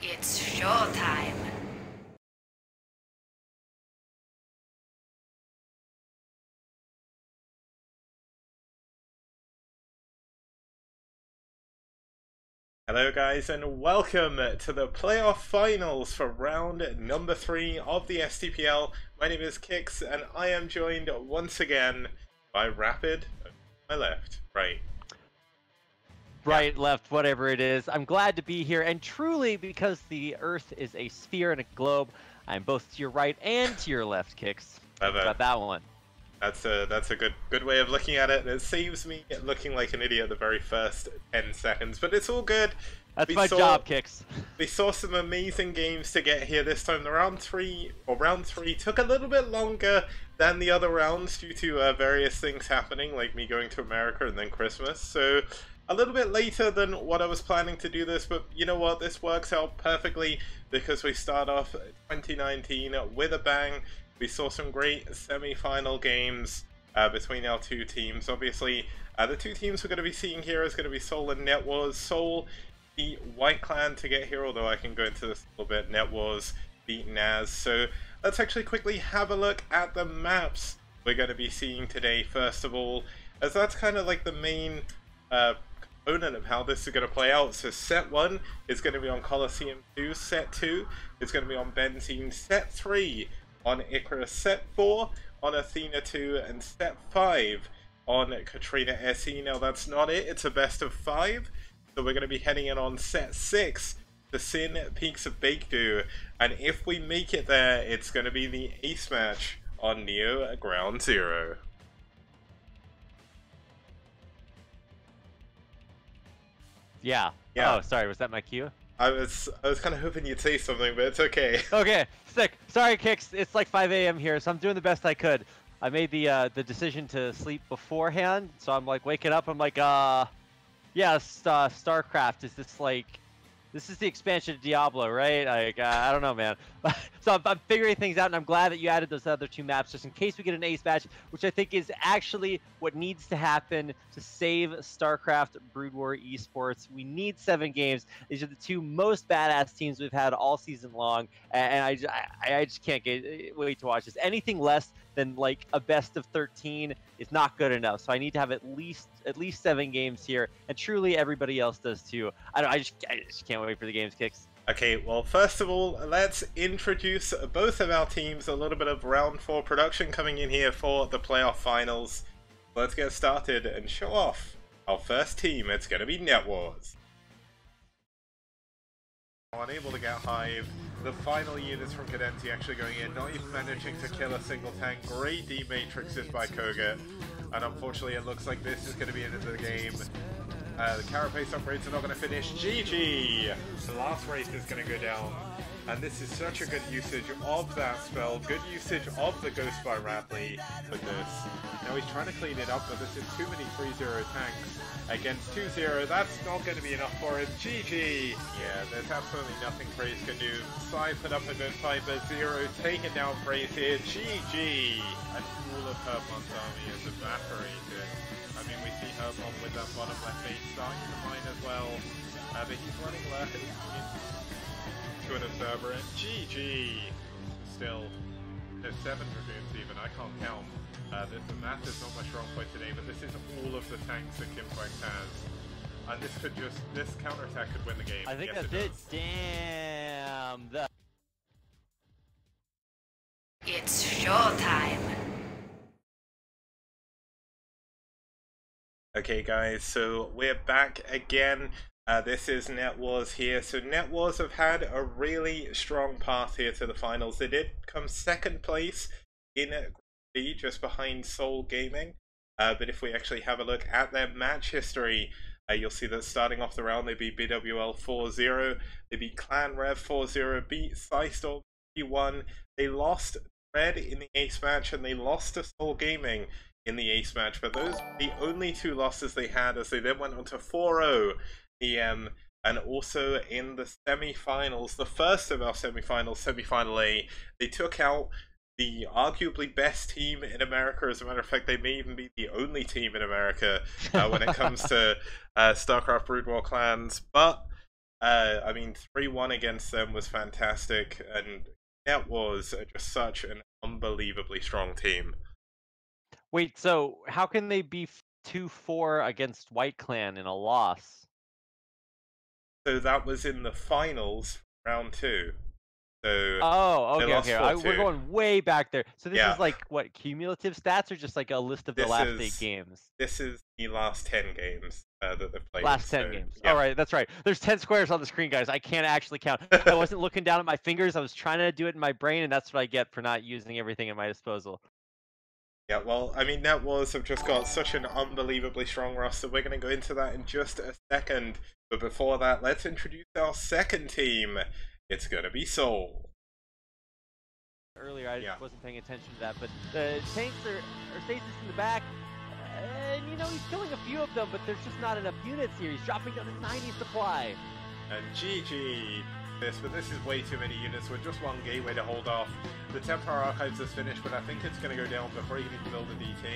It's showtime. Hello guys and welcome to the playoff finals for round number 3 of the STPL. My name is Kix and I am joined once again by Rapid on my left. Right, left, whatever it is. I'm glad to be here, and truly, because the Earth is a sphere and a globe, I'm both to your right and to your left, Kix. Got that one. That's a good way of looking at it. It saves me looking like an idiot the very first 10 seconds, but it's all good. That's my job, Kix. We saw some amazing games to get here this time. The round 3 took a little bit longer than the other rounds due to various things happening, like me going to America and then Christmas. So a little bit later than what I was planning to do this, but you know what? This works out perfectly because we start off 2019 with a bang. We saw some great semi-final games between our two teams. Obviously, the two teams we're going to be seeing here is going to be SouL and NetWars. SouL beat White Clan to get here, although I can go into this a little bit. NetWars beat Naz. So let's actually quickly have a look at the maps we're going to be seeing today, first of all, as that's kind of like the main component of how this is going to play out. So set 1 is going to be on Colosseum 2, set 2 is going to be on Benzene, set 3 on Icarus, set 4 on Athena 2, and set 5 on Katrina SE. Now that's not it, it's a best of 5, so we're going to be heading in on set 6 to Sin Peaks of Baekdu, and if we make it there, it's going to be the ace match on Neo Ground Zero. Yeah. Oh, sorry, was that my cue? I was kind of hoping you'd say something, but it's okay. Okay, sick. Sorry, Kix. It's like 5 a.m. here, so I'm doing the best I could. I made the decision to sleep beforehand, so I'm like waking up. I'm like, yeah, StarCraft. Is this like, this is the expansion of Diablo, right? Like, I don't know, man. So I'm figuring things out, and I'm glad that you added those other two maps just in case we get an ace match, which I think is actually what needs to happen to save StarCraft Brood War Esports. We need 7 games. These are the two most badass teams we've had all season long, and I just can't wait to watch this. Anything less than like a best of 13 is not good enough. So I need to have at least 7 games here, and truly everybody else does too. I just can't wait for the games, Kix. Okay, well, first of all, let's introduce both of our teams. A little bit of round 4 production coming in here for the playoff finals. Let's get started and show off our first team. It's going to be NetWars. Unable to get Hive. The final units from kogeT actually going in, not even managing to kill a single tank. Great D-matrixes by kogeT. And unfortunately, it looks like this is going to be the end of the game. The carapace upgrades are not going to finish. GG! The last race is going to go down. And this is such a good usage of that spell. Good usage of the Ghost by Ratley with this. Now he's trying to clean it up, but this is too many 3-0 tanks against 2-0. That's not going to be enough for him. GG! Yeah, there's absolutely nothing Praise can do. Sai put up a good fight, but Zero taking down Praise here. GG! And all of Hermon's army is evaporated. I mean, we see Hermon with that bottom left base starting to mine as well. But he's running low to an observer, and GG! Still, there's 7 dragoons even, I can't count. The math is not my strong point today, but this is all of the tanks that Kimquex has. And this counterattack could win the game. I think yes, that's it. Damn. It's showtime. Okay guys, so we're back again. This is NetWars here. So NetWars have had a really strong path here to the finals. They did come second place in Group B, just behind SouL Gaming. But if we actually have a look at their match history, you'll see that starting off the round they beat ByuL 4-0, they beat Clan Rev 4-0, beat SciStorm 3-1, they lost Red in the ace match, and they lost to SouL Gaming in the ace match, but those were the only 2 losses they had, as they then went on to 4-0 EM, and also in the semi-finals, the first of our semi-finals, semi-final A, they took out the arguably best team in America. As a matter of fact, they may even be the only team in America when it comes to StarCraft Brood War clans, but I mean, 3-1 against them was fantastic, and NetWars are just such an unbelievably strong team. Wait, so how can they be 2-4 against White Clan in a loss? So that was in the finals, round 2. So Oh, they okay, lost okay. 4-2. We're going way back there. So this Yeah. is like what, cumulative stats or just like a list of the last 8 games? This is the last 10 games that they've played. Last 10 games. Yeah. All right, that's right. There's 10 squares on the screen, guys. I can't actually count. I wasn't looking down at my fingers. I was trying to do it in my brain, and that's what I get for not using everything at my disposal. Yeah, well, I mean, NetWars have just got such an unbelievably strong roster. We're going to go into that in just a second. But before that, let's introduce our second team. It's going to be SouL. Earlier, I just wasn't paying attention to that, but the tanks are stasis in the back. And, you know, he's killing a few of them, but there's just not enough units here. He's dropping down to 90 supply. And GG. But this is way too many units with just one gateway to hold off. The Templar Archives is finished, but I think it's going to go down before he can even build a DT.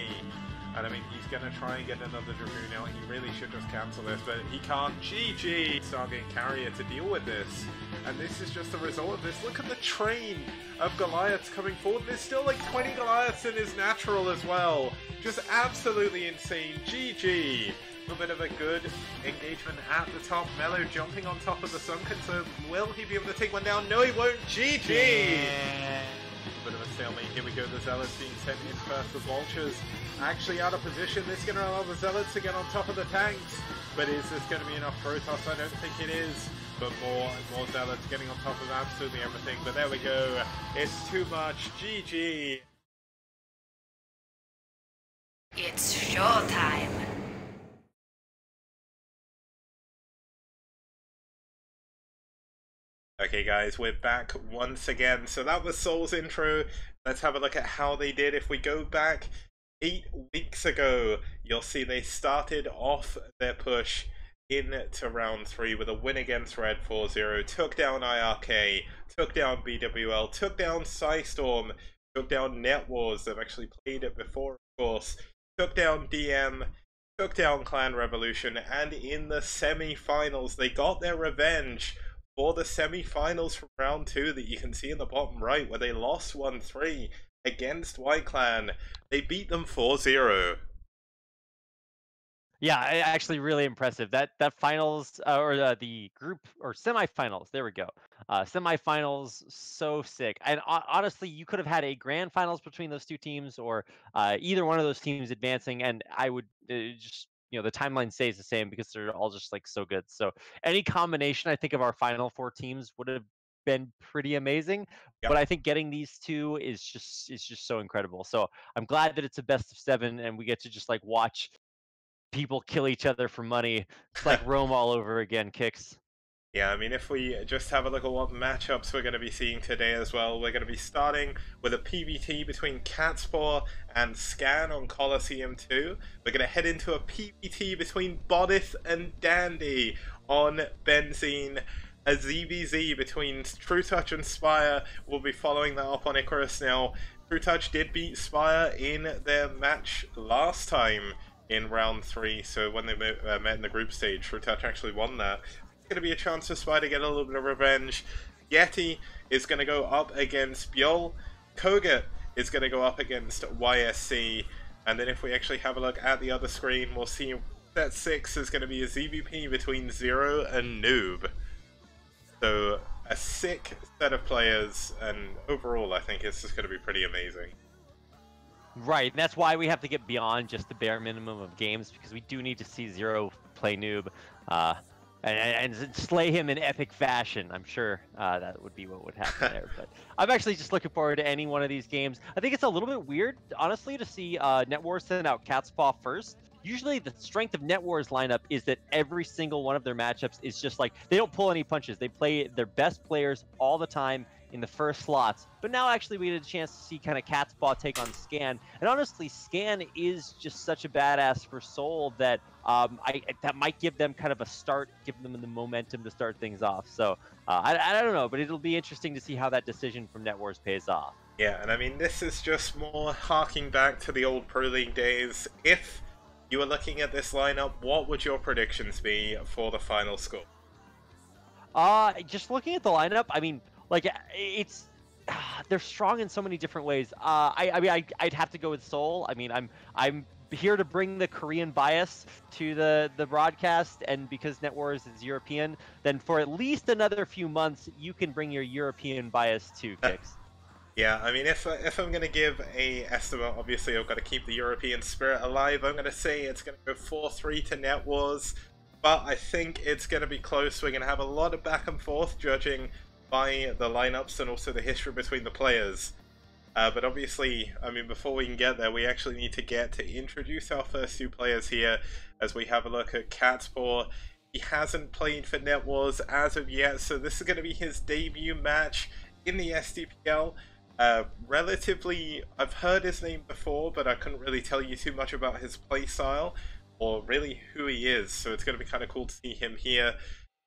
And I mean, he's going to try and get another Dragoon out. He really should just cancel this, but he can't. GG! Start getting Carrier to deal with this. And this is just the result of this. Look at the train of Goliaths coming forward. There's still like 20 Goliaths in his natural as well. Just absolutely insane. GG! A little bit of a good engagement at the top. Mello jumping on top of the Sunken, so will he be able to take one down? No, he won't. GG! Bit of a stalemate. Here we go. The Zealots being sent in first. The Vultures actually out of position. This is going to allow the Zealots to get on top of the tanks. But is this going to be enough Protoss? I don't think it is. But more and more Zealots getting on top of absolutely everything. But there we go. It's too much. GG! It's showtime. Okay guys, we're back once again. So that was SouL's intro. Let's have a look at how they did. If we go back 8 weeks ago, you'll see they started off their push into round 3 with a win against Red 4-0, took down IRK, took down ByuL, took down Psystorm, took down NetWars, they've actually played it before of course, took down DM, took down Clan Revolution, and in the semi-finals they got their revenge for the semi-finals from round 2 that you can see in the bottom right, where they lost 1-3 against White Clan. They beat them 4-0. Yeah, actually really impressive. That finals, or the group, or semifinals, there we go. Semifinals, so sick. And honestly, you could have had a grand finals between those two teams, or either one of those teams advancing, and I would just, you know, the timeline stays the same because they're all just like so good. So any combination, I think, of our final 4 teams would have been pretty amazing. Yep. But I think getting these two is just so incredible. So I'm glad that it's a best of 7 and we get to just like watch people kill each other for money. It's like Rome all over again, Kicks. Yeah, I mean, if we just have a look at what matchups we're going to be seeing today as well, we're going to be starting with a PvT between Catspaw and Scan on Colosseum 2. We're going to head into a PvT between Bonyth and Dandy on Benzene. A ZZZero between Trutacz and Spire. We'll be following that up on Icarus now. Trutacz did beat Spire in their match last time in round 3, so when they met in the group stage, Trutacz actually won that. Going to be a chance for Spire to get a little bit of revenge. Yeti is going to go up against ByuL. kogeT is going to go up against YSC. And then if we actually have a look at the other screen, we'll see set 6 is going to be a ZVP between Zero and nOOB. So a sick set of players, and overall I think it's just going to be pretty amazing. Right, and that's why we have to get beyond just the bare minimum of games, because we do need to see Zero play nOOB. And slay him in epic fashion. I'm sure that would be what would happen there. But I'm actually just looking forward to any one of these games. I think it's a little bit weird, honestly, to see NetWars send out Catspaw first. Usually the strength of NetWars lineup is that every single one of their matchups is just like, they don't pull any punches. They play their best players all the time in the first slots. But now actually we get a chance to see kind of Catspaw take on Scan. And honestly, Scan is just such a badass for SouL that that might give them kind of a start, give them the momentum to start things off. So I don't know, but it'll be interesting to see how that decision from NetWars pays off. Yeah, and I mean, this is just more harking back to the old Proleague days. If you were looking at this lineup, what would your predictions be for the final score? Just looking at the lineup, I mean, like it's they're strong in so many different ways. I mean, I'd have to go with SouL. I mean, I'm here to bring the Korean bias to the broadcast, and because NetWars is European, then for at least another few months, you can bring your European bias too, Kix. Yeah, I mean, if I'm going to give a estimate, obviously I've got to keep the European spirit alive. I'm going to say it's going to go 4-3 to NetWars, but I think it's going to be close. We're going to have a lot of back and forth judging by the lineups and also the history between the players. But obviously, I mean, before we can get there, we actually need to get to introduce our first two players here as we have a look at Catspaw. He hasn't played for NetWars as of yet, so this is going to be his debut match in the STPL. Relatively, I've heard his name before, but I couldn't really tell you too much about his playstyle or really who he is, so it's going to be kind of cool to see him here.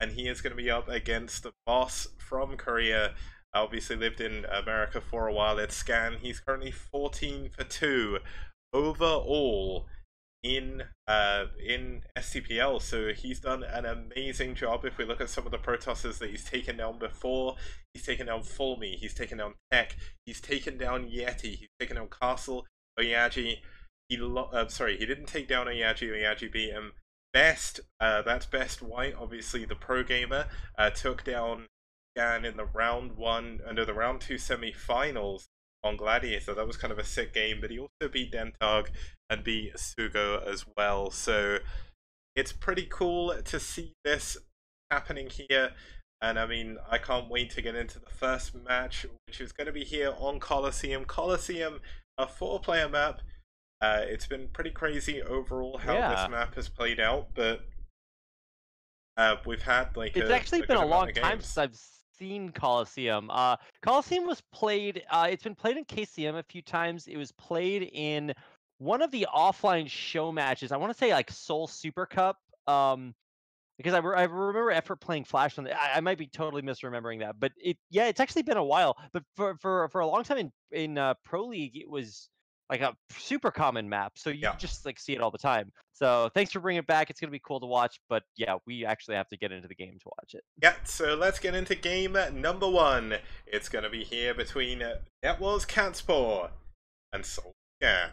And he is going to be up against the boss from Korea. Obviously lived in America for a while. It's Scan. He's currently 14-2 overall in STPL, so he's done an amazing job. If we look at some of the Protosses that he's taken down before, he's taken down FullMe, he's taken down Tech, he's taken down Yeti, he's taken down Castle, Oyagi. He didn't take down Oyagi. Oyagi beat him. Best, that's Best White, obviously the pro gamer, took down Scan in the round 1 under the round 2 semi-finals on Gladiator. That was kind of a sick game, but he also beat Dentag and beat Sugo as well. So it's pretty cool to see this happening here. And I mean, I can't wait to get into the first match, which is going to be here on Colosseum. Colosseum, a 4-player map. It's been pretty crazy overall how this map has played out, but we've had like it's actually been a long time since I've seen Colosseum. Colosseum was played. It's been played in KCM a few times. It was played in one of the offline show matches. I want to say like SouL Super Cup. Because I remember Effort playing Flash on I might be totally misremembering that, but it's actually been a while. But for a long time in Proleague, it was like a super common map, so you just like see it all the time. So thanks for bringing it back. It's gonna be cool to watch, but yeah, we actually have to get into the game to watch it. Yeah, so let's get into game number 1. It's gonna be here between NetWars Catspaw and SouL. Yeah.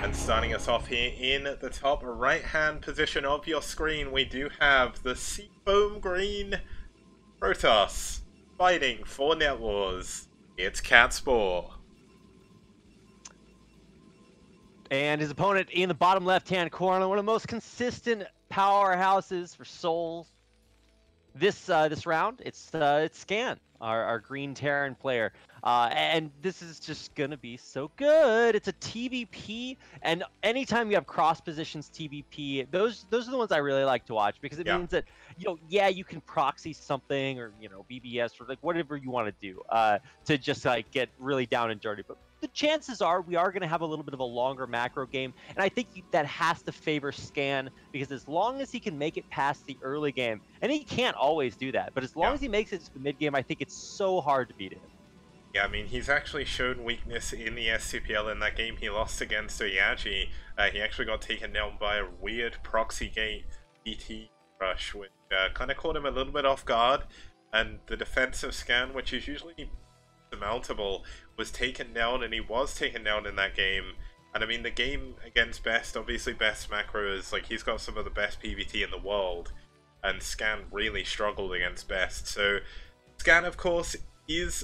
And starting us off here in the top right-hand position of your screen, we do have the Seafoam Green Protoss fighting for NetWars. It's Catspaw. And his opponent in the bottom left-hand corner, one of the most consistent powerhouses for SouL. This round, it's Scan, our Green Terran player. And this is just gonna be so good. It's a TVP, and anytime you have cross positions TVP, those are the ones I really like to watch, because it means that you can proxy something, or BBS, or like whatever you want to do to just like get really down and dirty. But the chances are we are going to have a little bit of a longer macro game, and I think that has to favor Scan, because as long as he can make it past the early game, and he can't always do that, but as long as he makes it to the mid game, I think it's so hard to beat him. Yeah, I mean, he's actually shown weakness in the STPL. In that game he lost against Oyagi. He actually got taken down by a weird proxy gate BT rush, which kind of caught him a little bit off guard, and the defensive Scan, which is usually surmountable, was taken down, and he was taken down in that game. And I mean, the game against Best, obviously Best macro is like, he's got some of the best PvT in the world, and Scan really struggled against Best. So Scan, of course, is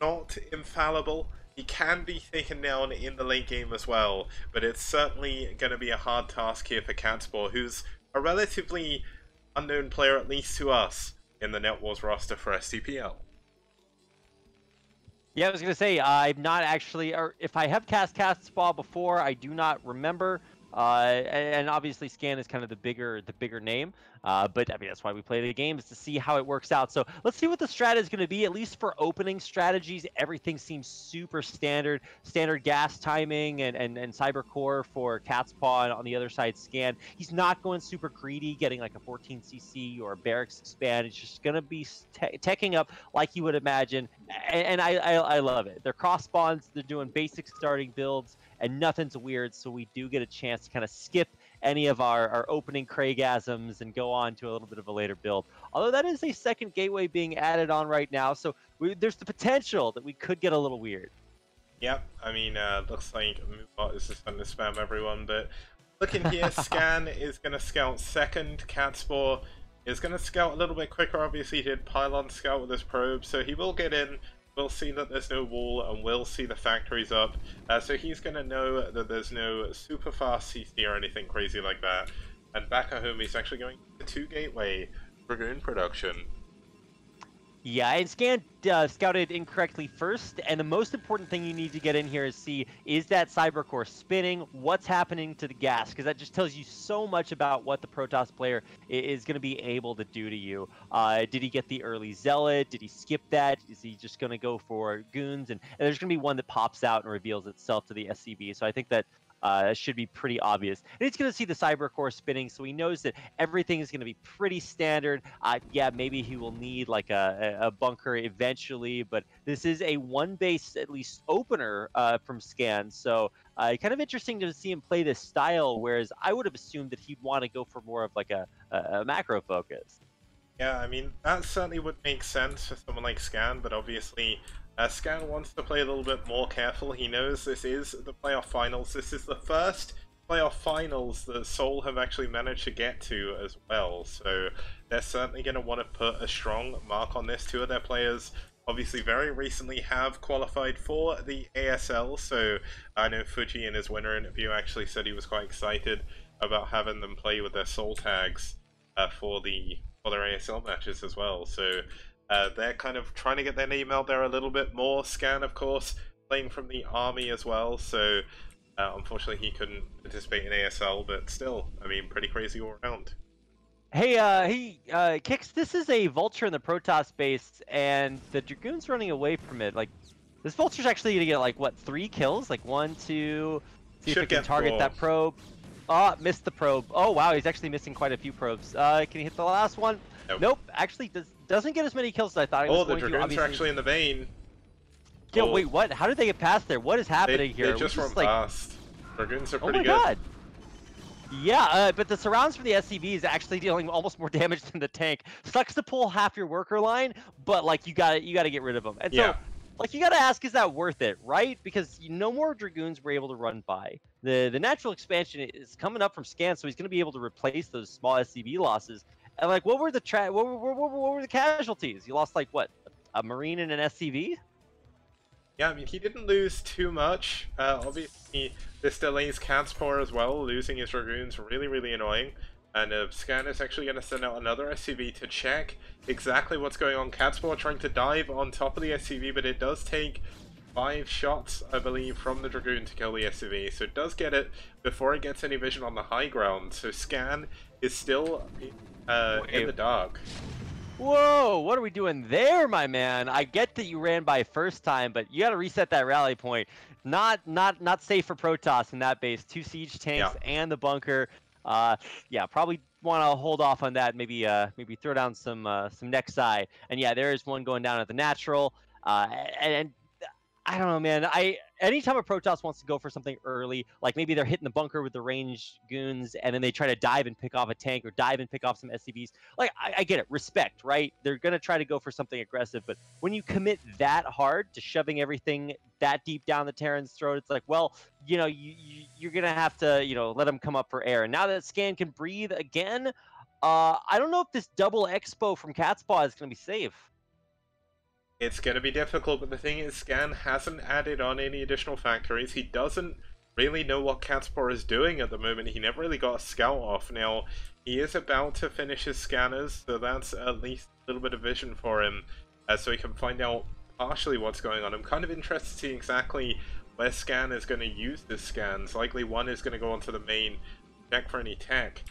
not infallible. He can be taken down in the late game as well, but it's certainly going to be a hard task here for Catspaw, who's a relatively unknown player, at least to us, in the NetWars roster for STPL. Yeah, I was going to say, I'm not actually, or if I have cast Catspaw before, I do not remember. And obviously Scan is kind of the bigger name. But I mean, that's why we play the game, is to see how it works out. So let's see what the strat is going to be. At least for opening strategies, everything seems super standard gas timing and cybercore for Catspaw, and on the other side Scan. He's not going super greedy, getting like a 14cc or a barracks expand. It's just going to be teching up like you would imagine, and I love it. They're cross spawns, they're doing basic starting builds, and nothing's weird, so we do get a chance to kind of skip any of our opening Craigasms and go on to a little bit of a later build. Although that is a second gateway being added on right now, so there's the potential that we could get a little weird. Yep, I mean, looks like Moobot is just going to spam everyone, but looking here, Scan is going to scout second, Catspaw is going to scout a little bit quicker. Obviously he did pylon scout with his probe, so he will get in. We'll see that there's no wall, and we'll see the factories up. So he's going to know that there's no super fast CC or anything crazy like that. And back at home, he's actually going to 2 gateway Dragoon production. Yeah, and Scan scouted incorrectly first, and the most important thing you need to get in here is see, is that cybercore spinning? What's happening to the gas? Because that just tells you so much about what the Protoss player is going to be able to do to you. Did he get the early Zealot? Did he skip that? Is he just going to go for Goons? And there's going to be one that pops out and reveals itself to the SCB. So I think that should be pretty obvious. And it's going to see the cybercore spinning, so he knows that everything is going to be pretty standard. Yeah, maybe he will need like a bunker eventually, but this is a one base at least opener from Scan, so kind of interesting to see him play this style, whereas I would have assumed that he'd want to go for more of like a macro focus. Yeah, I mean, that certainly would make sense for someone like Scan, but obviously Scan wants to play a little bit more careful. He knows this is the playoff finals. This is the first playoff finals that SouL have actually managed to get to as well. So they're certainly going to want to put a strong mark on this. 2 of their players obviously very recently have qualified for the ASL. So I know Fuji in his winner interview actually said he was quite excited about having them play with their SouL tags for their ASL matches as well. So they're kind of trying to get their name out there a little bit more. Scan, of course, playing from the army as well, so unfortunately he couldn't participate in ASL, but still, I mean, pretty crazy all around. Hey, Kix, this is a Vulture in the Protoss base, and the Dragoon's running away from it. Like, this Vulture's actually gonna get, like, what, 3 kills? Like, 1, 2... See if it can target that probe. Oh, missed the probe. Oh, wow, he's actually missing quite a few probes. Can he hit the last one? Nope, actually doesn't get as many kills as I thought he was going to. Oh, the Dragoons are actually in the vein. Yeah, wait, what? How did they get past there? What is happening here? They just run past. Dragoons are pretty good. Oh my god. Yeah, but the surrounds for the SCV is actually dealing almost more damage than the tank. Sucks to pull half your worker line, but like you gotta get rid of them. And so, like, you gotta ask, is that worth it, right? Because no more Dragoons were able to run by. The natural expansion is coming up from Scan, so he's gonna be able to replace those small SCV losses. And like, what were the casualties? You lost like what, a Marine and an SCV? Yeah, I mean, he didn't lose too much. Obviously, this delays Catspaw as well. Losing his Dragoons really, really annoying. And Scan is actually going to send out another SCV to check exactly what's going on. Catspaw trying to dive on top of the SCV, but it does take 5 shots, I believe, from the Dragoon to kill the SCV. So it does get it before it gets any vision on the high ground. So Scan is still in the dark. Whoa, what are we doing there, my man? I get that you ran by first time, but you got to reset that rally point. Not safe for Protoss in that base. 2 siege tanks and the bunker. Yeah, probably want to hold off on that. Maybe throw down some Nexi. And yeah, there is one going down at the natural. And I don't know, man. Anytime a Protoss wants to go for something early, like maybe they're hitting the bunker with the ranged goons, and then they try to dive and pick off a tank or dive and pick off some SCVs. Like, I get it, respect, right? They're gonna try to go for something aggressive, but when you commit that hard to shoving everything that deep down the Terran's throat, it's like, well, you know, you're gonna have to, you know, let them come up for air. And now that Scan can breathe again, I don't know if this double expo from Catspaw is gonna be safe. It's going to be difficult, but the thing is, Scan hasn't added on any additional factories. He doesn't really know what Catspaw is doing at the moment. He never really got a scout off. Now, he is about to finish his scanners, so that's at least a little bit of vision for him, so he can find out partially what's going on. I'm kind of interested to see exactly where Scan is going to use this scans. Likely one is going to go onto the main, check for any tech.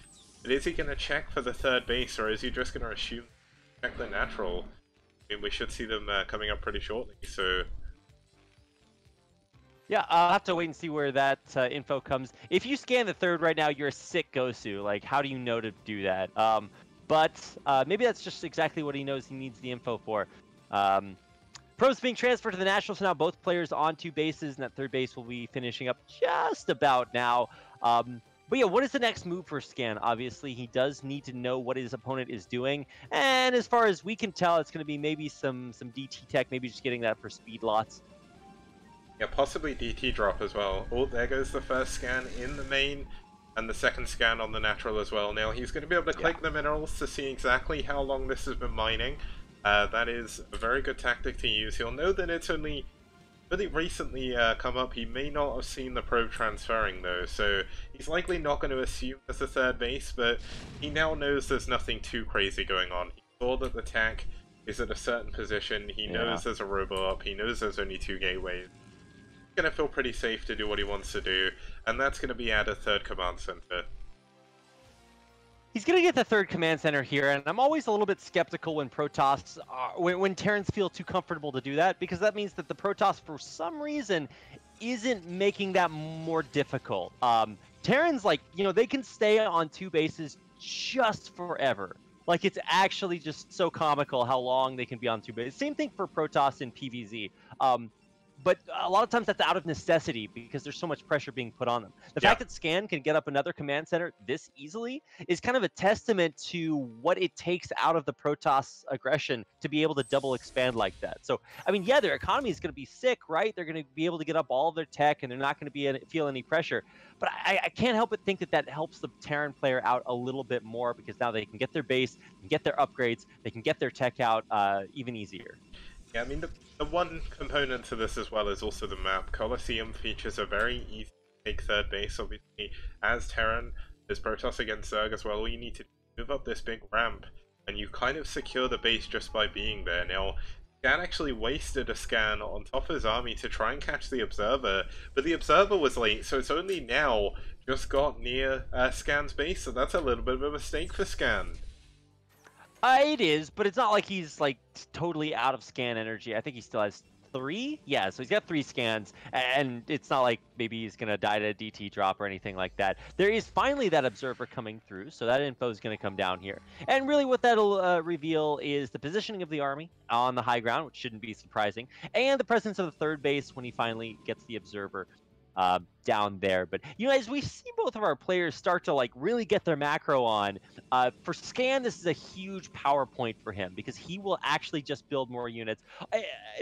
But is he going to check for the third base, or is he just going to assume check the natural? I mean, we should see them coming up pretty shortly, so... Yeah, I'll have to wait and see where that info comes. If you scan the third right now, you're a sick Gosu. Like, how do you know to do that? But maybe that's just exactly what he knows he needs the info for. Pros being transferred to the Nationals, so now both players on 2 bases, and that third base will be finishing up just about now. But yeah, what is the next move for Scan? Obviously, he does need to know what his opponent is doing. And as far as we can tell, it's going to be maybe some DT tech, maybe just getting that for speed lots. Yeah, possibly DT drop as well. Oh, there goes the first scan in the main, and the second scan on the natural as well. Now, he's going to be able to click the minerals to see exactly how long this has been mining. That is a very good tactic to use. He'll know that it's only really recently come up. He may not have seen the probe transferring though, so he's likely not going to assume there's a third base, but he now knows there's nothing too crazy going on. He saw that the tech is at a certain position, he knows there's a robo up, he knows there's only 2 gateways. He's going to feel pretty safe to do what he wants to do, and that's going to be at a third command center. He's going to get the third command center here, and I'm always a little bit skeptical when Protoss, when Terrans feel too comfortable to do that, because that means that the Protoss, for some reason, isn't making that more difficult. Terrans, like, you know, they can stay on 2 bases just forever. Like, it's actually just so comical how long they can be on 2 bases. Same thing for Protoss in PvZ. But a lot of times that's out of necessity because there's so much pressure being put on them. The fact that Scan can get up another command center this easily is kind of a testament to what it takes out of the Protoss aggression to be able to double expand like that. So, I mean, yeah, their economy is going to be sick, right? They're going to be able to get up all of their tech and they're not going to feel any pressure. But I can't help but think that that helps the Terran player out a little bit more because now they can get their base, they can get their upgrades, they can get their tech out even easier. Yeah, I mean, the one component to this as well is also the map. Colosseum features a very easy to take third base, obviously. As Terran, there's Protoss against Zerg as well. All you need to move up this big ramp, and you kind of secure the base just by being there. Now, Scan actually wasted a scan on top of his army to try and catch the Observer, but the Observer was late, so it's only now just got near Scan's base, so that's a little bit of a mistake for Scan. It is, but it's not like he's like totally out of scan energy. I think he still has 3. Yeah, so he's got 3 scans, and it's not like maybe he's gonna die to a DT drop or anything like that. There is finally that observer coming through, so that info is gonna come down here. And really, what that'll reveal is the positioning of the army on the high ground, which shouldn't be surprising, and the presence of the third base when he finally gets the observer down there. But you know, as we see both of our players start to like really get their macro on, for Scan, this is a huge power point for him because he will actually just build more units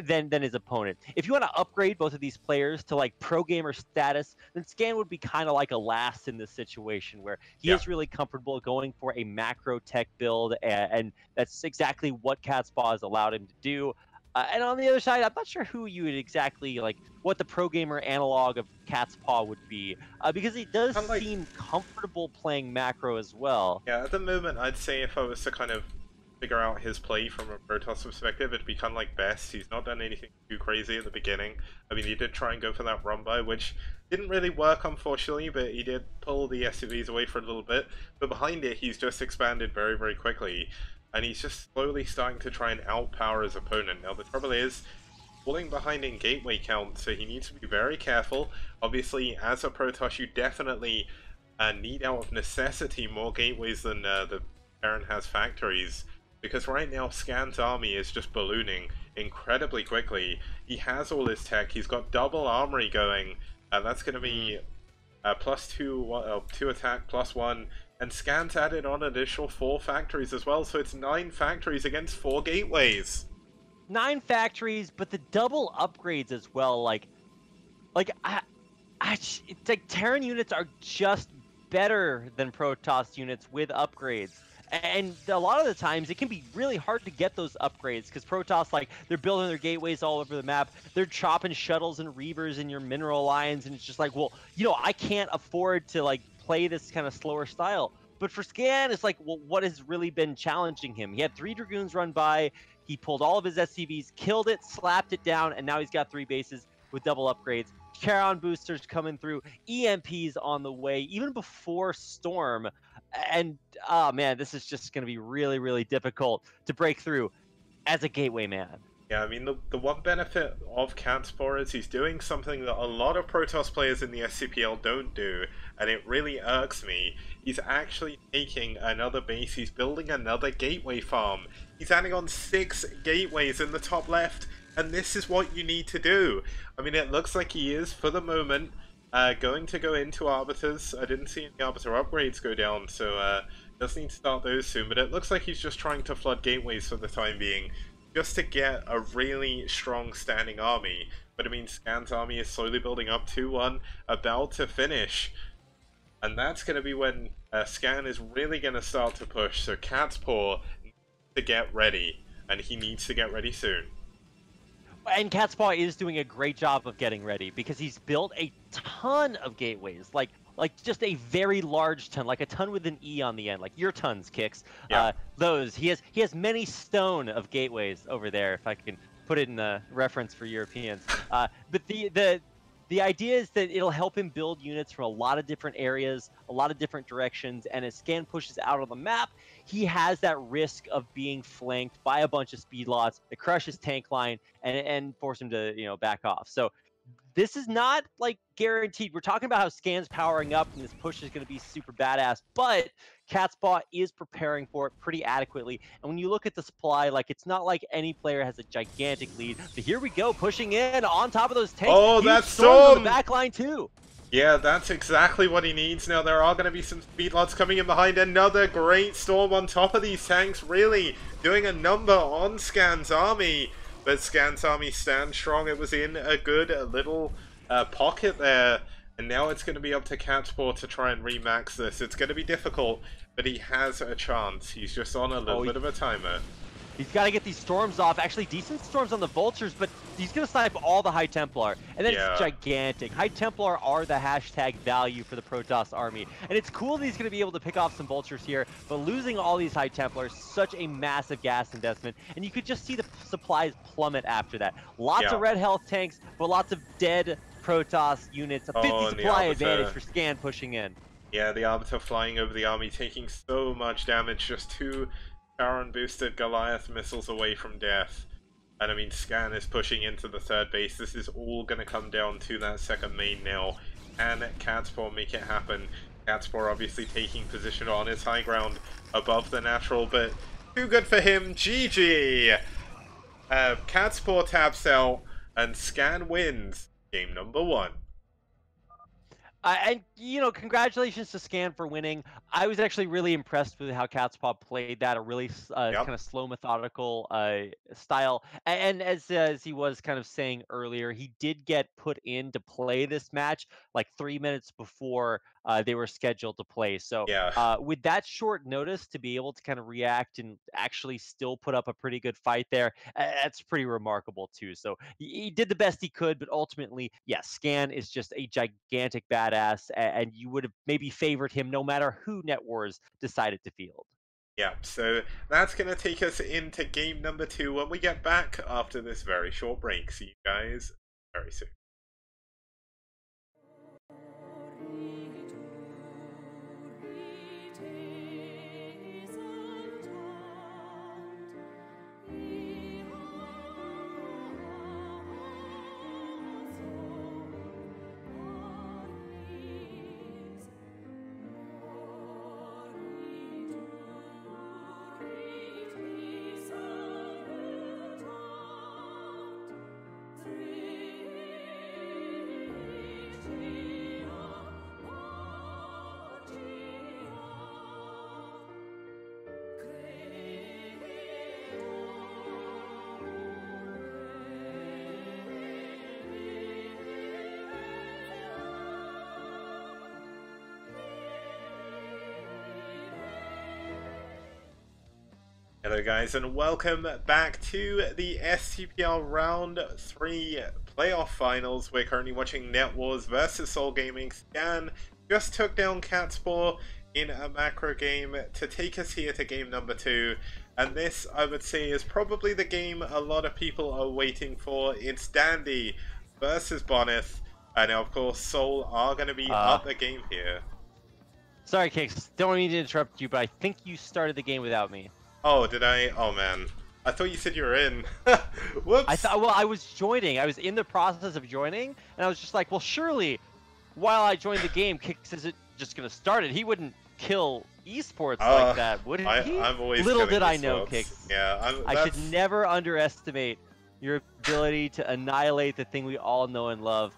than his opponent. If you want to upgrade both of these players to like pro gamer status, then Scan would be kind of like a last in this situation where he is really comfortable going for a macro tech build, and that's exactly what Catspaw has allowed him to do. And on the other side, I'm not sure who you would exactly, like, what the pro gamer analog of Catspaw would be, because he does seem comfortable playing macro as well. Yeah, at the moment, I'd say if I was to kind of figure out his play from a Protoss perspective, it'd be kind of like Best. He's not done anything too crazy at the beginning. I mean, he did try and go for that run-by, which didn't really work, unfortunately, but he did pull the SUVs away for a little bit. But behind it, he's just expanded very, very quickly. And he's just slowly starting to try and outpower his opponent. Now the trouble is, falling behind in gateway count, so he needs to be very careful. Obviously, as a Protoss, you definitely need out of necessity more gateways than the Terran has factories. Because right now, Scan's army is just ballooning incredibly quickly. He has all his tech, he's got double armory going. That's going to be +2, 2 attack, +1. And Scan's added on an additional 4 factories as well, so it's 9 factories against 4 gateways. 9 factories, but the double upgrades as well. Like it's like Terran units are just better than Protoss units with upgrades. And a lot of the times, it can be really hard to get those upgrades because Protoss, like, they're building their gateways all over the map. They're chopping shuttles and reavers in your mineral lines, and it's just like, well, you know, I can't afford to, like, play this kind of slower style. But for Scan, it's like, well, what has really been challenging him? He had 3 Dragoons run by, he pulled all of his SCVs, killed it, slapped it down, and now he's got 3 bases with double upgrades. Charon boosters coming through, EMPs on the way, even before Storm. And, oh man, this is just going to be really, really difficult to break through as a gateway man. Yeah, I mean, the one benefit of Catspaw is he's doing something that a lot of Protoss players in the STPL don't do, and it really irks me. He's actually taking another base, he's building another gateway farm. He's adding on 6 gateways in the top left, and this is what you need to do. I mean, it looks like he is, for the moment, going to go into Arbiters. I didn't see any Arbiter upgrades go down, so does need to start those soon, but it looks like he's just trying to flood gateways for the time being, just to get a really strong standing army. But I mean, Scan's army is slowly building up 2-1, about to finish. And that's going to be when Scan is really going to start to push, so Catspaw needs to get ready, and he needs to get ready soon. And Catspaw is doing a great job of getting ready, because he's built a ton of gateways, like just a very large ton, like a ton with an E on the end, like your tons, Kicks. Yeah. Those he has many stone of gateways over there, if I can put it in a reference for Europeans. But the idea is that it'll help him build units from a lot of different areas, a lot of different directions, and as Scan pushes out on the map, he has that risk of being flanked by a bunch of speed lots that crush his tank line and force him to, you know, back off. So this is not like guaranteed. We're talking about how Scan's powering up and this push is going to be super badass, but Catspaw is preparing for it pretty adequately. And when you look at the supply, like, it's not like any player has a gigantic lead. But here we go, pushing in on top of those tanks. Oh, that's Storm on Storm! the back line too. Yeah, that's exactly what he needs. Now, there are going to be some speedlots coming in behind. Another great Storm on top of these tanks, really doing a number on Scan's army. But Scan's army stands strong. It was in a good little pocket there. And now it's going to be up to Catspaw to try and remax this. It's going to be difficult, but he has a chance. He's just on a little bit of a timer. He's got to get these storms off. Actually, decent storms on the vultures, but he's going to snipe all the High Templar. And then it's gigantic. High Templar are the hashtag value for the Protoss army. And it's cool that he's going to be able to pick off some vultures here, but losing all these High Templars, such a massive gas investment. And you could just see the supplies plummet after that. Lots of red health tanks, but lots of dead Protoss units. A 50 supply advantage for Scan pushing in. Yeah, the Arbiter flying over the army, taking so much damage, just 2 Charon boosted Goliath missiles away from death. And I mean, Scan is pushing into the third base. This is all going to come down to that second main now. Can Catspaw make it happen? Catspaw obviously taking position on his high ground above the natural, but too good for him. GG! Catspaw taps out, and Scan wins game number 1. And, you know, congratulations to Scan for winning. I was actually really impressed with how Catspaw played that, a really kind of slow, methodical style. And as he was kind of saying earlier, he did get put in to play this match like 3 minutes before they were scheduled to play. So with that short notice, to be able to kind of react and actually still put up a pretty good fight there, that's pretty remarkable too. So he did the best he could, but ultimately, yes, Scan is just a gigantic badass, and you would have maybe favored him no matter who NetWars decided to field. Yeah, so that's going to take us into game number 2 when we get back after this very short break. See you guys very soon. Hello guys, and welcome back to the STPL Round 3 Playoff Finals. We're currently watching NetWars versus SouL Gaming. Scan just took down Catspaw in a macro game to take us here to game number 2. And this, I would say, is probably the game a lot of people are waiting for. It's Dandy versus Bonyth. And now, of course, SouL are going to be up the game here. Sorry, Kicks. Don't mean to interrupt you, but I think you started the game without me. Oh, did I? Oh, man. I thought you said you were in. Whoops. I thought, well, I was joining. I was in the process of joining, and I was just like, well, surely, while I joined the game, Kicks isn't just going to start it. He wouldn't kill esports like that, would he? I'm always Little did I esports. know, Kicks. Yeah, I should never underestimate your ability to annihilate the thing we all know and love.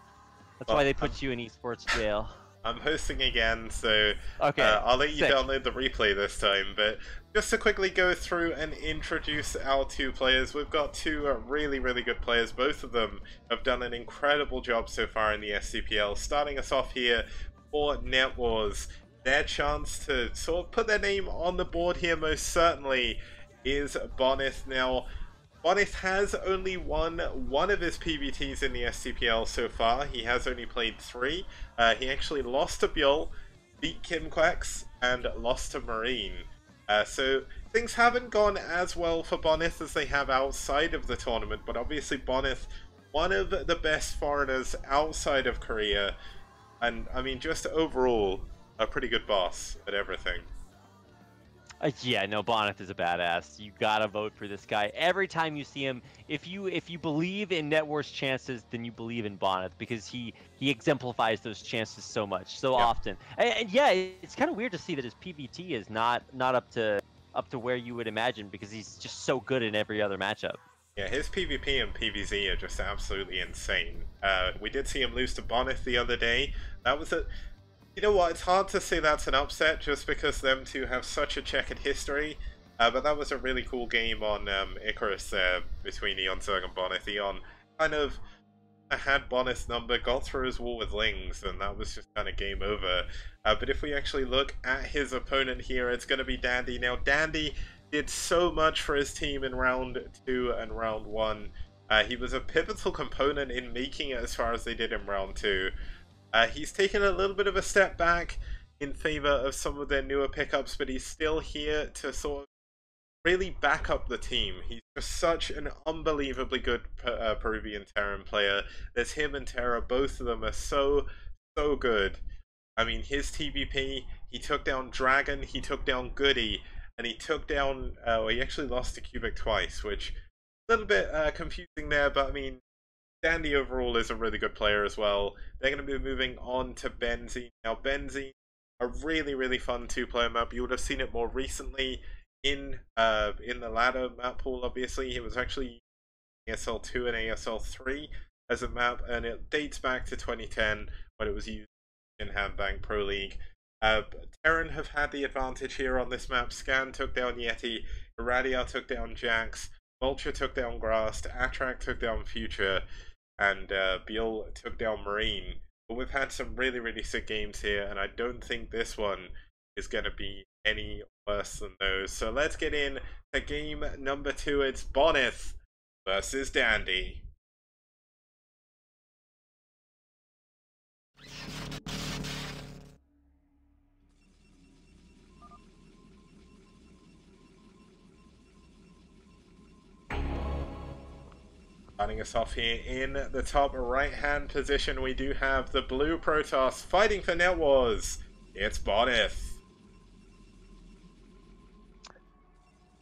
That's why they put you in esports jail. I'm hosting again, so okay, I'll let you download the replay this time. But just to quickly go through and introduce our two players, we've got two really, really good players. Both of them have done an incredible job so far in the STPL. Starting us off here for NetWars, their chance to sort of put their name on the board here most certainly is Bonyth. Now, Bonyth has only won one of his PBTs in the STPL so far. He has only played 3. He actually lost to ByuL, beat KimQuex, and lost to Marine. So things haven't gone as well for Bonyth as they have outside of the tournament, but obviously Bonyth, one of the best foreigners outside of Korea, and I mean just overall a pretty good boss at everything. Yeah, no, Bonyth is a badass. You gotta vote for this guy every time you see him. If you believe in NetWars chances, then you believe in Bonyth because he exemplifies those chances so much, so often. And yeah, it's kind of weird to see that his PBT is not up to where you would imagine because he's just so good in every other matchup. Yeah, his PvP and PvZ are just absolutely insane. We did see him lose to Bonyth the other day. That was a... You know what, it's hard to say that's an upset just because them two have such a checkered history, but that was a really cool game on Icarus between Eonzerg and Bonyth. Eon kind of had Bonyth's number, got through his wall with Lings, and that was just kind of game over. But if we actually look at his opponent here, it's going to be Dandy. Now, Dandy did so much for his team in round 2 and round 1. He was a pivotal component in making it as far as they did in round 2. He's taken a little bit of a step back in favor of some of their newer pickups, but he's still here to sort of really back up the team. He's just such an unbelievably good Peruvian Terran player. There's him and Terra, both of them are so good. I mean, his TVP, he took down Dragon, he took down Goody, and he took down, he actually lost to Cubic twice, which is a little bit confusing there, but I mean, Dandy overall is a really good player as well. They're going to be moving on to Benzene. Now, Benzene, a really, really fun 2-player map. You would have seen it more recently in the ladder map pool, obviously. It was actually ASL 2 and ASL 3 as a map, and it dates back to 2010 when it was used in Shinhan Proleague. Terran have had the advantage here on this map. Scan took down Yeti, Irradiar took down Jax, Vulture took down Grast, Attract took down Future, and ByuL took down Marine. But we've had some really, really sick games here, and I don't think this one is going to be any worse than those. So let's get in to game number 2. It's Bonyth versus Dandy. Starting us off here in the top right-hand position, we do have the blue Protoss fighting for NetWars. It's Bonyth.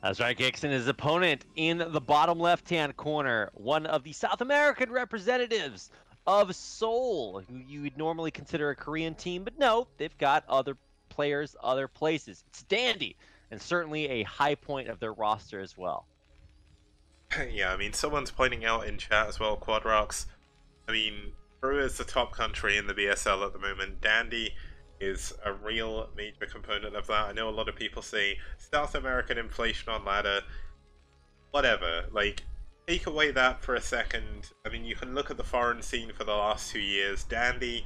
That's right, Gixon. His opponent in the bottom left-hand corner, one of the South American representatives of SouL, who you would normally consider a Korean team, but no, they've got other players, other places. It's Dandy, and certainly a high point of their roster as well. Yeah, I mean, someone's pointing out in chat as well, Quadrox. I mean, Peru is the top country in the BSL at the moment. Dandy is a real major component of that. I know a lot of people say South American inflation on ladder. Whatever, like, take away that for a second. I mean, you can look at the foreign scene for the last 2 years. Dandy,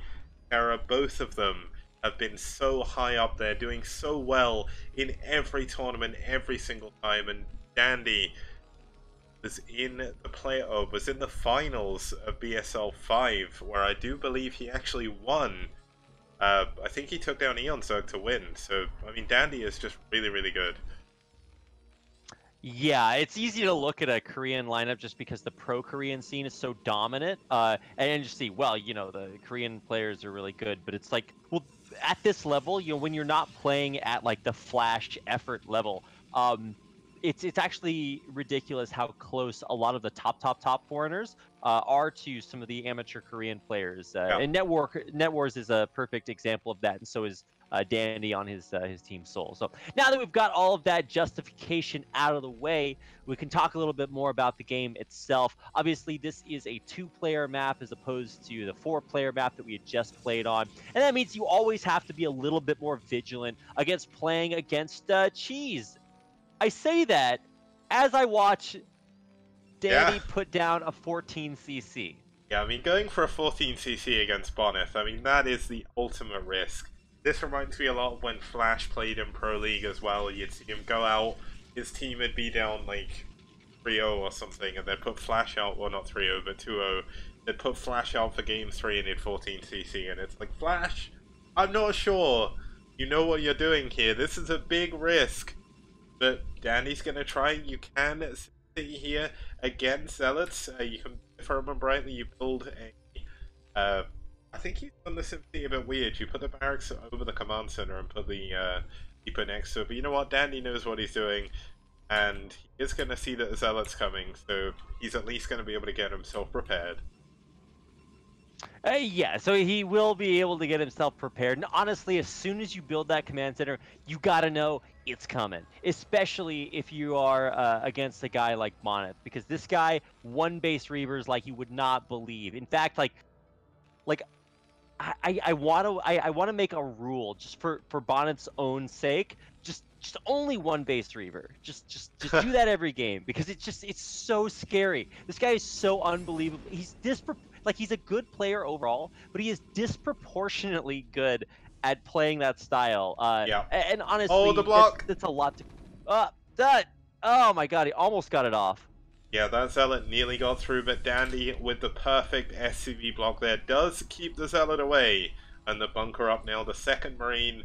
Terra, both of them have been so high up there, doing so well in every tournament, every single time, and Dandy was in the finals of BSL 5, where I do believe he actually won. I think he took down Eonzerg to win. So I mean, Dandy is just really, really good. Yeah, it's easy to look at a Korean lineup just because the pro-Korean scene is so dominant, and just see, well, you know, the Korean players are really good, but it's like, well, at this level, you know, when you're not playing at like the flash effort level, it's actually ridiculous how close a lot of the top foreigners are to some of the amateur Korean players, Yeah. and NetWars is a perfect example of that, and so is Dandy on his team SouL. So now that we've got all of that justification out of the way, we can talk a little bit more about the game itself. Obviously, this is a 2-player map as opposed to the 4-player map that we had just played on, and that means you always have to be a little bit more vigilant against playing against cheese. I say that as I watch Dandy put down a 14cc. Yeah, I mean, going for a 14cc against Bonyth, I mean, that is the ultimate risk. This reminds me a lot of when Flash played in Proleague as well. You'd see him go out, his team would be down like 3-0 or something, and they'd put Flash out, well not 3-0, but 2-0. They'd put Flash out for game 3 and he'd 14cc, and it's like, Flash, I'm not sure. You know what you're doing here. This is a big risk. But Dandy's going to try. You can sit here against Zealots. You can, if I remember rightly, you build a... I think you've done this a bit weird. You put the barracks over the command center and put the depot next to it. But you know what? Dandy knows what he's doing, and he is going to see that the Zealot's coming, so he's at least going to be able to get himself prepared. Yeah, so he will be able to get himself prepared. And honestly, as soon as you build that command center, you got to know it's coming. Especially if you are against a guy like Bonyth, because this guy one base Reavers like you would not believe. In fact, like I want to make a rule just for Bonyth's own sake. Just only one base Reaver. Just do that every game, because it's so scary. This guy is so unbelievable. He's he's a good player overall, but he is disproportionately good at playing that style. Yeah. And honestly, the block. That's a lot to. Oh my god, he almost got it off. Yeah, that Zealot nearly got through, but Dandy, with the perfect SCV block there, does keep the Zealot away. And the bunker up now, the second Marine.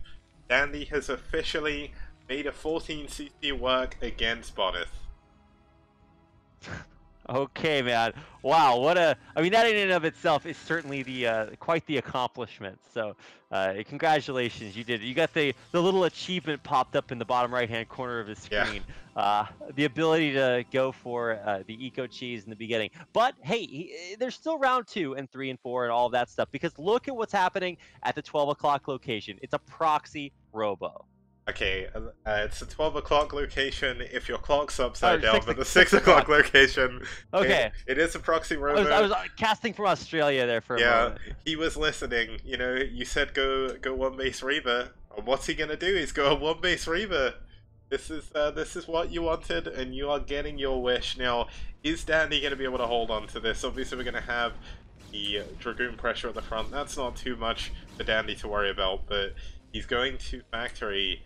Dandy has officially made a 14cc work against Bonyth. Okay, man. Wow, what a... I mean, that in and of itself is certainly the quite the accomplishment. So, congratulations, you did it. You got the little achievement popped up in the bottom right-hand corner of the screen. Yeah. The ability to go for the eco cheese in the beginning. But, hey, there's still round 2 and 3 and 4 and all of that stuff, because look at what's happening at the 12 o'clock location. It's a proxy robo. Okay, it's a 12 o'clock location if your clock's upside down, but the 6 o'clock location, okay, it is a proxy robo. I was casting from Australia there for a moment. Yeah, he was listening. You know, you said go one base Reaver, and what's he gonna do? He's got a one base Reaver. This is what you wanted, and you are getting your wish. Now, is Dandy gonna be able to hold on to this? Obviously, we're gonna have the Dragoon pressure at the front. That's not too much for Dandy to worry about, but he's going to factory.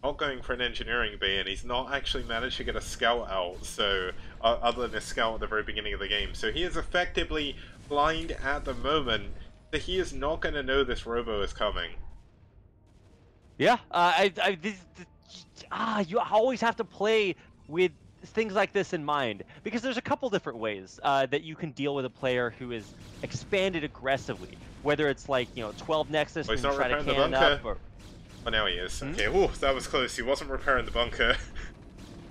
Not going for an engineering bay, and he's not actually managed to get a scout out, so other than a scout at the very beginning of the game. So he is effectively blind at the moment, so he is not going to know this robo is coming. Yeah, you always have to play with things like this in mind, because there's a couple different ways that you can deal with a player who is expanded aggressively, whether it's like, you know, 12 Nexus and try to can up, or... Oh, now he is. Okay, ooh, that was close. He wasn't repairing the bunker.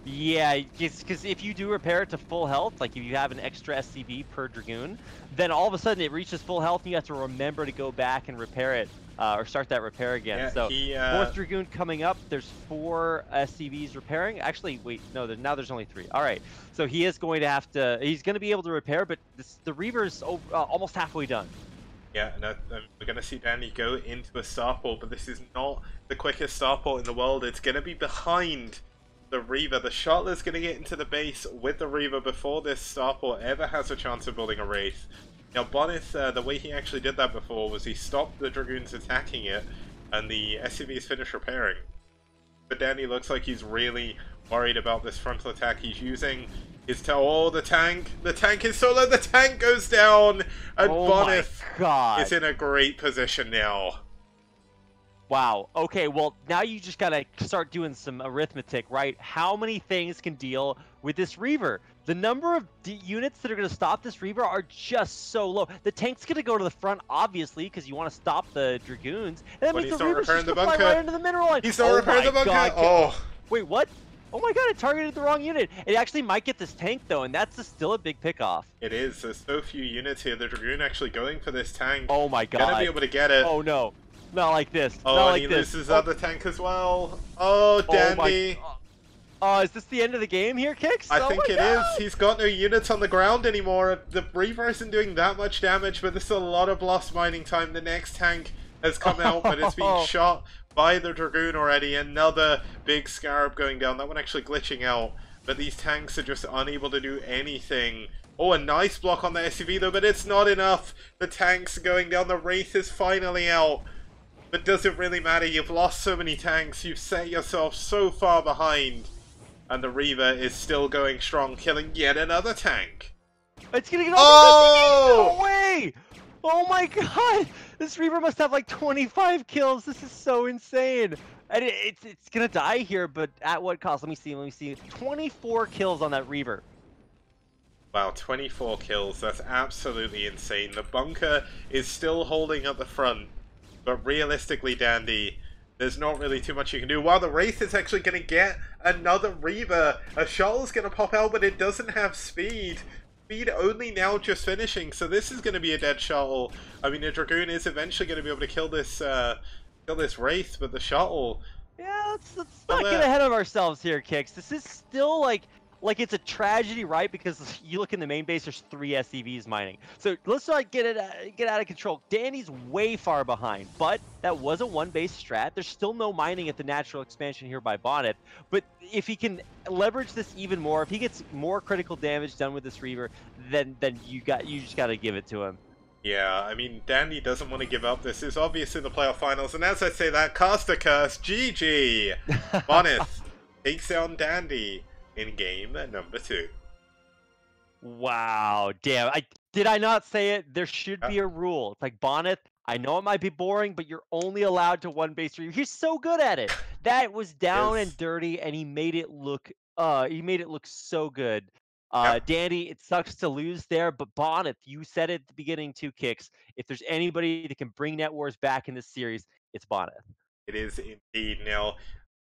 Yeah, because if you do repair it to full health, like if you have an extra SCV per Dragoon, then all of a sudden it reaches full health and you have to remember to go back and repair it, or start that repair again. Yeah, so, 4th Dragoon coming up, there's 4 SCVs repairing. Actually, wait, no, now there's only 3. All right, so he is going to have to, he's going to be able to repair, but the Reaver's almost halfway done. Yeah, and we're going to see Dandy go into a starport, but this is not the quickest starport in the world. It's going to be behind the Reaver. The Shuttler's going to get into the base with the Reaver before this starport ever has a chance of building a Wraith. Now, Bonyth, the way he actually did that before was he stopped the Dragoons attacking it, and the SCVs finished repairing. But Dandy looks like he's really worried about this frontal attack. He's using his tail. Oh, the tank is so low, the tank goes down, and Bonyth is in a great position now. Wow. Okay, well, now you just gotta start doing some arithmetic, right? How many things can deal with this Reaver? The number of units that are gonna stop this Reaver are just so low. The tank's gonna go to the front, obviously, because you want to stop the Dragoons. And that When means he's the not Reaver's repairing just the gonna fly bunker. right into the mineral line. He's not repairing the bunker. God. Oh. Wait, what? Oh my god, it targeted the wrong unit. It actually might get this tank, though, and that's still a big pickoff. It is. There's so few units here. The Dragoon actually going for this tank. Oh my god. Gonna be able to get it. Oh no. Not like this. Oh, Not and like he this. loses other tank as well. Oh, dandy. Oh, is this the end of the game here, Kicks? I think it is. He's got no units on the ground anymore. The Reaver isn't doing that much damage, but there's a lot of lost mining time. The next tank has come out, but it's being shot by the Dragoon already. Another big Scarab going down. That one actually glitching out. But these tanks are just unable to do anything. Oh, a nice block on the SUV though, but it's not enough. The tanks are going down. The Wraith is finally out. But does it really matter? You've lost so many tanks. You've set yourself so far behind. And the Reaver is still going strong, killing yet another tank. It's gonna get all No way! Oh my god! This Reaver must have like 25 kills. This is so insane. And it's gonna die here, but at what cost? Let me see. 24 kills on that Reaver. Wow, 24 kills. That's absolutely insane. The bunker is still holding at the front. But realistically, Dandy, there's not really too much you can do. While the Wraith is actually going to get another Reaver. A shuttle's going to pop out, but it doesn't have speed. Speed only now just finishing, so this is going to be a dead shuttle. I mean, the Dragoon is eventually going to be able to kill this Wraith, but the shuttle... Yeah, let's not get ahead of ourselves here, Kicks. This is still like it's a tragedy, right? Because you look in the main base, there's 3 SCVs mining. So let's not get out of control. Danny's way far behind, but that was a 1-base strat. There's still no mining at the natural expansion here by Bonyth. But if he can leverage this even more, if he gets more critical damage done with this Reaver, then you just got to give it to him. Yeah, I mean, Dandy doesn't want to give up. This is obviously the playoff finals, and as I say that, Caster Curse, GG! Bonyth takes down Dandy in game number 2. Wow, damn. Did I not say it? There should be a rule. It's like, Bonyth, I know it might be boring, but you're only allowed to 1-base Reaver. He's so good at it. That was down and dirty, and he made it look so good. Dandy, it sucks to lose there, but Bonyth, you said it at the beginning too, Kicks. If there's anybody that can bring NetWars back in this series, it's Bonyth. It is indeed. Now,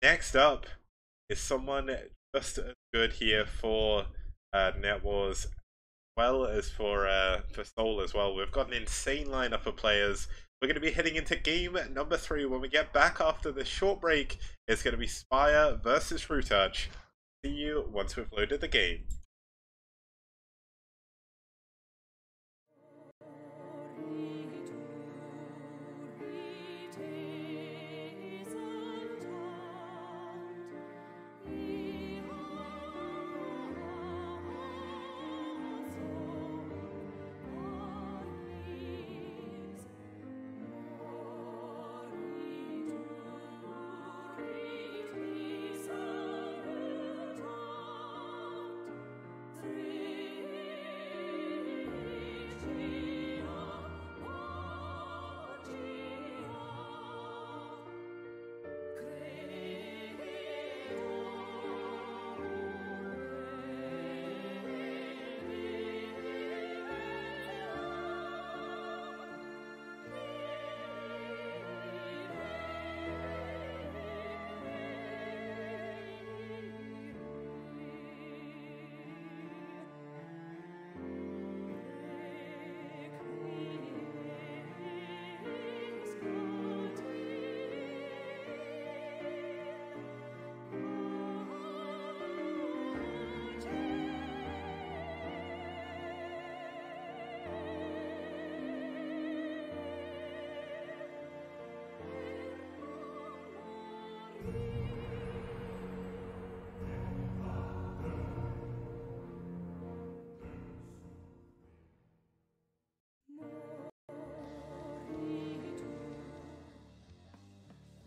next up is someone just as good here for NetWars, as well as for SouL as well. We've got an insane lineup of players. We're going to be heading into game number 3. When we get back after this short break, it's going to be Spire versus Trutacz. See you once we've loaded the game.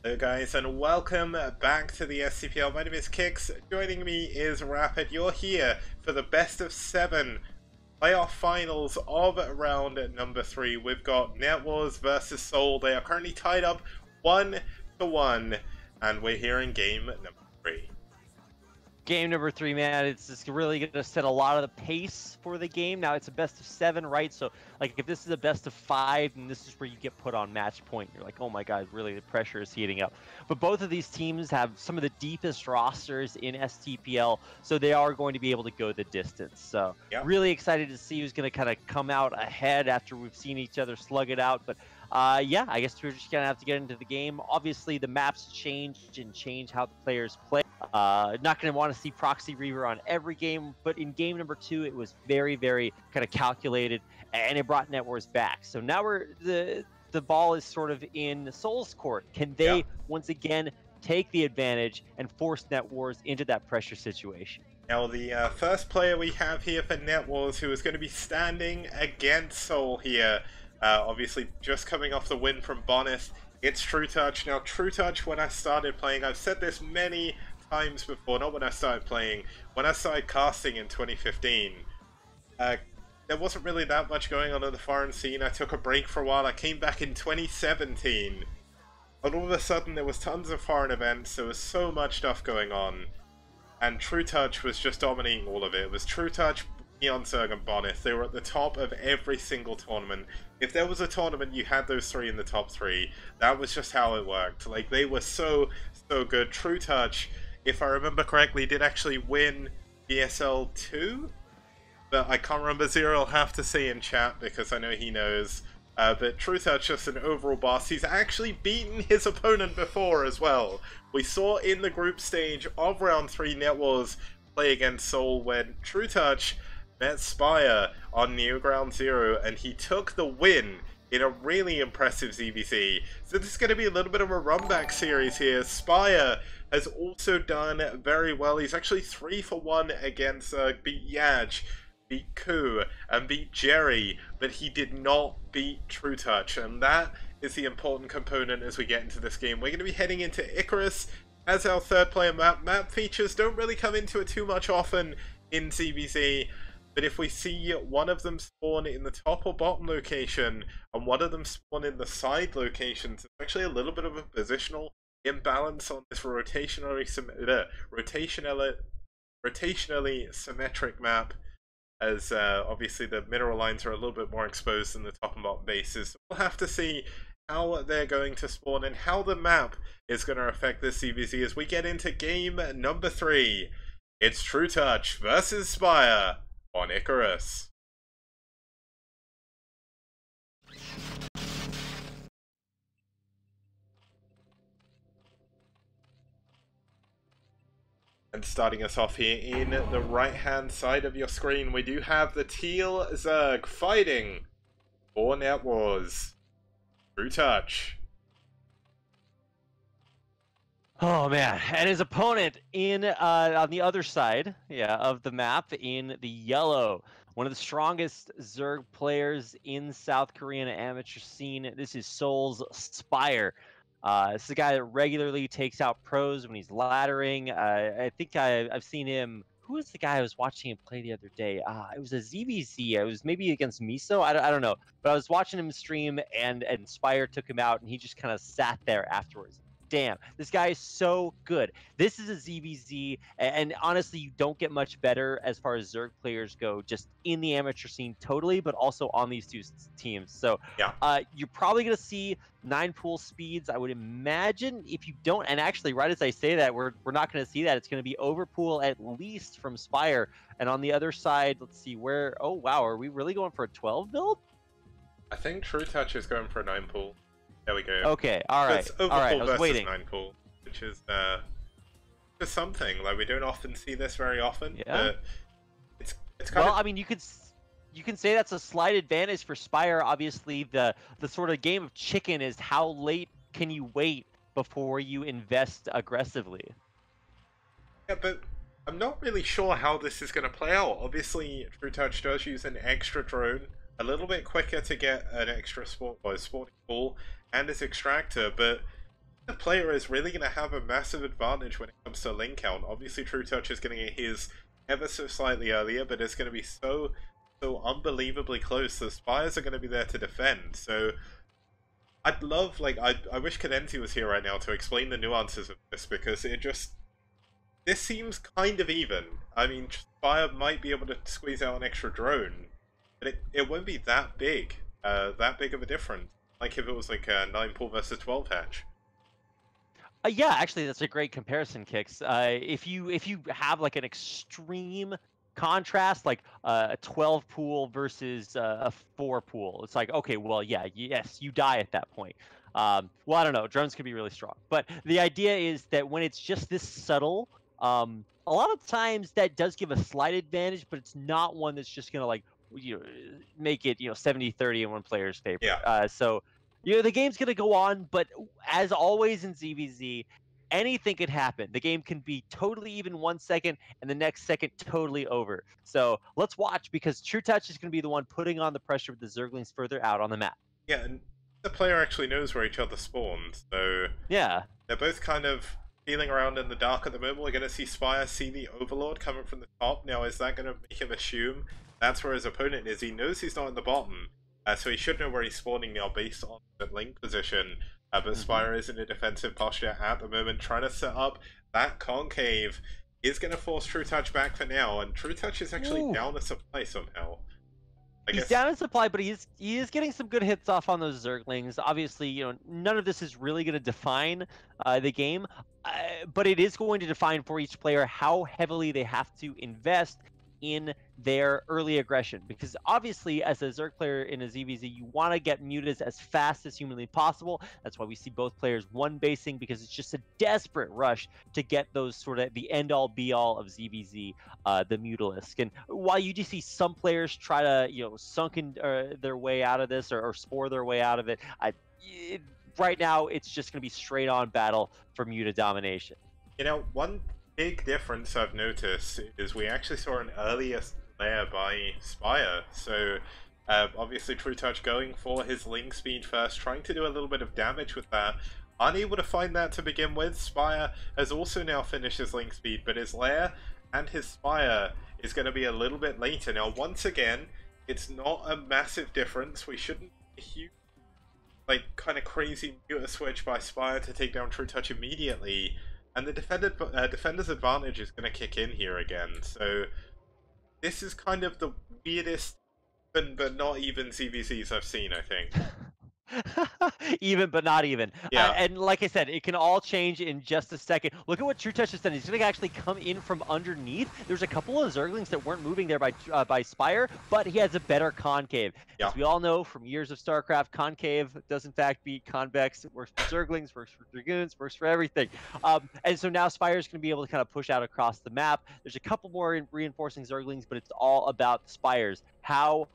Hello guys, and welcome back to the STPL. My name is Kix. Joining me is Rapid. You're here for the best of 7 playoff finals of round number 3. We've got NetWars versus SouL. They are currently tied up 1-1, and we're here in game number 3. Game number 3, man, it's just really going to set a lot of the pace for the game. Now, it's a best of 7, right? So, like, if this is a best of 5, then this is where you get put on match point. You're like, oh my god, really, the pressure is heating up. But both of these teams have some of the deepest rosters in STPL, so they are going to be able to go the distance. So, really excited to see who's going to kind of come out ahead after we've seen each other slug it out. But yeah, I guess we're just going to have to get into the game. Obviously, the maps change how the players play. Not going to want to see Proxy Reaver on every game, but in game number 2, it was very, very kind of calculated, and it brought NetWars back. So now the ball is sort of in SouL's court. Can they once again take the advantage and force NetWars into that pressure situation? Now, the first player we have here for NetWars who is going to be standing against SouL here, obviously just coming off the win from Bonyth, it's Trutacz. Now, Trutacz, when I started playing, I've said this many times before, not when I started playing, when I started casting in 2015, there wasn't really that much going on in the foreign scene. I took a break for a while. I came back in 2017, and all of a sudden there was tons of foreign events. There was so much stuff going on, and Trutacz was just dominating all of it. It was Trutacz, Zerg, and Bonyth. They were at the top of every single tournament. If there was a tournament, you had those 3 in the top 3. That was just how it worked. Like, they were so good. Trutacz, if I remember correctly, did actually win ESL 2? But I can't remember. Zero will have to say in chat because I know he knows. But Trutacz, just an overall boss. He's actually beaten his opponent before as well. We saw in the group stage of round 3 NetWars play against SouL when Trutacz met Spire on Neo Ground Zero, and he took the win in a really impressive ZZZero. So this is going to be a little bit of a run-back series here. Spire has also done very well. He's actually 3 for 1 against beat Yaj, beat Ku, and beat Jerry, but he did not beat Trutacz, and that is the important component as we get into this game. We're going to be heading into Icarus as our third player map. Map features don't really come into it too much often in ZZZero, but if we see one of them spawn in the top or bottom location, and one of them spawn in the side locations, it's actually a little bit of a positional imbalance on this rotationally symmetric map, as obviously the mineral lines are a little bit more exposed than the top and bottom bases. So we'll have to see how they're going to spawn and how the map is going to affect this ZZZero as we get into game number 3. It's Trutacz versus Spire on Icarus. And starting us off here in the right-hand side of your screen, we do have the Teal Zerg fighting for NetWars. Trutacz. Oh man, and his opponent in on the other side, of the map in the yellow, one of the strongest Zerg players in South Korean amateur scene. This is SouL's Spire. This is a guy that regularly takes out pros when he's laddering. I think I've seen him. Who was the guy I was watching him play the other day? It was a ZZZero. It was maybe against Miso. I don't know. But I was watching him stream, and Spire took him out, and he just kind of sat there afterwards. Damn, this guy is so good. This is a ZZZero, and honestly, you don't get much better as far as Zerg players go, just in the amateur scene totally, but also on these two teams. So you're probably going to see 9 pool speeds, I would imagine. If you don't, and actually, right as I say that, we're not going to see that. It's going to be over pool at least from Spire. And on the other side, let's see where, oh wow, are we really going for a 12 build? I think Trutacz is going for a 9 pool. There we go. Okay, alright. Alright, I was waiting. 9 pool, which is just something. Like, we don't often see this very often, but it's kind of... Well, I mean, you can say that's a slight advantage for Spire. Obviously, the sort of game of chicken is how late can you wait before you invest aggressively. Yeah, but I'm not really sure how this is going to play out. Obviously, Trutacz does use an extra drone, a little bit quicker to get an extra spawning pool, and his extractor, but the player is really going to have a massive advantage when it comes to link count. Obviously, Trutacz is going to get his ever so slightly earlier, but it's going to be so unbelievably close. The Spires are going to be there to defend, so I'd love, like, I wish Cadenzi was here right now to explain the nuances of this, because this seems kind of even. I mean, Spire might be able to squeeze out an extra drone, but it won't be that big of a difference. Like if it was like a 9-pool versus 12 hatch. Yeah, actually, that's a great comparison, Kix. If you have like an extreme contrast, like a 12 pool versus a 4 pool, it's like, okay, well, yeah, yes, you die at that point. Well, I don't know. Drones can be really strong, but the idea is that when it's just this subtle, a lot of times that does give a slight advantage, but it's not one that's just gonna like make it 70-30 in one player's favor. Yeah. So the game's going to go on, but as always in ZVZ, anything could happen. The game can be totally even 1 second, and the next second totally over. So let's watch, because Trutacz is going to be the one putting on the pressure with the Zerglings further out on the map. Yeah, and the player actually knows where each other spawns, so yeah, they're both kind of feeling around in the dark at the moment. We're going to see Spire see the Overlord coming from the top. Now, is that going to make him assume that's where his opponent is? He knows he's not in the bottom. So he should know where he's spawning now based on the link position. But Spire is in a defensive posture at the moment, trying to set up that concave. Is going to force Trutacz back for now, and Trutacz is actually down a supply somehow. He's down in supply, but he is getting some good hits off on those Zerglings. Obviously, none of this is really going to define the game, but it is going to define for each player how heavily they have to invest in their early aggression, because obviously as a Zerg player in a ZVZ, you want to get mutas as fast as humanly possible. That's why we see both players one basing, because it's just a desperate rush to get those sort of the end-all be-all of ZVZ, the Mutalisk. And while you do see some players try to sunken their way out of this, or spore their way out of it, right now it's just going to be straight on battle for muta domination. One big difference I've noticed is we actually saw an earlier layer by Spire. So obviously Trutacz going for his link speed first, trying to do a little bit of damage with that. Unable to find that to begin with. Spire has also now finished his link speed, but his lair and his Spire is going to be a little bit later. Now, once again, it's not a massive difference. We shouldn't huge, like, kind of crazy muta switch by Spire to take down Trutacz immediately. And the defender's advantage is going to kick in here again. So this is kind of the weirdest, but not even ZVZs I've seen, I think. Even, but not even. Yeah. And like I said, it can all change in just a second. Look at what Trutacz has done. He's going to actually come in from underneath. There's a couple of Zerglings that weren't moving there by Spire, but he has a better concave. Yeah. As we all know from years of StarCraft, concave does in fact beat convex. It works for Zerglings, works for Dragoons, works for everything. And so now Spire is going to be able to kind of push out across the map. There's a couple more reinforcing Zerglings, but it's all about Spires. How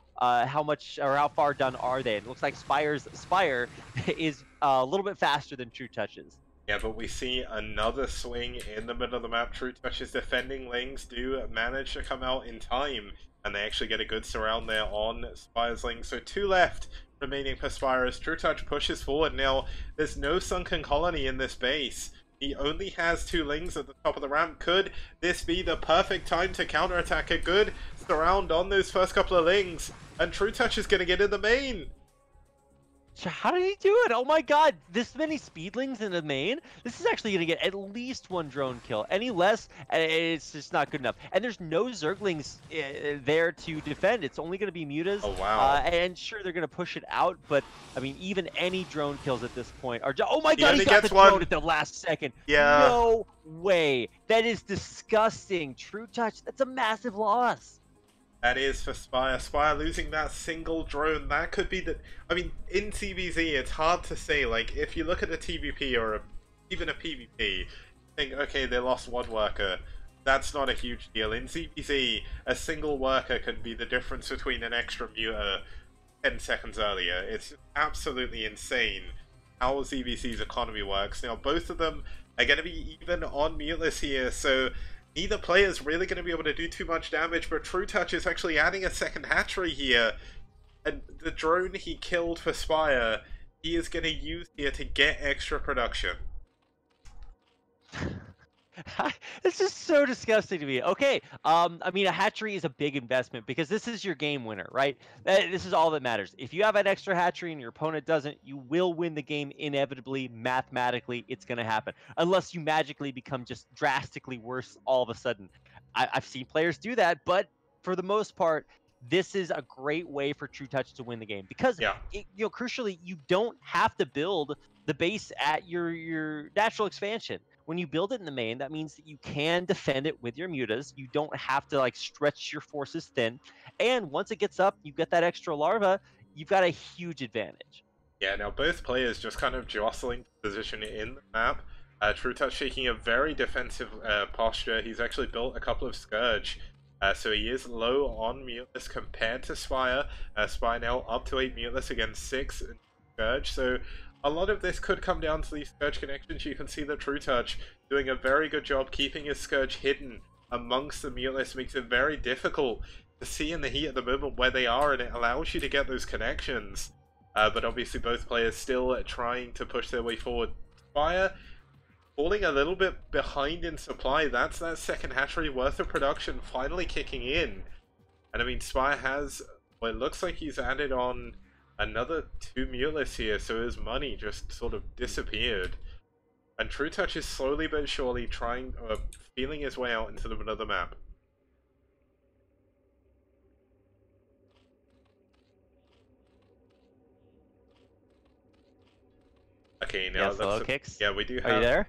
much or how far done are they? It looks like Spire is a little bit faster than Trutacz's. Yeah, but we see another swing in the middle of the map. Trutacz's defending lings do manage to come out in time, and they actually get a good surround there on Spire's lings. So 2 left remaining for Spire as Trutacz pushes forward. Now, there's no sunken colony in this base. He only has 2 lings at the top of the ramp. Could this be the perfect time to counterattack? A good surround on those first couple of lings, and Trutacz is going to get in the main. How did he do it? Oh my god, this many speedlings in the main? This is actually going to get at least 1 drone kill. Any less, it's just not good enough. And there's no Zerglings there to defend. It's only going to be mutas. Oh, wow. And sure, they're going to push it out, but, I mean, even any drone kills at this point are... Oh my god, he got the drone at the last second. Yeah. No way. That is disgusting. Trutacz, that's a massive loss. That is for Spire. Spire losing that single drone. That could be the... I mean, in TVZ, it's hard to say. Like, if you look at a TVP or even a PvP, think, okay, they lost 1 worker. That's not a huge deal. In ZVZ, a single worker can be the difference between an extra muta 10 seconds earlier. It's absolutely insane how ZVZ's economy works. Now, both of them are going to be even on muteless here, so... neither player is really going to be able to do too much damage, but Trutacz is actually adding a second hatchery here. And the drone he killed for Spire, he is going to use here to get extra production. This is so disgusting to me. Okay, I mean, a hatchery is a big investment because this is your game winner, right? This is all that matters. If you have an extra hatchery and your opponent doesn't, you will win the game inevitably, mathematically. It's going to happen unless you magically become just drastically worse all of a sudden. I've seen players do that, but for the most part, this is a great way for Trutacz to win the game because, Yeah. crucially, you don't have to build the base at your natural expansion. When you build it in the main, that means that you can defend it with your mutas. You don't have to like stretch your forces thin. And once it gets up, you get that extra larva, you've got a huge advantage. Yeah, now both players just kind of jostling position in the map. Trutacz taking a very defensive posture. He's actually built a couple of Scourge. So he is low on Muteless compared to Spire. Spire now up to 8 Muteless against 6 in Scourge. So a lot of this could come down to these Scourge connections. You can see that Trutacz doing a very good job keeping his Scourge hidden amongst the Muteless. Makes it very difficult to see in the heat at the moment where they are, and it allows you to get those connections. But obviously both players still trying to push their way forward. Spire falling a little bit behind in supply. That's that second hatchery worth of production finally kicking in. And I mean, Spire has, well, it looks like he's added on another 2 Muteless here, so his money just sort of disappeared. And Trutacz is slowly but surely trying, feeling his way out into another map. Okay, now SouL kicks. Yeah, we do have. Are you there?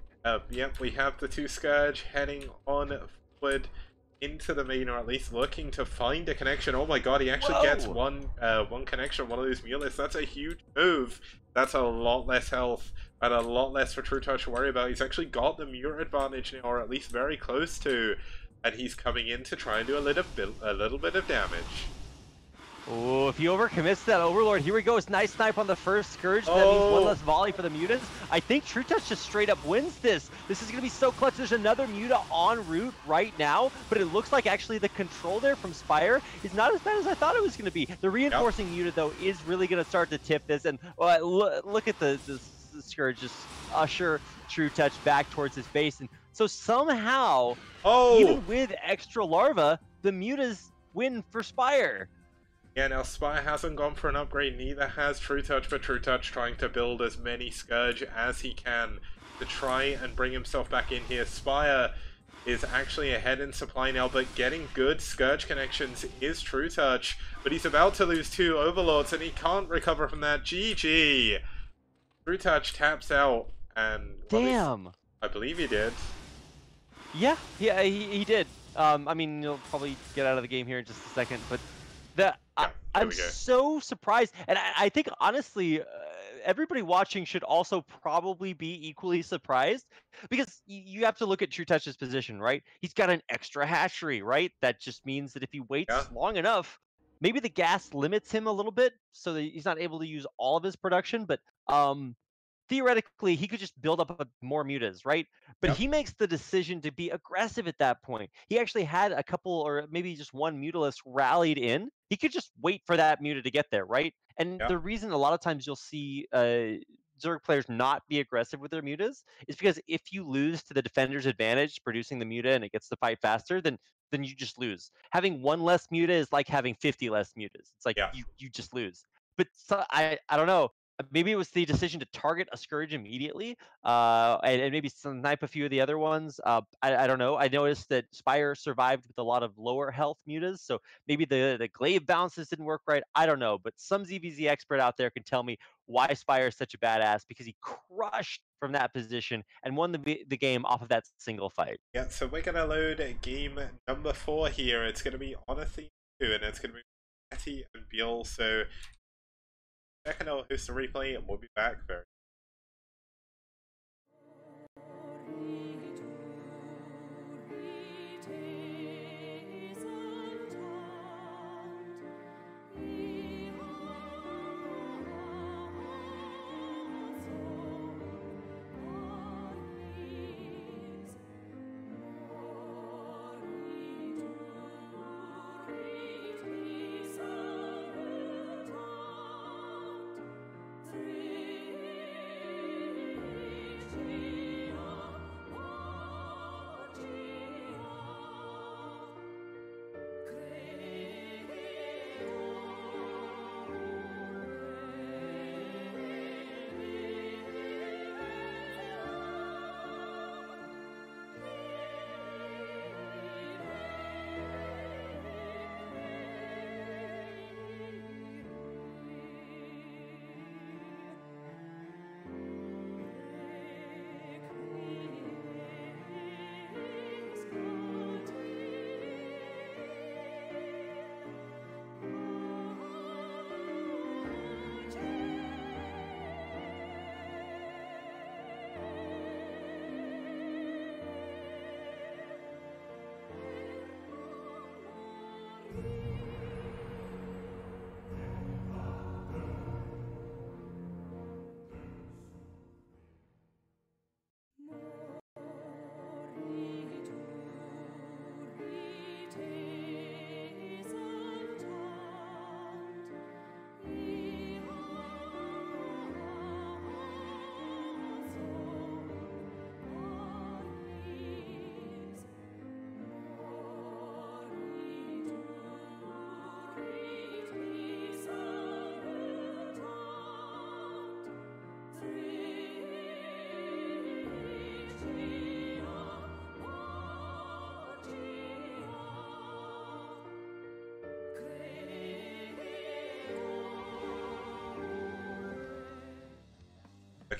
Yeah, we have the 2 Scourge heading on forward into the main, or at least looking to find a connection. Oh my god, he actually gets one connection, one of those Muteless. That's a huge move. That's a lot less health and a lot less for Trutacz to worry about. He's actually got the Muir advantage now, or at least very close to, and he's coming in to try and do a little bit of damage. Oh, if he overcommits that Overlord, here we go. It's nice snipe on the first Scourge. That means one less volley for the mutants. I think Trutacz just straight up wins this. This is going to be so clutch. There's another muta en route right now, but it looks like actually the control there from Spire is not as bad as I thought it was going to be. The reinforcing muta, though, is really going to start to tip this. And look at the Scourge just usher Trutacz back towards his base. And so somehow, even with extra larva, the mutas win for Spire. Yeah, now Spire hasn't gone for an upgrade, neither has Trutacz, but Trutacz trying to build as many Scourge as he can to try and bring himself back in here. Spire is actually ahead in supply now, but getting good Scourge connections is Trutacz, but he's about to lose 2 Overlords and he can't recover from that. GG! Trutacz taps out, and... Damn! I believe he did. Yeah, he did. I mean, he'll probably get out of the game here in just a second, but... I'm so surprised, and I think honestly, everybody watching should also probably be equally surprised, because you have to look at Trutacz's position, right? He's got an extra hatchery, right? That just means that if he waits long enough, maybe the gas limits him a little bit, so that he's not able to use all of his production, but theoretically, he could just build up more mutas, right? But he makes the decision to be aggressive at that point. He actually had a couple, or maybe just one mutalist rallied in. He could just wait for that muta to get there, right? And the reason a lot of times you'll see Zerg players not be aggressive with their mutas is because if you lose to the defender's advantage producing the muta and it gets to fight faster, then you just lose. Having one less muta is like having 50 less mutas. It's like you just lose. But so, I don't know. Maybe it was the decision to target a Scourge immediately, and maybe snipe a few of the other ones. I don't know. I noticed that Spire survived with a lot of lower health mutas, so maybe the glaive bounces didn't work right. I don't know, but some ZVZ expert out there can tell me why Spire is such a badass, because he crushed from that position and won the game off of that single fight. Yeah, so we're going to load game number 4 here. It's going to be on Athena 2, and it's going to be Yeti and ByuL, so... Second, I'll host a replay and we'll be back very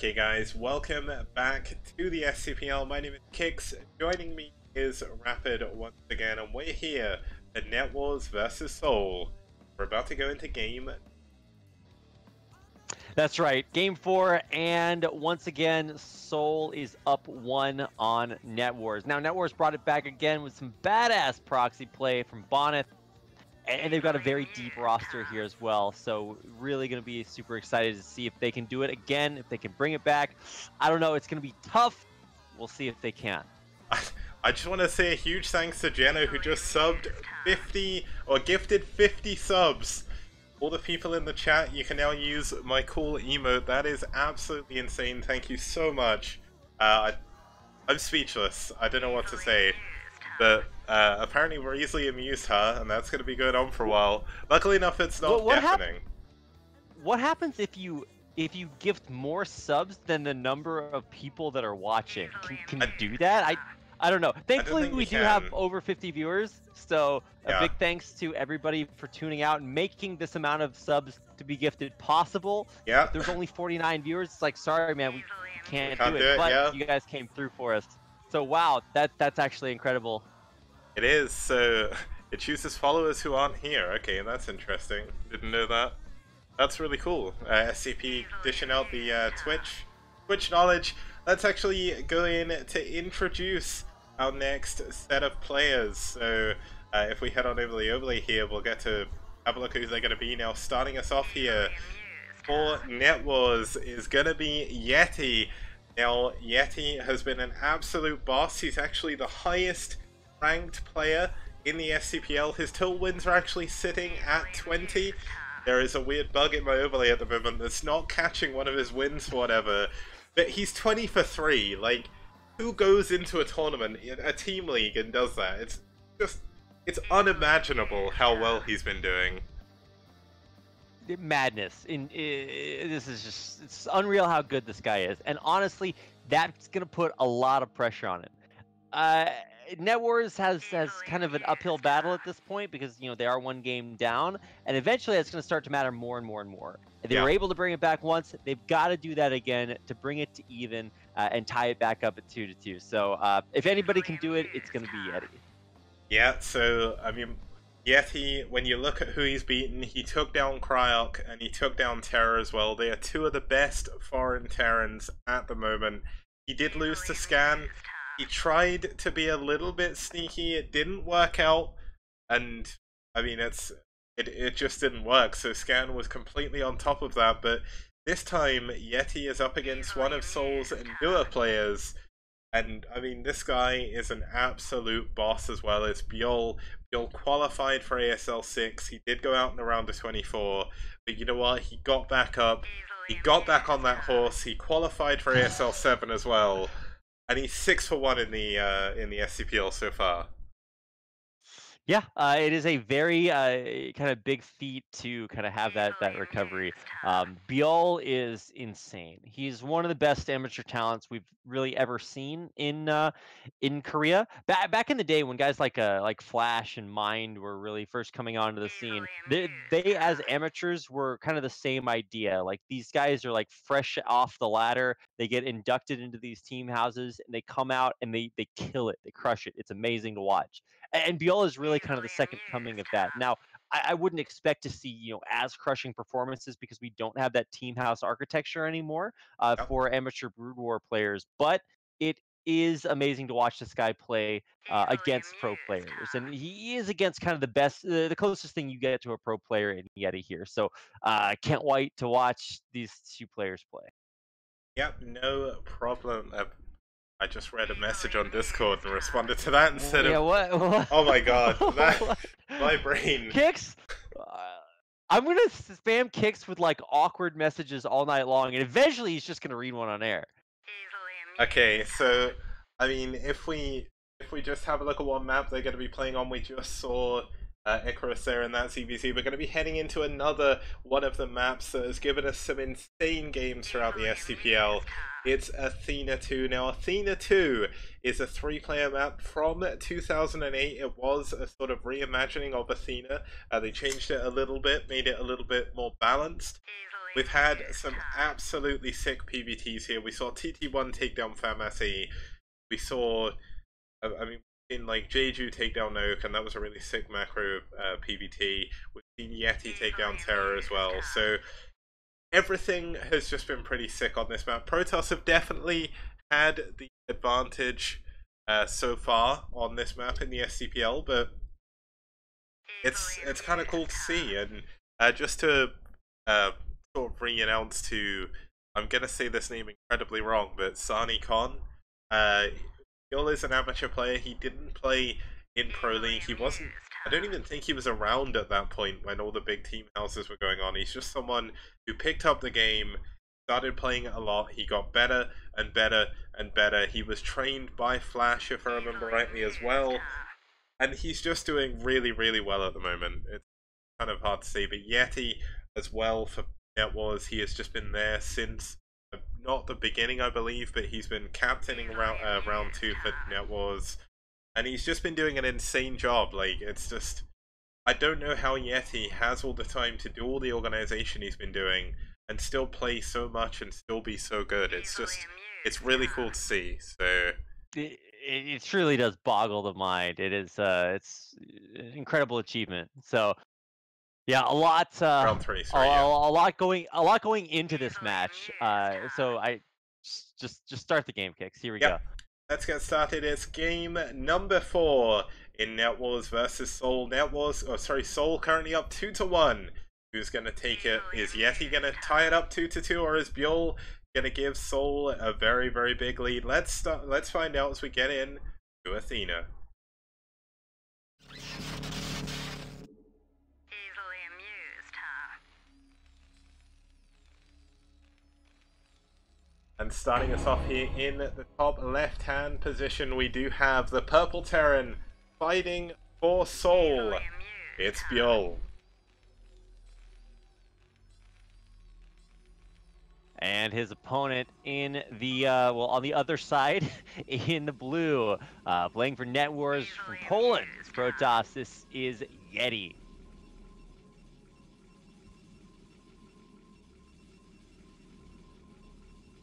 Okay guys, welcome back to the STPL. My name is Kix. Joining me is Rapid once again, and we're here at NetWars versus SouL. We're about to go into game. That's right, game 4, and once again, SouL is up 1 on NetWars. Now, NetWars brought it back again with some badass proxy play from Bonyth, and they've got a very deep roster here as well, so really going to be super excited to see if they can do it again, if they can bring it back. I don't know, it's going to be tough. We'll see if they can. I just want to say a huge thanks to Jenna, who just subbed 50, or gifted 50 subs. All the people in the chat, you can now use my cool emote. That is absolutely insane. Thank you so much. I'm speechless. I don't know what to say. But apparently we're easily amused, huh? And that's going to be going on for a while. Luckily enough, it's not deafening. What happens if you gift more subs than the number of people that are watching? Can you do that? I don't know. Thankfully, we do have over 50 viewers, so a big thanks to everybody for tuning out and making this amount of subs to be gifted possible. Yeah. If there's only 49 viewers, it's like, sorry, man, we can't do it. But you guys came through for us. So, wow, that's actually incredible. It is. So, it chooses followers who aren't here. Okay, that's interesting. Didn't know that. That's really cool. SCP dishing out the Twitch knowledge. Let's actually go in to introduce our next set of players. So if we head on over the overlay here, we'll get to have a look at who they're going to be. Now, starting us off here for NetWars is going to be Yeti. Now, Yeti has been an absolute boss. He's actually the highest ranked player in the STPL. His total wins are actually sitting at 20. There is a weird bug in my overlay at the moment that's not catching one of his wins for whatever. But he's 20 for 3. Like, who goes into a tournament, a team league, and does that? It's unimaginable how well he's been doing. Madness. This is just, it's unreal how good this guy is. And honestly, that's going to put a lot of pressure on him. NetWars has kind of an uphill battle at this point because, you know, they are one game down, and eventually it's going to start to matter more and more and more. They were able to bring it back once. They've got to do that again to bring it to even and tie it back up at 2-2. So if anybody can do it, it's going to be Yeti. Yeah, so, I mean, Yeti, when you look at who he's beaten, he took down Cryok and he took down Terror as well. They are two of the best foreign Terrans at the moment. He did lose to Scan. He tried to be a little bit sneaky. It didn't work out, and I mean it just didn't work. So Scan was completely on top of that. But this time Yeti is up against one of SouL's newer players, and I mean this guy is an absolute boss as well. It's ByuL. ByuL qualified for ASL 6. He did go out in the round of 24, but you know what? He got back up. He got back on that horse. He qualified for ASL 7 as well. And he's 6 for 1 in the STPL so far. Yeah, it is a very kind of big feat to kind of have that recovery. ByuL is insane. He's one of the best amateur talents we've really ever seen in Korea. Back in the day when guys like Flash and Mind were really first coming onto the scene, they as amateurs were kind of the same idea. Like, these guys are like fresh off the ladder. They get inducted into these team houses and they come out and they kill it. They crush it. It's amazing to watch. And ByuL is really kind of the second coming of that. Now, I wouldn't expect to see, you know, as crushing performances because we don't have that team house architecture anymore for amateur Brood War players. But it is amazing to watch this guy play against pro players, and he is against kind of the best, the closest thing you get to a pro player in Yeti here. So can't wait to watch these two players play. Yep, no problem. I just read a message on Discord and responded to that instead of... What? Oh my god, my brain. Kix? I'm going to spam Kix with, like, awkward messages all night long, and eventually he's just going to read one on air. Okay, so, I mean, if we just have a look at what map they're going to be playing on, we just saw Icarus there in that CBC. We're going to be heading into another one of the maps that has given us some insane games throughout the STPL. It's Athena 2. Now, Athena 2 is a 3-player map from 2008. It was a sort of reimagining of Athena. They changed it a little bit, made it a little bit more balanced. we've had some absolutely sick PBTs here. We saw TT1 take down FamSE. We saw, I mean, in like Jeju take down Oak, and that was a really sick macro PBT. We've seen Yeti take down Terror as well. So everything has just been pretty sick on this map. Protoss have definitely had the advantage so far on this map in the STPL, but it's kind of cool to see. And just to sort of re-announce to, I'm gonna say this name incredibly wrong, but Sani Khan. ByuL is an amateur player. He didn't play in Proleague. He wasn't. I don't even think he was around at that point when all the big team houses were going on. He's just someone who picked up the game, started playing it a lot. He got better and better and better. He was trained by Flash, if I remember rightly, as well. And he's just doing really, really well at the moment. It's kind of hard to say. But Yeti as well for NetWars, he has just been there since, not the beginning, I believe, but he's been captaining round 2 for NetWars. And he's just been doing an insane job. Like, it's just, I don't know how Yeti has all the time to do all the organization he's been doing and still play so much and still be so good. It's just, it's really cool to see. So it truly does boggle the mind. It is it's an incredible achievement. So yeah, a lot round 3, sorry, a yeah. lot going into this match. So I just start the game kicks. Here we go. Let's get started. It's game number 4 in NetWars versus SouL. SouL currently up 2-1. Who's going to take it? Is Yeti going to tie it up 2-2, or is ByuL going to give SouL a very, very big lead? Let's find out as we get in to Athena. And starting us off here in the top left-hand position, we do have the Purple Terran fighting for SouL. It's ByuL. And his opponent in the, well, on the other side, in the blue, playing for NetWars from Poland, it's Trutacz. This is Yeti.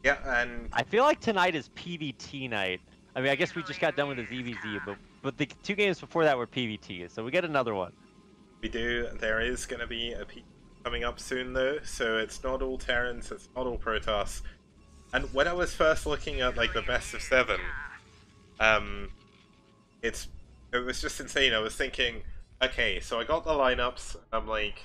Yeah, and I feel like tonight is PVT night. I mean, I guess we just got done with the ZZZ, but the 2 games before that were PVT, so we get another one. We do. There is going to be a PVT coming up soon, though, so it's not all Terrans, it's not all Protoss. And when I was first looking at like the best of 7, it was just insane. I was thinking, okay, so I got the lineups. I'm like,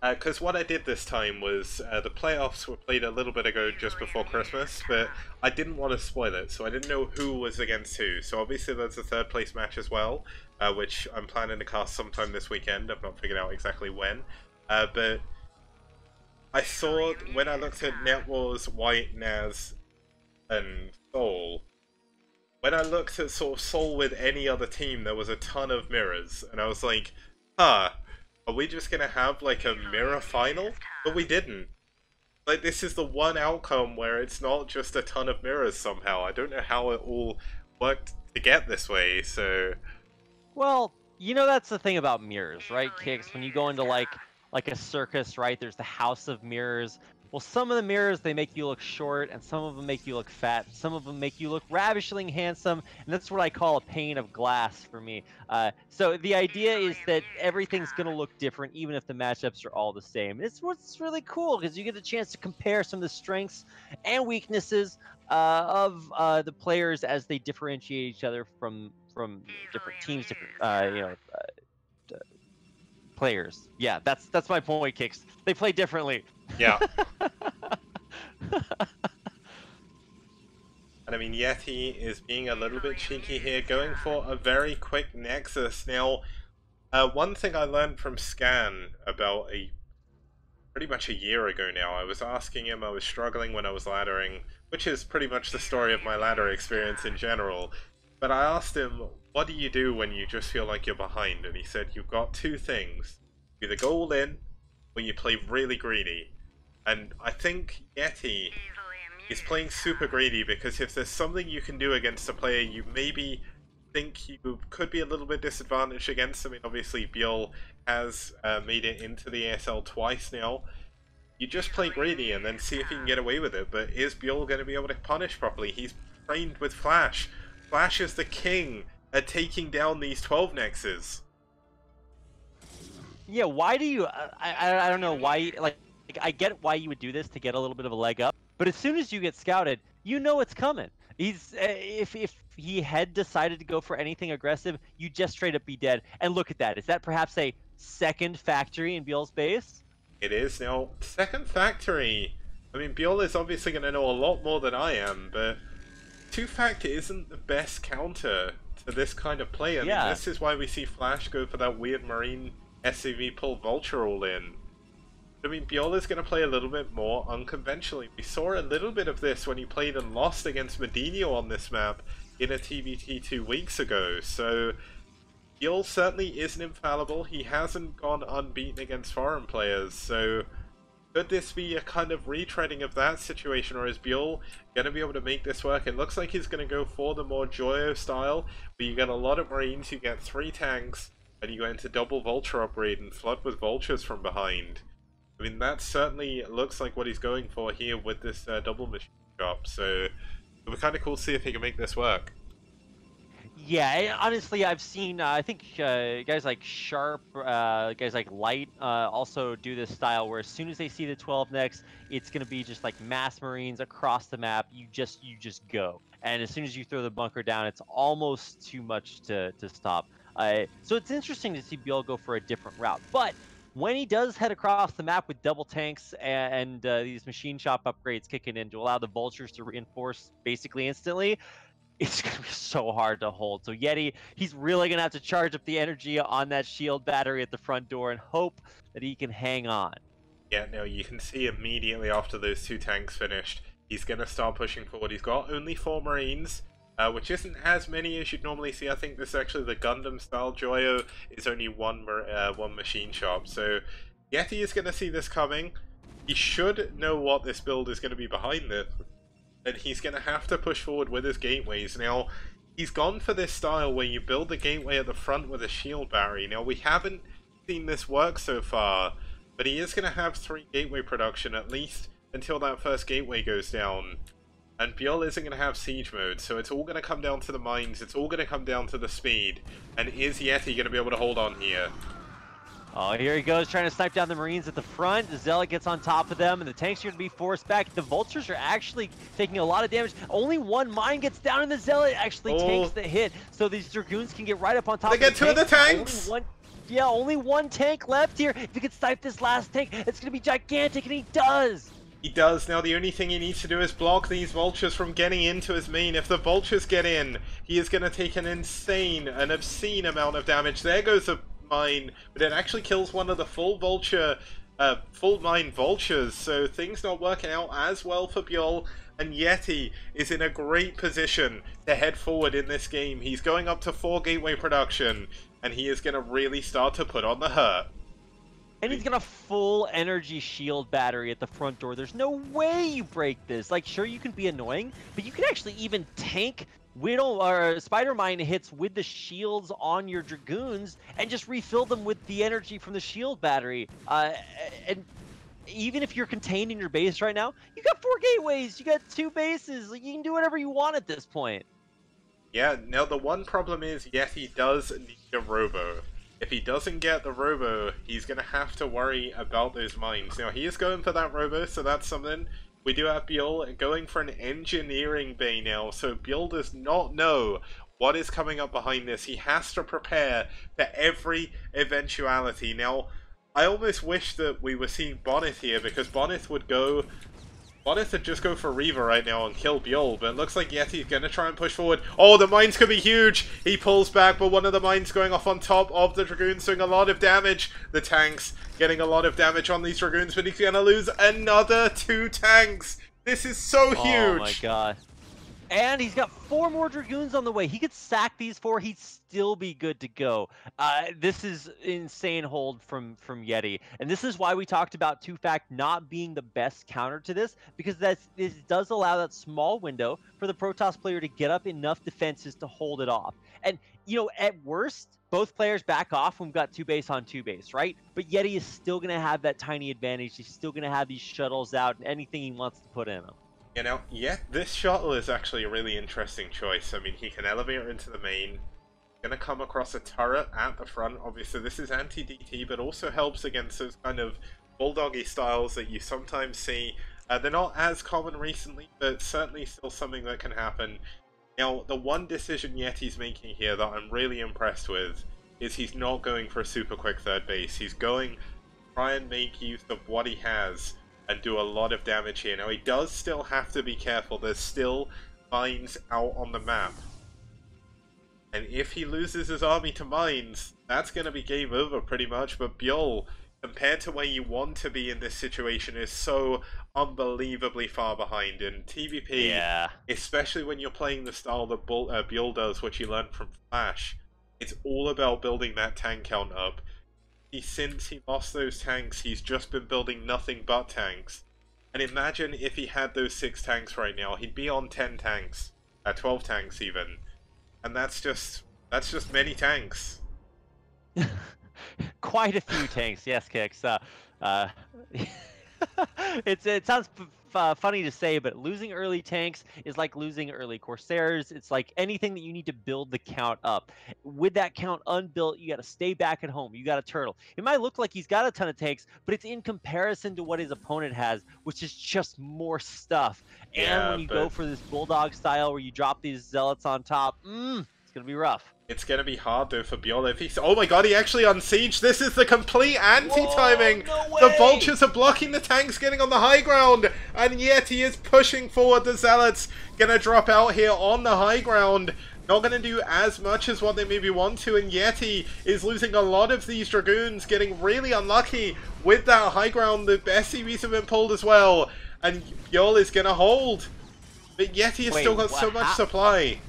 because what I did this time was the playoffs were played a little bit ago just before Christmas, but I didn't want to spoil it, so I didn't know who was against who. So obviously there's a 3rd place match as well, which I'm planning to cast sometime this weekend. I've not figured out exactly when. But I saw, when I looked at NetWars, White, Naz, and SouL, when I looked at sort of SouL with any other team, there was a ton of mirrors, and I was like, huh, are we just gonna have like a mirror final? But we didn't. Like, this is the one outcome where it's not just a ton of mirrors somehow. I don't know how it all worked to get this way, so... Well, you know, that's the thing about mirrors, right, Kicks? When you go into like a circus, right, there's the house of mirrors. Well, some of the mirrors, they make you look short, and some of them make you look fat. Some of them make you look ravishingly handsome, and that's what I call a pane of glass for me. So the idea is that everything's going to look different, even if the matchups are all the same. It's what's really cool, because you get a chance to compare some of the strengths and weaknesses of the players as they differentiate each other from different teams, different players. Yeah, that's my point, Kicks. They play differently. Yeah. And I mean, Yeti is being a little bit cheeky here, going for a very quick Nexus. Now, one thing I learned from Scan about pretty much a year ago now, I was asking him, I was struggling when I was laddering, which is pretty much the story of my ladder experience in general. But I asked him, what do you do when you just feel like you're behind? And he said, you've got 2 things. You either go all in, or you play really greedy. And I think Yeti is playing super greedy, because if there's something you can do against a player you maybe think you could be a little bit disadvantaged against, I mean, obviously ByuL has made it into the ASL twice now. you just play greedy and then see if you can get away with it. But is ByuL going to be able to punish properly? He's trained with Flash. Flash is the king at taking down these 12 nexes. Yeah, why do you... I don't know why... Like, I get why you would do this to get a little bit of a leg up, but as soon as you get scouted, you know it's coming. He's if he had decided to go for anything aggressive, you just straight up be dead. And look at that. Is that perhaps a second factory in ByuL's base? It is now. Second factory. I mean, ByuL is obviously going to know a lot more than I am, but two-factor isn't the best counter to this kind of play. I mean, this is why we see Flash go for that weird Marine SCV pull Vulture all in. I mean, ByuL is going to play a little bit more unconventionally. We saw a little bit of this when he played and lost against Medino on this map in a TBT 2 weeks ago. So, ByuL certainly isn't infallible. He hasn't gone unbeaten against foreign players. So, could this be a kind of retreading of that situation, or is ByuL going to be able to make this work? It looks like he's going to go for the more Joyo style, where you get a lot of Marines, you get 3 tanks, and you go into double Vulture upgrade and flood with Vultures from behind. I mean, that certainly looks like what he's going for here with this double machine shop, so it'll be kind of cool to see if he can make this work. Yeah, honestly, I've seen, I think guys like Sharp, guys like Light also do this style where as soon as they see the 12 next, it's going to be just like mass Marines across the map. You just go. And as soon as you throw the bunker down, it's almost too much to stop. So it's interesting to see ByuL go for a different route. But when he does head across the map with double tanks and these machine shop upgrades kicking in to allow the Vultures to reinforce basically instantly, it's going to be so hard to hold. So Yeti, he's really going to have to charge up the energy on that shield battery at the front door and hope that he can hang on. Yeah, no, you can see immediately after those 2 tanks finished, he's going to start pushing forward. He's got only 4 Marines, which isn't as many as you'd normally see. I think this is actually the Gundam-style Joyo is only one machine shop. So Yeti is going to see this coming. He should know what this build is going to be behind it. And he's going to have to push forward with his gateways. Now, he's gone for this style where you build the gateway at the front with a shield battery. Now, we haven't seen this work so far, but he is going to have 3 gateway production at least until that first gateway goes down. And ByuL isn't going to have siege mode, so it's all going to come down to the mines, it's all going to come down to the speed. And is Yeti going to be able to hold on here? Oh, here he goes, trying to snipe down the Marines at the front. The Zealot gets on top of them, and the tanks are going to be forced back. The Vultures are actually taking a lot of damage. Only 1 mine gets down, and the Zealot actually takes the hit. So these Dragoons can get right up on top of the tanks. They get 2 of the tanks! Only one tank left here. If he can snipe this last tank, it's going to be gigantic, and he does! He does. Now the only thing he needs to do is block these Vultures from getting into his main. If the Vultures get in, he is going to take an insane, an obscene amount of damage. There goes a mine, but it actually kills one of the full mine Vultures, so things not working out as well for ByuL, and Yeti is in a great position to head forward in this game. He's going up to 4 gateway production, and he is going to really start to put on the hurt. And he's got a full energy shield battery at the front door. There's no way you break this. Like, sure, you can be annoying, but you can actually even tank Spider Mine hits with the shields on your Dragoons and just refill them with the energy from the shield battery. And even if you're contained in your base right now, you got 4 gateways, you got 2 bases. Like, you can do whatever you want at this point. Yeah, now the one problem is Yeti does need a robo. If he doesn't get the robo, he's going to have to worry about those mines. Now, he is going for that robo, so that's something. We do have ByuL going for an engineering bay now, so ByuL does not know what is coming up behind this. He has to prepare for every eventuality. Now, I almost wish that we were seeing Bonyth here, because Bonyth would just go for Reaver right now and kill ByuL, but it looks like Yeti's going to try and push forward. Oh, the mines could be huge! He pulls back, but one of the mines going off on top of the Dragoons, doing a lot of damage. The tanks getting a lot of damage on these Dragoons, but he's going to lose another 2 tanks! This is so huge! Oh my god. And he's got 4 more Dragoons on the way. He could sack these 4, he'd still be good to go. This is insane hold from Yeti. And this is why we talked about 2-Fact not being the best counter to this, because this does allow that small window for the Protoss player to get up enough defenses to hold it off. And, you know, at worst, both players back off when we've got 2 base on 2 base, right? But Yeti is still going to have that tiny advantage. He's still going to have these shuttles out and anything he wants to put in them. You know, yeah, this shuttle is actually a really interesting choice. I mean, he can elevate into the main. Gonna come across a turret at the front. Obviously, this is anti-DT, but also helps against those kind of bulldoggy styles that you sometimes see. They're not as common recently, but certainly still something that can happen. Now, the one decision Yeti's making here that I'm really impressed with is he's not going for a super quick third base. He's going to try and make use of what he has and do a lot of damage here. Now, he does still have to be careful. There's still mines out on the map. And if he loses his army to mines, that's going to be game over pretty much. But ByuL, compared to where you want to be in this situation, is so unbelievably far behind. In TvP, yeah, especially when you're playing the style that ByuL does, which you learned from Flash, it's all about building that tank count up. Since he lost those tanks, he's just been building nothing but tanks. And imagine if he had those 6 tanks right now, he'd be on 10 tanks, 12 tanks even, and that's just many tanks. Quite a few tanks, yes, Kicks. It sounds funny to say, but losing early tanks is like losing early Corsairs. It's like anything that you need to build the count up. With that count unbuilt, you got to stay back at home. You got a turtle. It might look like he's got a ton of tanks, but it's in comparison to what his opponent has, which is just more stuff. Yeah, and when you go for this bulldog style where you drop these zealots on top, it's gonna be rough. It's going to be hard, though, for ByuL. If he's... Oh my god, he actually unsieged. This is the complete anti-timing. No the vultures are blocking the tanks getting on the high ground. And Yeti is pushing forward. The zealots going to drop out here on the high ground. Not going to do as much as what they maybe want to. And Yeti is losing a lot of these Dragoons, getting really unlucky with that high ground. The SCVs have been pulled as well. And ByuL is going to hold. But Yeti has still got so much supply.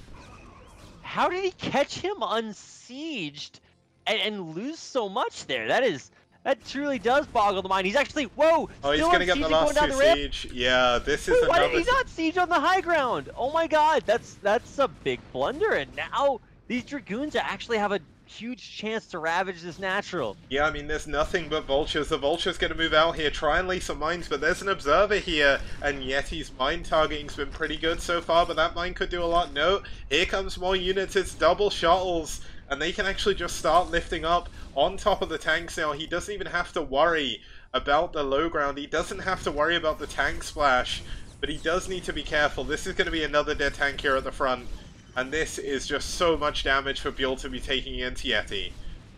How did he catch him unsieged and lose so much there? That truly does boggle the mind. He's actually, whoa! Oh, he's gonna get the last 2 siege. Yeah, this is Why another... did he not siege on the high ground? Oh my god, that's a big blunder, and now these Dragoons actually have a huge chance to ravage this natural. Yeah, I mean, there's nothing but vultures. The vulture's gonna move out here, try and lay some mines, but there's an observer here, and Yeti's mine targeting's been pretty good so far, but that mine could do a lot. No, here comes more units. It's double shuttles, and they can actually just start lifting up on top of the tanks now. He doesn't even have to worry about the low ground. He doesn't have to worry about the tank splash, but he does need to be careful. This is going to be another dead tank here at the front. And this is just so much damage for ByuL to be taking into Yeti.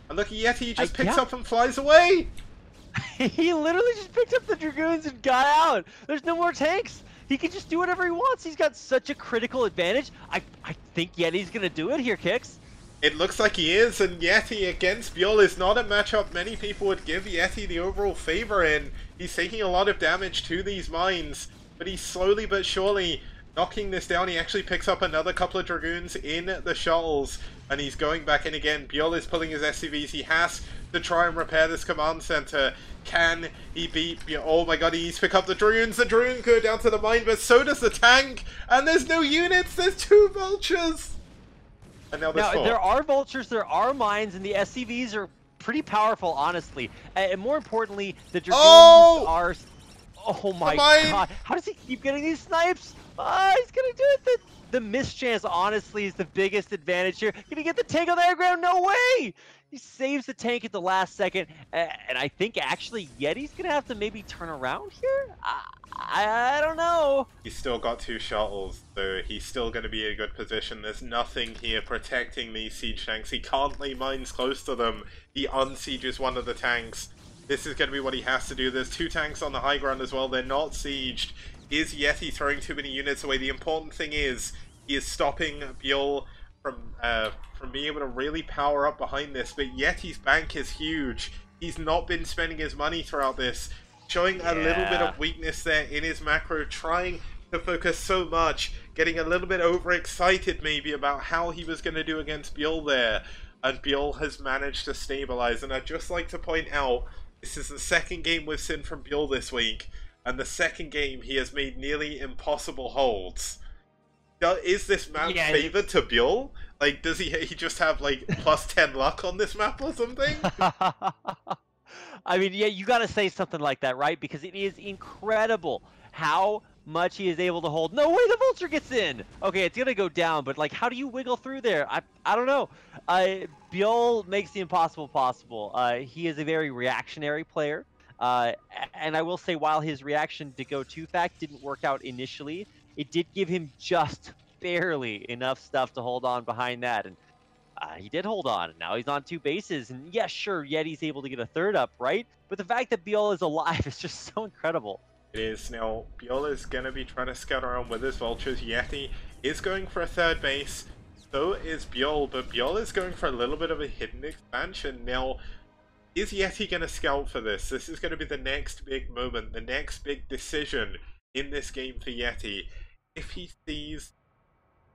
And look, Yeti just picks up and flies away! He literally just picked up the Dragoons and got out! There's no more tanks! He can just do whatever he wants! He's got such a critical advantage! I think Yeti's gonna do it here, Kicks. It looks like he is, and Yeti against ByuL is not a matchup many people would give Yeti the overall favor in. He's taking a lot of damage to these mines, but he's slowly but surely knocking this down. He actually picks up another couple of Dragoons in the shuttles, and he's going back in again. ByuL is pulling his SCVs. He has to try and repair this command center. Can he beat ByuL? Oh my god, he needs to pick up the Dragoons. The Dragoons go down to the mine, but so does the tank. And there's no units. There's 2 vultures. And now there's 4. There are vultures, there are mines, and the SCVs are pretty powerful, honestly. And more importantly, the Dragoons are... Oh my god. How does he keep getting these snipes? He's gonna do it. The mischance, honestly, is the biggest advantage here. Can he get the tank on the air ground? No way! He saves the tank at the last second. And I think, actually, Yeti's gonna have to maybe turn around here? I don't know. He's still got 2 shuttles, so he's still going to be in a good position. There's nothing here protecting these siege tanks. He can't lay mines close to them. He unsieges one of the tanks. This is going to be what he has to do. There's 2 tanks on the high ground as well. They're not sieged. Is Yeti throwing too many units away? The important thing is he is stopping ByuL from being able to really power up behind this. But Yeti's bank is huge. He's not been spending his money throughout this. Showing a little bit of weakness there in his macro, trying to focus so much, getting a little bit overexcited maybe about how he was going to do against ByuL there. And ByuL has managed to stabilize. And I'd just like to point out, this is the second game we've seen from ByuL this week. And the second game he has made nearly impossible holds. Is this map favored to ByuL? Like, does he just have, like, plus 10 luck on this map or something? I mean, yeah, you got to say something like that, right? Because it is incredible how much he is able to hold. No way, the Vulture gets in! Okay, it's going to go down, but, like, how do you wiggle through there? I don't know. ByuL makes the impossible possible. He is a very reactionary player. And I will say, while his reaction to go 2-fact didn't work out initially, it did give him just barely enough stuff to hold on behind that. And he did hold on, and now he's on 2 bases. And yes, sure, Yeti's able to get a 3rd up, right? But the fact that ByuL is alive is just so incredible. It is. Now, ByuL is going to be trying to scout around with his Vultures. Yeti is going for a 3rd base. So is ByuL, but ByuL is going for a little bit of a hidden expansion. Now, is Yeti going to scout for this? This is going to be the next big moment, the next big decision in this game for Yeti. If he sees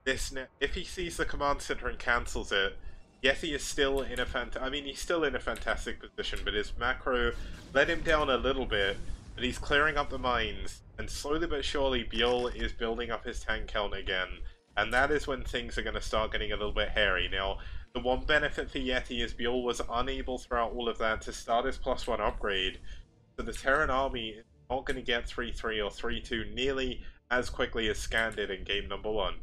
this, if he sees the command center and cancels it, Yeti is still in a he's still in a fantastic position, but his macro let him down a little bit. But he's clearing up the mines, and slowly but surely ByuL is building up his tank count again. And that is when things are going to start getting a little bit hairy. Now, the one benefit for Yeti is ByuL was unable throughout all of that to start his +1 upgrade. So the Terran army is not going to get 3-3 or 3-2 nearly as quickly as Scan did in game number 1.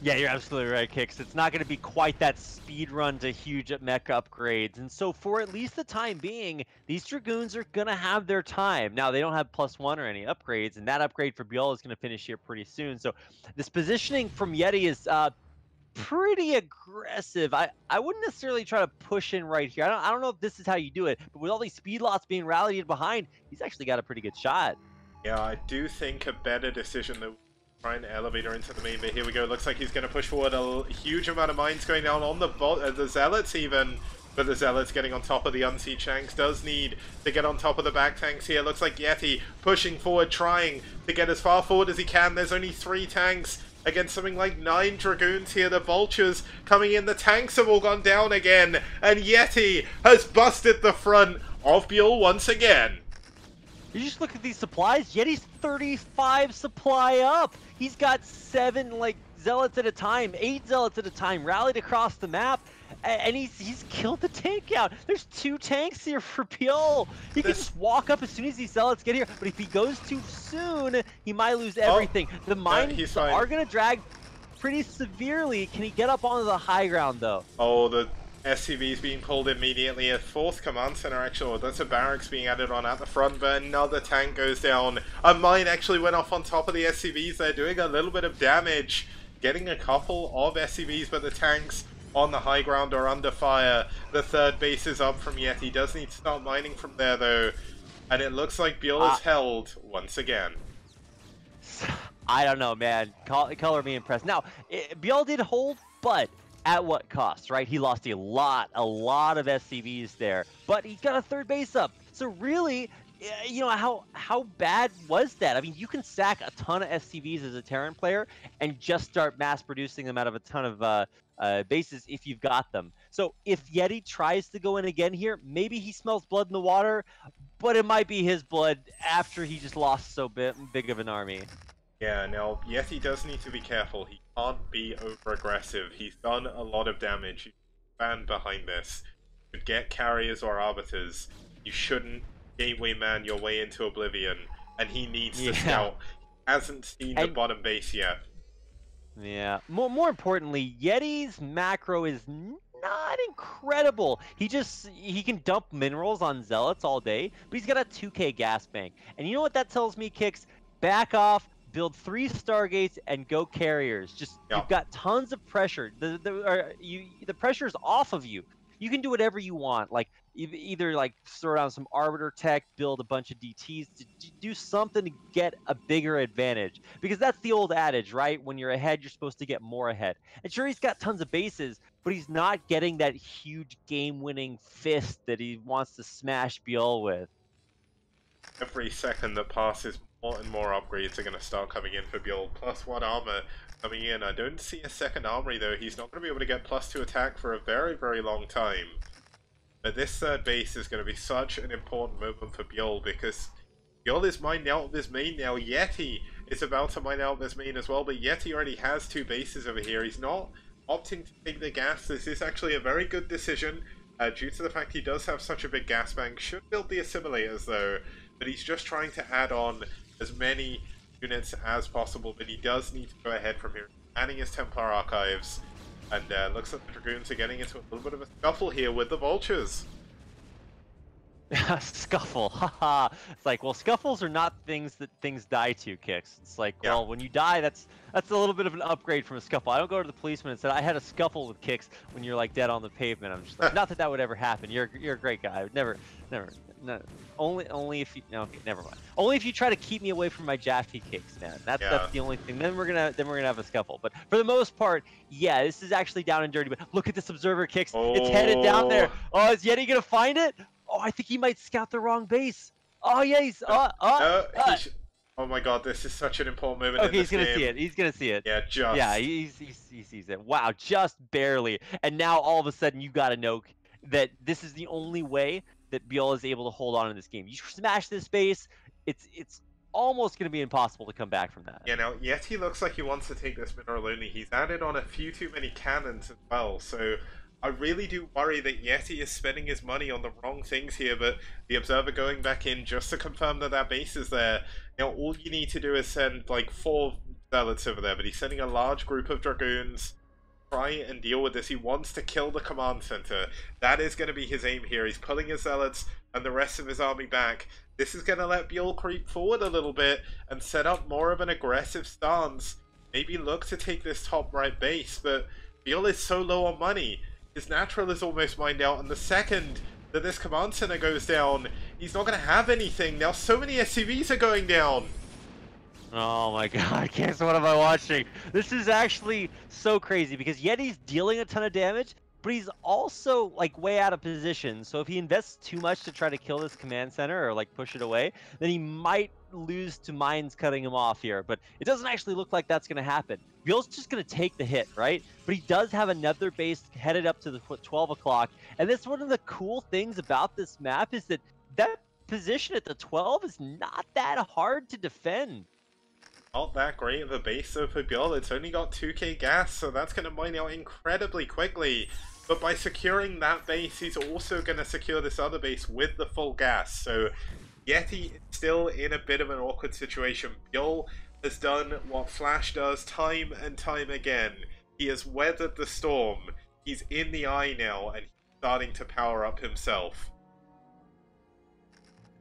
Yeah, you're absolutely right, Kix. It's not going to be quite that speed run to huge mech upgrades. And so for at least the time being, these Dragoons are going to have their time. Now, they don't have +1 or any upgrades, and that upgrade for ByuL is going to finish here pretty soon. So this positioning from Yeti is pretty aggressive. I wouldn't necessarily try to push in right here. I don't know if this is how you do it, but with all these speed lots being rallied behind, he's actually got a pretty good shot. Yeah, I do think a better decision than try and elevator into the main bit. Here we go. Looks like he's going to push forward a huge amount of mines going down on the Zealots even. But the Zealots getting on top of the Unsieged tanks does need to get on top of the back tanks here. Looks like Yeti pushing forward, trying to get as far forward as he can. There's only 3 tanks against something like 9 Dragoons here. The Vultures coming in. The tanks have all gone down again. And Yeti has busted the front of ByuL once again. You just look at these supplies. Yeti's 35 supply up. He's got 7 like Zealots at a time, 8 Zealots at a time, rallied across the map, and he's killed the tank count. There's 2 tanks here for ByuL. He can just walk up as soon as these Zealots get here, but if he goes too soon, he might lose everything. The mines are going to drag pretty severely. Can he get up onto the high ground, though? Oh, the SCV's being pulled immediately. A 4th command center, actually. That's a barracks being added on at the front, but another tank goes down. A mine actually went off on top of the SCVs. They're doing a little bit of damage, getting a couple of SCVs, but the tanks on the high ground are under fire. The 3rd base is up from Yeti. Does need to start mining from there, though. And it looks like ByuL is held once again. I don't know, man. Color me impressed. Now, ByuL did hold, but at what cost, right? He lost a lot of SCVs there, but he's got a 3rd base up. So really, you know, how bad was that? I mean, you can stack a ton of SCVs as a Terran player and just start mass producing them out of a ton of bases if you've got them. So if Yeti tries to go in again here, maybe he smells blood in the water, but it might be his blood after he just lost so big of an army. Yeah, now, Yeti does need to be careful. He can't be over-aggressive. He's done a lot of damage. You stand behind this. You should get carriers or arbiters. You shouldn't gateway man your way into oblivion. And he needs to scout. He hasn't seen the bottom base yet. Yeah. More importantly, Yeti's macro is not incredible. He can dump minerals on Zealots all day, but he's got a 2k gas bank. And you know what that tells me, Kix? Back off. Build 3 Stargates and go carriers. You've got tons of pressure. The pressure is off of you. You can do whatever you want. Like either like throw down some Arbiter tech, build a bunch of DTs, do something to get a bigger advantage. Because that's the old adage, right? When you're ahead, you're supposed to get more ahead. And sure, he's got tons of bases, but he's not getting that huge game-winning fist that he wants to smash ByuL with. Every second that passes more and more upgrades are going to start coming in for ByuL. +1 armor coming in. I don't see a second armory though. He's not going to be able to get +2 attack for a very, very long time. But this third base is going to be such an important moment for ByuL because ByuL is mined out of his main now. Yeti is about to mine out of his main as well, but Yeti already has 2 bases over here. He's not opting to take the gas. This is actually a very good decision due to the fact he does have such a big gas bank. Should build the assimilators though, but he's just trying to add on as many units as possible, but he does need to go ahead from here. Adding his Templar archives, and looks like the Dragoons are getting into a little bit of a scuffle here with the Vultures. Scuffle, haha. It's like, well, scuffles are not things that things die to, Kicks. It's like, Yeah. well, when you die, that's a little bit of an upgrade from a scuffle. I don't go to the policeman and say I had a scuffle with Kicks when you're like dead on the pavement. I'm just like, not that that would ever happen. You're a great guy. I would never. Only if you. No, okay, never mind. Only if you try to keep me away from my Jaffe Kicks, man. That's the only thing. Then we're gonna have a scuffle. But for the most part, yeah, this is actually down and dirty. But look at this observer, Kicks. Oh. It's headed down there. Oh, is Yeti gonna find it? Oh, I think he might scout the wrong base. Oh, yeah, he's... Oh my god, this is such an important moment in this game. Okay, he's gonna see it. He's gonna see it. Yeah, just. Yeah, he sees it. Wow, just barely. And now, all of a sudden, you gotta know that this is the only way that ByuL is able to hold on in this game. You smash this base, it's almost gonna be impossible to come back from that. Yeah, now, Yeti looks like he wants to take this mineral only. He's added on a few too many cannons as well, so... I really do worry that Yeti is spending his money on the wrong things here, but the Observer going back in just to confirm that that base is there. Now, all you need to do is send, like, 4 Zealots over there, but he's sending a large group of Dragoons. Try and deal with this. He wants to kill the command center. That is going to be his aim here. He's pulling his Zealots and the rest of his army back. This is going to let ByuL creep forward a little bit and set up more of an aggressive stance. Maybe look to take this top right base, but ByuL is so low on money. His natural is almost mined out, and the second that this command center goes down, he's not going to have anything. Now so many SCVs are going down. Oh my god, Kicks, what am I watching? This is actually so crazy because Yeti's dealing a ton of damage, but he's also like way out of position. So if he invests too much to try to kill this command center or like push it away, then he might lose to mines cutting him off here. But it doesn't actually look like that's going to happen. ByuL's just going to take the hit, right? But he does have another base headed up to the 12 o'clock. And that's one of the cool things about this map is that that position at the 12 is not that hard to defend. Not that great of a base though for ByuL. It's only got 2k gas, so that's going to mine out incredibly quickly. But by securing that base, he's also going to secure this other base with the full gas. So Yeti is still in a bit of an awkward situation. ByuL has done what Flash does time and time again. He has weathered the storm. He's in the eye now, and he's starting to power up himself.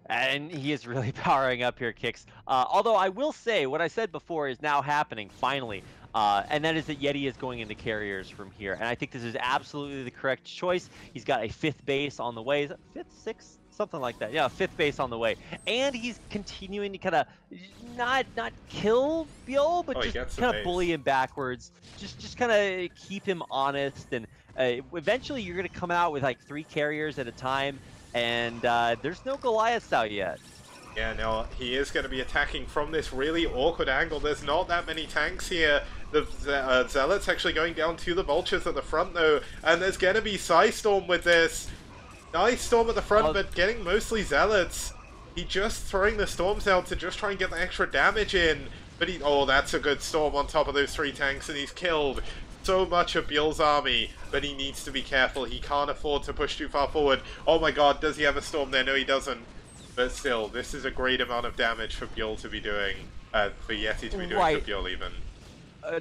And he is really powering up here, Kicks. Although I will say, what I said before is now happening, finally. And that is that Yeti is going into carriers from here. And I think this is absolutely the correct choice. He's got a 5th base on the way. Is it 5th, 6th? Something like that. Yeah, 5th base on the way. And he's continuing to kind of not kill ByuL, but just kind of bully him backwards. Just kind of keep him honest. And eventually you're going to come out with like 3 carriers at a time. And there's no Goliaths out yet. Yeah, no, he is going to be attacking from this really awkward angle. There's not that many tanks here. The Zealots actually going down to the Vultures at the front, though. And there's going to be Storm with this. Nice Storm at the front, but getting mostly Zealots. He just throwing the Storms out to just try and get the extra damage in. But he... Oh, that's a good Storm on top of those 3 tanks, and he's killed so much of ByuL's army, but he needs to be careful. He can't afford to push too far forward. Oh my god, does he have a Storm there? No, he doesn't. But still, this is a great amount of damage for ByuL to be doing, for Yeti to be doing for ByuL even.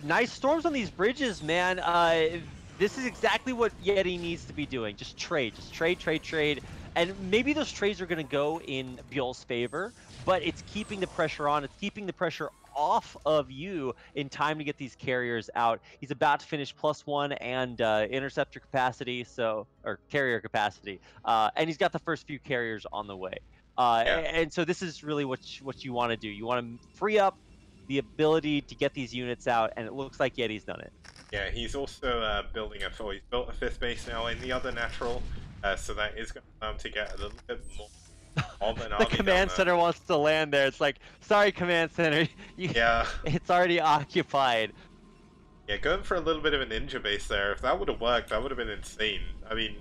Nice Storms on these bridges, man. This is exactly what Yeti needs to be doing. Just trade. And maybe those trades are going to go in ByuL's favor, but it's keeping the pressure on. It's keeping the pressure off of you in time to get these carriers out. He's about to finish +1 and interceptor capacity, or carrier capacity, and he's got the first few carriers on the way. And so this is really what you want to do. You want to free up the ability to get these units out, and it looks like Yeti's done it. Yeah, he's also building he's built a 5th base now in the other natural, so that is going to get a little bit more All an The army command down center wants to land there. It's like, sorry, command center, Yeah. it's already occupied. Yeah, going for a little bit of a ninja base there. If that would have worked, that would have been insane. I mean,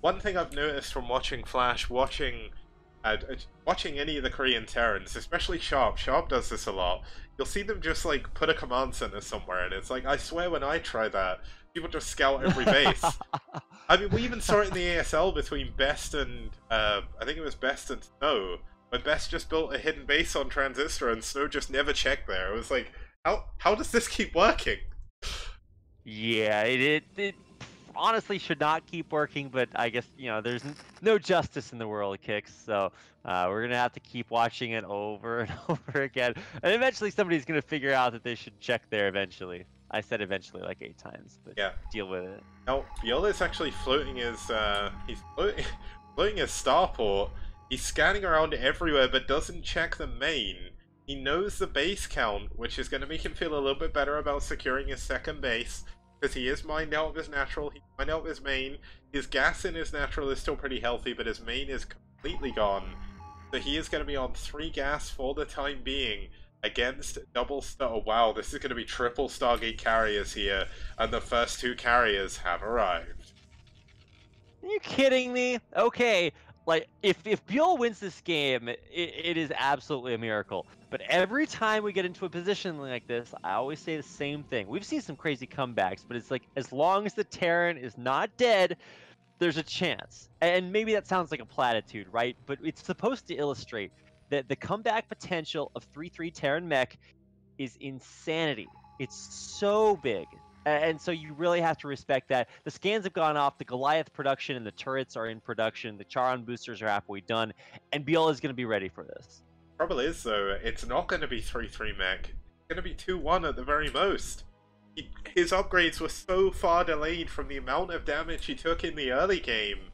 one thing I've noticed from watching Flash, watching any of the Korean Terrans, especially Sharp does this a lot. You'll see them just like put a command center somewhere, and it's like, I swear when I try that, people just scout every base. I mean, we even saw it in the ASL between Best and I think it was Best and Snow, when Best just built a hidden base on Transistor and Snow just never checked there. It was like, how does this keep working? Yeah, it honestly should not keep working, but I guess, you know, there's no justice in the world of kicks, so we're going to have to keep watching it over and over again. And eventually somebody's going to figure out that they should check there eventually. I said eventually like 8 times, but yeah, deal with it. Now, ByuL is actually floating his, he's floating his starport. He's scanning around everywhere, but doesn't check the main. He knows the base count, which is going to make him feel a little bit better about securing his second base, because he is mined out of his natural, he's mined out of his main. His gas in his natural is still pretty healthy, but his main is completely gone. So he is going to be on 3 gas for the time being against double star. Oh, wow, this is going to be triple Stargate carriers here, and the first 2 carriers have arrived. Are you kidding me? Okay, like, if ByuL wins this game, it is absolutely a miracle. But every time we get into a position like this, I always say the same thing. We've seen some crazy comebacks, but it's like, as long as the Terran is not dead, there's a chance. And maybe that sounds like a platitude, right? But it's supposed to illustrate that the comeback potential of 3-3 Terran mech is insanity. It's so big. And so you really have to respect that. The scans have gone off, the Goliath production and the turrets are in production, the Charon boosters are halfway done, and ByuL is going to be ready for this. Trouble is, though, it's not going to be 3-3 mech. It's going to be 2-1 at the very most. His upgrades were so far delayed from the amount of damage he took in the early game.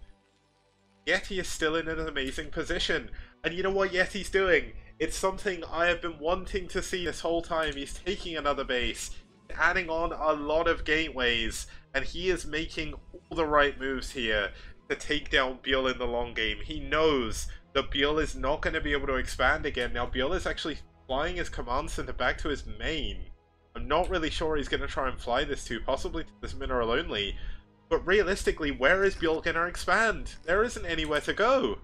Yeti is still in an amazing position. And you know what Yeti's doing? It's something I have been wanting to see this whole time. He's taking another base, adding on a lot of gateways, and he is making all the right moves here to take down ByuL in the long game. He knows that ByuL is not going to be able to expand again. Now ByuL is actually flying his command center back to his main. I'm not really sure he's going to try and fly this to, possibly to this mineral only. But realistically, where is ByuL going to expand? There isn't anywhere to go.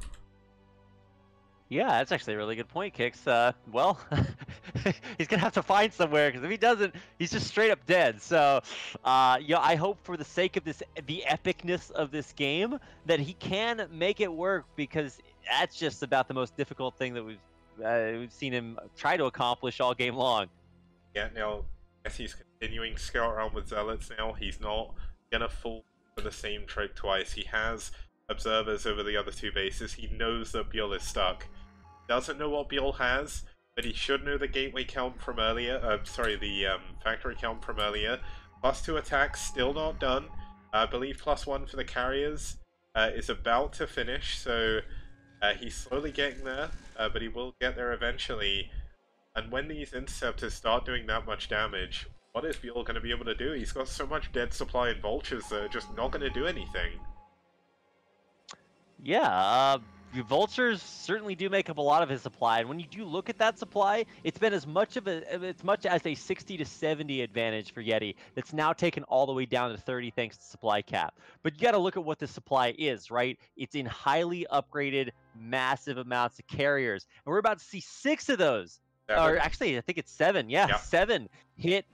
Yeah, that's actually a really good point, Kix. Well, he's going to have to find somewhere, because if he doesn't, he's just straight up dead. So, yeah, I hope for the sake of the epicness of this game, that he can make it work, because that's just about the most difficult thing that we've seen him try to accomplish all game long. Yeah, now, as he's continuing to scout around with Zealots now, he's not going to fall for the same trick twice. He has observers over the other 2 bases. He knows that ByuL is stuck. Doesn't know what ByuL has, but he should know the gateway count from earlier. The factory count from earlier. +2 attacks, still not done. I believe +1 for the carriers is about to finish, so he's slowly getting there, but he will get there eventually. And when these interceptors start doing that much damage, what is ByuL going to be able to do? He's got so much dead supply and vultures that are just not going to do anything. Yeah, vultures certainly do make up a lot of his supply, and when you do look at that supply, it's been as much as a 60 to 70 advantage for Yeti. That's now taken all the way down to 30 thanks to supply cap. But you got to look at what the supply is, right? It's in highly upgraded, massive amounts of carriers, and we're about to see 6 of those. Or actually, I think it's 7. Yeah, 7 hit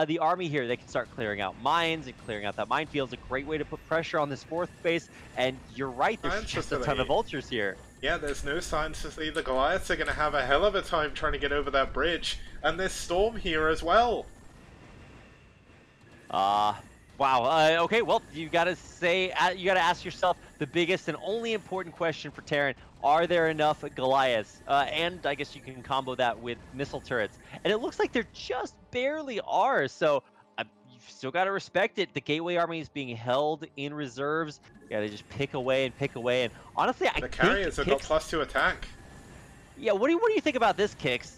the army here. They can start clearing out mines and clearing out that minefield. Is a great way to put pressure on this 4th base. And you're right, there's just a ton of vultures here. Yeah, there's no signs to see the Goliaths are going to have a hell of a time trying to get over that bridge. And there's Storm here as well. Wow. Okay, well, you got to ask yourself the biggest and only important question for Terran. Are there enough Goliaths? And I guess you can combo that with missile turrets. And it looks like there just barely are. So you've still got to respect it. The Gateway Army is being held in reserves. Yeah, they just pick away and pick away. And honestly, the carriers have got +2 attack. Yeah, what do you think about this, Kix?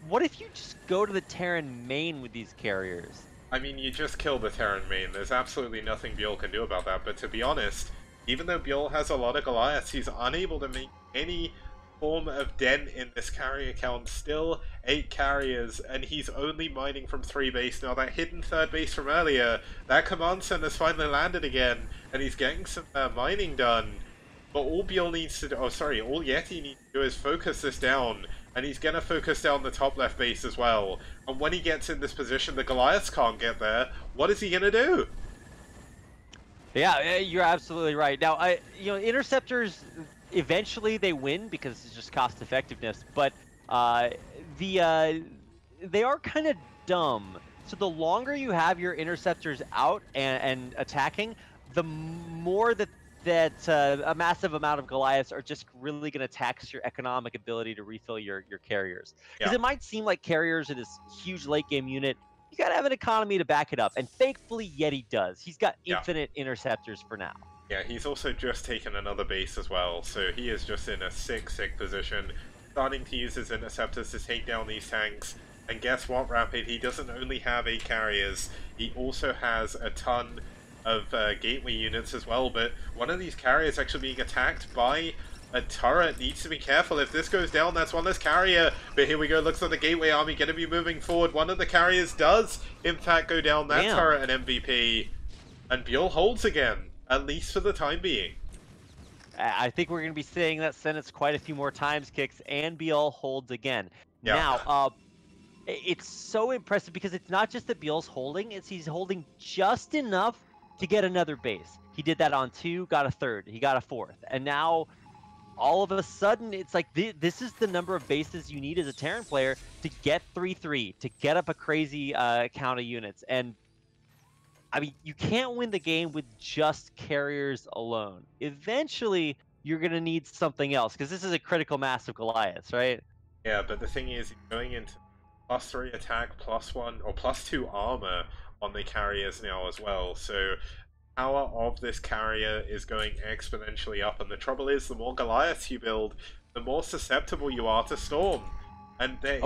What if you just go to the Terran main with these carriers? I mean, you just kill the Terran main. There's absolutely nothing ByuL can do about that. But to be honest, even though ByuL has a lot of Goliaths, he's unable to make any form of dent in this carrier count. Still 8 carriers, and he's only mining from 3 base now. That hidden 3rd base from earlier, that command center's finally landed again, and he's getting some mining done. But all ByuL needs to do, all Yeti needs to do is focus this down, and he's gonna focus down the top left base as well. And when he gets in this position, the Goliaths can't get there. What is he gonna do? Yeah, you're absolutely right. Now, interceptors, eventually they win because it's just cost effectiveness, but they are kind of dumb. So the longer you have your interceptors out and attacking, the more that a massive amount of Goliaths are just really going to tax your economic ability to refill your carriers. Because it might seem like carriers are this huge late game unit. You got to have an economy to back it up, and thankfully Yeti does. He's got infinite interceptors for now. Yeah, he's also just taken another base as well, so he is just in a sick position, starting to use his interceptors to take down these tanks. And guess what, Rapid? He doesn't only have 8 carriers, he also has a ton of gateway units as well, but one of these carriers actually being attacked by a turret. Needs to be careful. If this goes down, that's one less carrier. But here we go. Looks like the gateway army going to be moving forward. One of the carriers does, in fact, go down. That turret and MVP. And ByuL holds again, at least for the time being. I think we're going to be saying that sentence quite a few more times, Kicks, and ByuL holds again. Now, it's so impressive because it's not just that ByuL's holding, it's he's holding just enough to get another base. He did that on 2, got a 3rd, he got a 4th, and now all of a sudden it's like this is the number of bases you need as a Terran player to get 3-3, to get up a crazy count of units. And I mean, you can't win the game with just carriers alone. Eventually you're gonna need something else, because this is a critical mass of Goliaths, right? Yeah, but the thing is, going into +3 attack, +1 or +2 armor on the carriers now as well, so power of this carrier is going exponentially up, and the trouble is, the more Goliaths you build, the more susceptible you are to storm. And there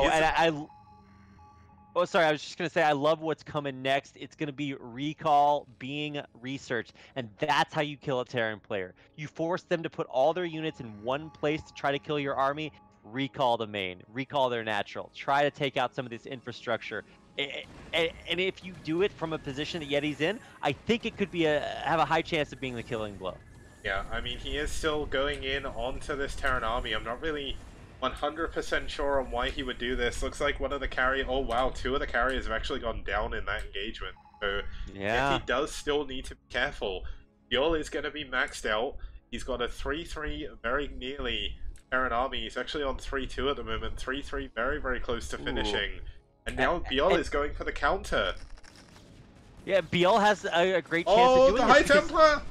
sorry, I was just gonna say, I love what's coming next. It's gonna be recall being researched, and that's how you kill a Terran player. You force them to put all their units in one place to try to kill your army. Recall the main, recall their natural, try to take out some of this infrastructure. And if you do it from a position that Yeti's in, I think it could be have a high chance of being the killing blow. Yeah, I mean, he is still going in onto this Terran army. I'm not really 100% sure on why he would do this. Looks like one of the carriers... Oh, wow, 2 of the carriers have actually gone down in that engagement. So, yeah, he does still need to be careful. ByuL is going to be maxed out. He's got a 3-3 very nearly Terran army. He's actually on 3-2 at the moment. 3-3 very, very close to finishing. Ooh. And now ByuL is going for the counter. Yeah, ByuL has a great chance of doing the High Templar!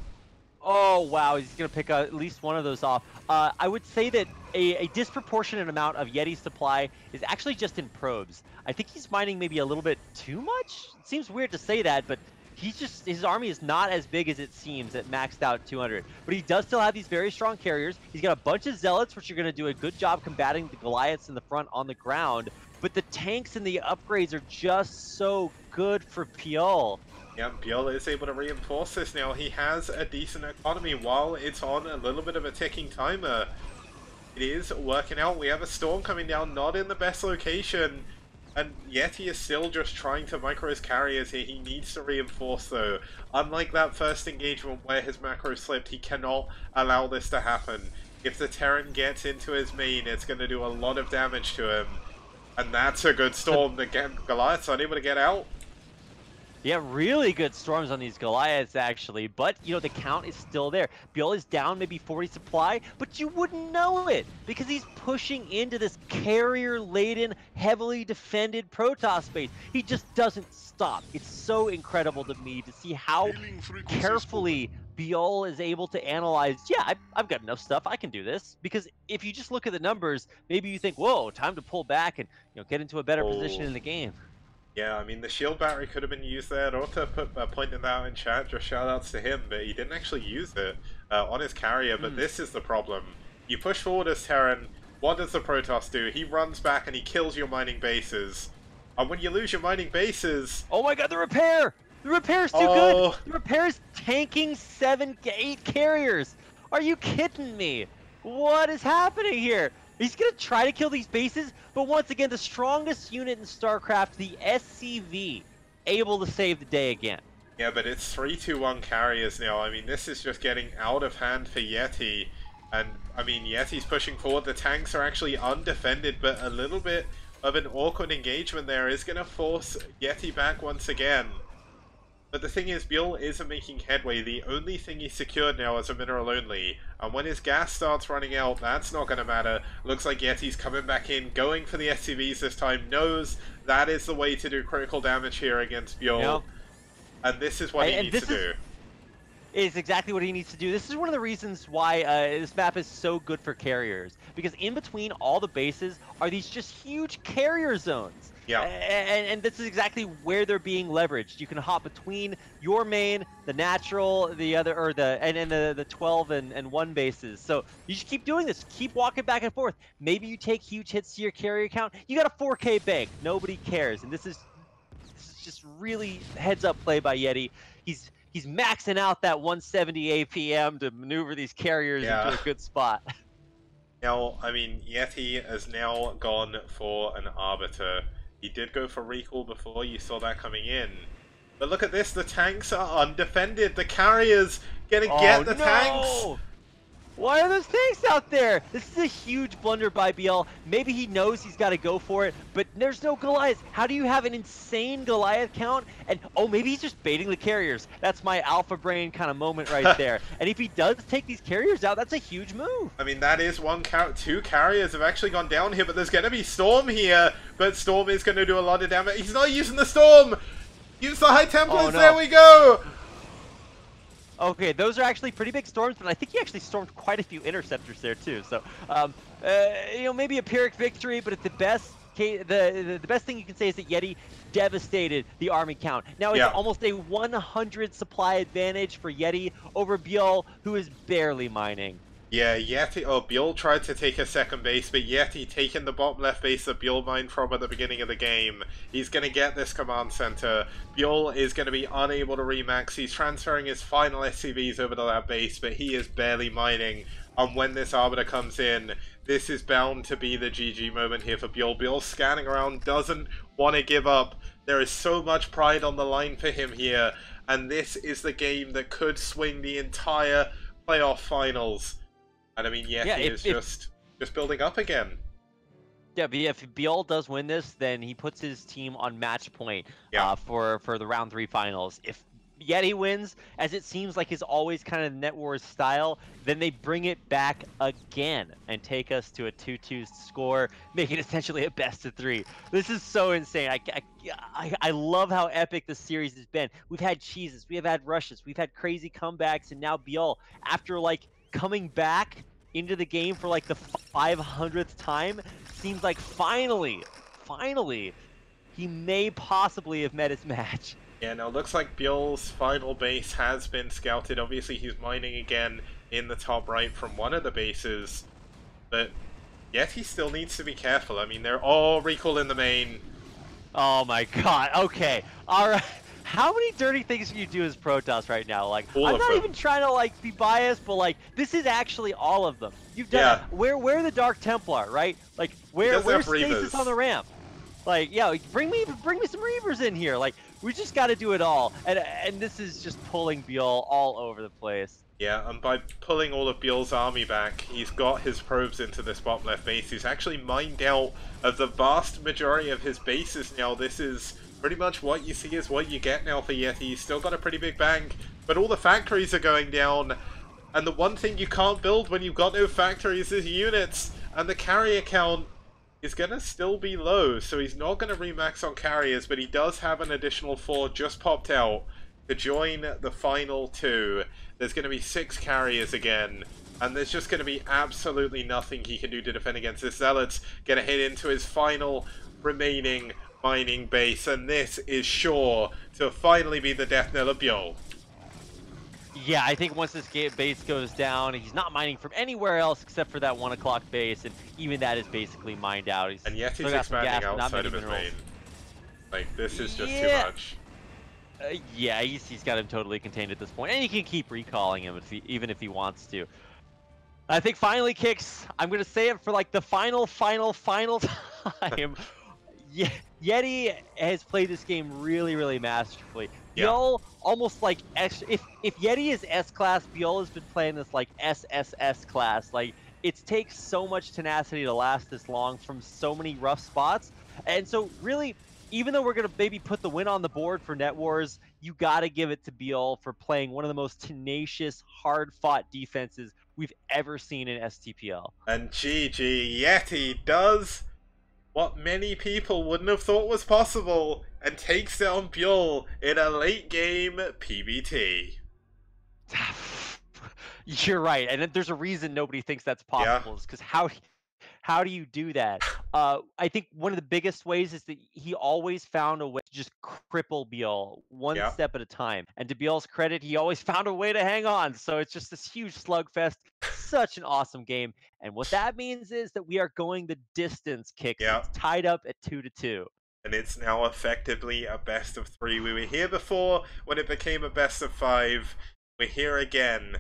Oh, wow, he's going to pick at least one of those off. I would say that a disproportionate amount of Yeti's supply is actually just in probes. I think he's mining maybe a little bit too much? It seems weird to say that, but his army is not as big as it seems at maxed out 200. But he does still have these very strong carriers. He's got a bunch of zealots, which are going to do a good job combating the Goliaths in the front on the ground. But the tanks and the upgrades are just so good for ByuL. Yeah, ByuL is able to reinforce this now. He has a decent economy while it's on a little bit of a ticking timer. It is working out. We have a storm coming down, not in the best location. And Yeti is still just trying to micro his carriers here. He needs to reinforce though. Unlike that first engagement where his macro slipped, he cannot allow this to happen. If the Terran gets into his main, it's going to do a lot of damage to him. And that's a good storm. The Goliath's unable to get out. Yeah, really good storms on these Goliaths, actually. But, you know, the count is still there. ByuL is down maybe 40 supply, but you wouldn't know it because he's pushing into this carrier-laden, heavily defended Protoss space. He just doesn't stop. It's so incredible to me to see how carefully ByuL is able to analyze, yeah, I've got enough stuff, I can do this. Because if you just look at the numbers, maybe you think, whoa, time to pull back and, you know, get into a better position in the game. Yeah, I mean, the shield battery could have been used there. Orta pointed that out in chat, just shoutouts to him, but he didn't actually use it on his carrier. But this is the problem. You push forward as Terran, what does the Protoss do? He runs back and he kills your mining bases. And when you lose your mining bases... Oh my god, the repair! The repair's too good! The repair's tanking 8 carriers! Are you kidding me? What is happening here? He's gonna try to kill these bases, but once again, the strongest unit in StarCraft, the SCV, able to save the day again. Yeah, but it's 3-2-1 carriers now. I mean, this is just getting out of hand for Yeti. And, I mean, Yeti's pushing forward. The tanks are actually undefended, but a little bit of an awkward engagement there is going to force Yeti back once again. But the thing is, ByuL isn't making headway. The only thing he's secured now is a mineral only. And when his gas starts running out, that's not going to matter. Looks like Yeti's coming back in, going for the SCVs this time. Knows that is the way to do critical damage here against ByuL. Yep. And this is what he needs to do. Is exactly what he needs to do. This is one of the reasons why this map is so good for carriers. Because in between all the bases are these just huge carrier zones. Yeah. And this is exactly where they're being leveraged. You can hop between your main, the natural, the other, or the 12 and 1 bases. So you just keep doing this. Keep walking back and forth. Maybe you take huge hits to your carrier count. You got a 4K bank. Nobody cares. And this is just really heads up play by Yeti. He's maxing out that 170 APM to maneuver these carriers into a good spot. Now, I mean, Yeti has now gone for an Arbiter. He did go for recall before, you saw that coming in. But look at this, the tanks are undefended. The carriers gonna get the tanks. Why are those tanks out there? This is a huge blunder by ByuL. Maybe he knows he's got to go for it, but there's no Goliath. How do you have an insane Goliath count? And oh, maybe he's just baiting the carriers. That's my alpha brain kind of moment right there. And if he does take these carriers out, that's a huge move. I mean, that is two carriers have actually gone down here, but there's going to be Storm here. But Storm is going to do a lot of damage. He's not using the Storm. Use the High Templars. Oh, no. There we go. Okay, those are actually pretty big storms, but I think he actually stormed quite a few interceptors there too. So, you know, maybe a Pyrrhic victory, but at the best case, the best thing you can say is that Yeti devastated the army count. Now it's almost a 100 supply advantage for Yeti over ByuL, who is barely mining. Yeah, Yeti. Oh, ByuL tried to take a second base, but Yeti taking the bottom left base that ByuL mined from at the beginning of the game. He's going to get this command center. ByuL is going to be unable to remax. He's transferring his final SCVs over to that base, but he is barely mining. And when this Arbiter comes in, this is bound to be the GG moment here for ByuL. ByuL scanning around, doesn't want to give up. There is so much pride on the line for him here, and this is the game that could swing the entire playoff finals. And I mean, Yeti is just building up again. Yeah, but if ByuL does win this, then he puts his team on match point for the round 3 finals. If Yeti wins, as it seems like is always kind of NetWars style, then they bring it back again and take us to a 2-2 score, making essentially a best of 3. This is so insane. I love how epic this series has been. We've had cheeses, we have had rushes, we've had crazy comebacks, and now ByuL, after like coming back into the game for like the 500th time, seems like finally, he may possibly have met his match. Yeah, now it looks like ByuL's final base has been scouted. Obviously, he's mining again in the top right from one of the bases. But Yeti still needs to be careful. I mean, they're all recall in the main. Oh my god, okay. Alright. How many dirty things can you do as Protoss right now? Like, I'm not even trying to like be biased, but like this is actually all of them. You've done where the Dark Templar, right? Like where's Stasis on the ramp? Like, yeah, bring me some Reavers in here. Like, we just got to do it all, and this is just pulling ByuL all over the place. Yeah, and by pulling all of ByuL's army back, he's got his probes into this bottom left base. He's actually mined out of the vast majority of his bases now. This is pretty much what you see is what you get now for Yeti. He's still got a pretty big bank, but all the factories are going down. And the one thing you can't build when you've got no factories is units. And the carrier count is going to still be low, so he's not going to remax on carriers, but he does have an additional 4 just popped out to join the final 2. There's going to be 6 carriers again, and there's just going to be absolutely nothing he can do to defend against this. Zealot's going to hit into his final remaining mining base, and this is sure to finally be the death knell of ByuL. Yeah, I think once this base goes down, he's not mining from anywhere else except for that 1 o'clock base, and even that is basically mined out. He's and Yeti's expanding outside of his main. Like, this is just too much. Yeah, he's got him totally contained at this point, and he can keep recalling him even if he wants to. I think finally kicks. I'm gonna say it for like the final time. Yeti has played this game really masterfully. Yeah. ByuL almost like if Yeti is S class, ByuL has been playing this like SSS class. Like it takes so much tenacity to last this long from so many rough spots. And so really, even though we're gonna maybe put the win on the board for NetWars, you gotta give it to ByuL for playing one of the most tenacious, hard-fought defenses we've ever seen in STPL. And GG, Yeti does what many people wouldn't have thought was possible and takes down ByuL in a late game PBT. You're right, and there's a reason nobody thinks that's possible. Is because how do you do that? I think one of the biggest ways is that he always found a way to just cripple ByuL one step at a time. And to ByuL's credit, he always found a way to hang on. So it's just this huge slugfest. Such an awesome game. And what that means is that we are going the distance kicks. It's tied up at 2-2. And it's now effectively a best of 3. We were here before when it became a best of 5. We're here again.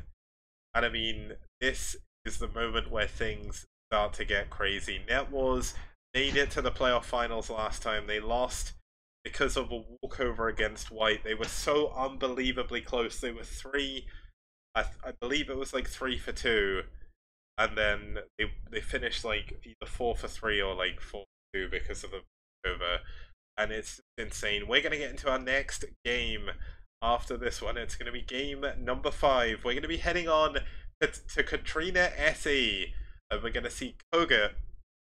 And I mean, this is the moment where things start to get crazy. NetWars made it to the playoff finals last time. They lost because of a walkover against White. They were so unbelievably close. They were 3, I believe it was like 3 for 2. And then they finished like either 4 for 3 or like 4 for 2 because of the walkover. And it's insane. We're going to get into our next game after this one. It's going to be game number 5. We're going to be heading on to Katrina SE. And we're going to see kogeT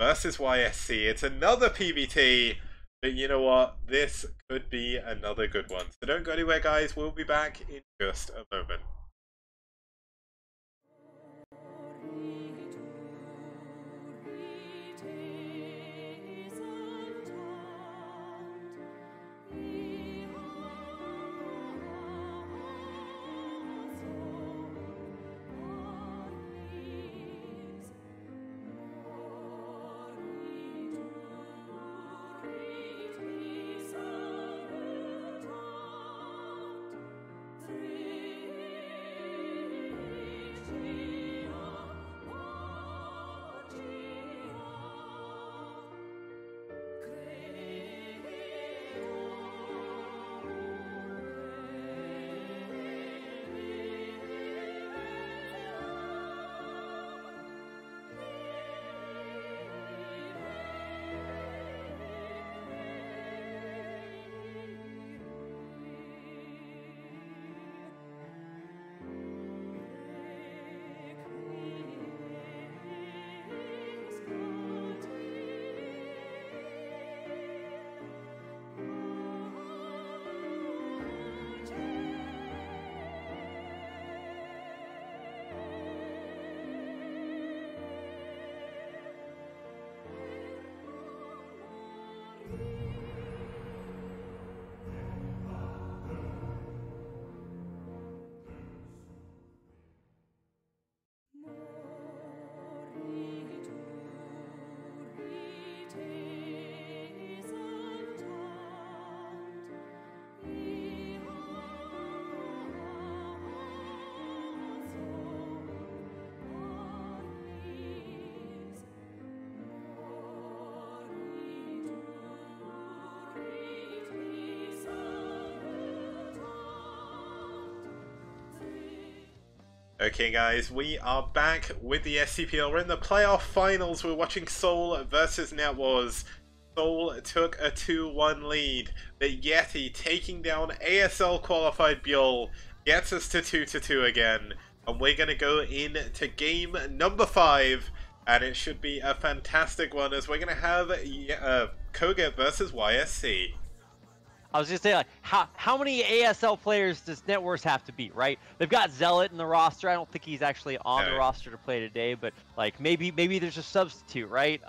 versus YSC. It's another PBT. But you know what? This could be another good one. So don't go anywhere, guys. We'll be back in just a moment. Okay guys, we are back with the STPL. We're in the playoff finals. We're watching SouL versus NetWars. SouL took a 2-1 lead, but Yeti taking down ASL qualified ByuL gets us to 2-2 again. And we're going to go into game number 5, and it should be a fantastic one as we're going to have kogeT versus YSC. I was just saying, like, how many ASL players does NetWars have to beat, right? They've got Zealot in the roster. I don't think he's actually on the roster to play today, but like maybe there's a substitute, right?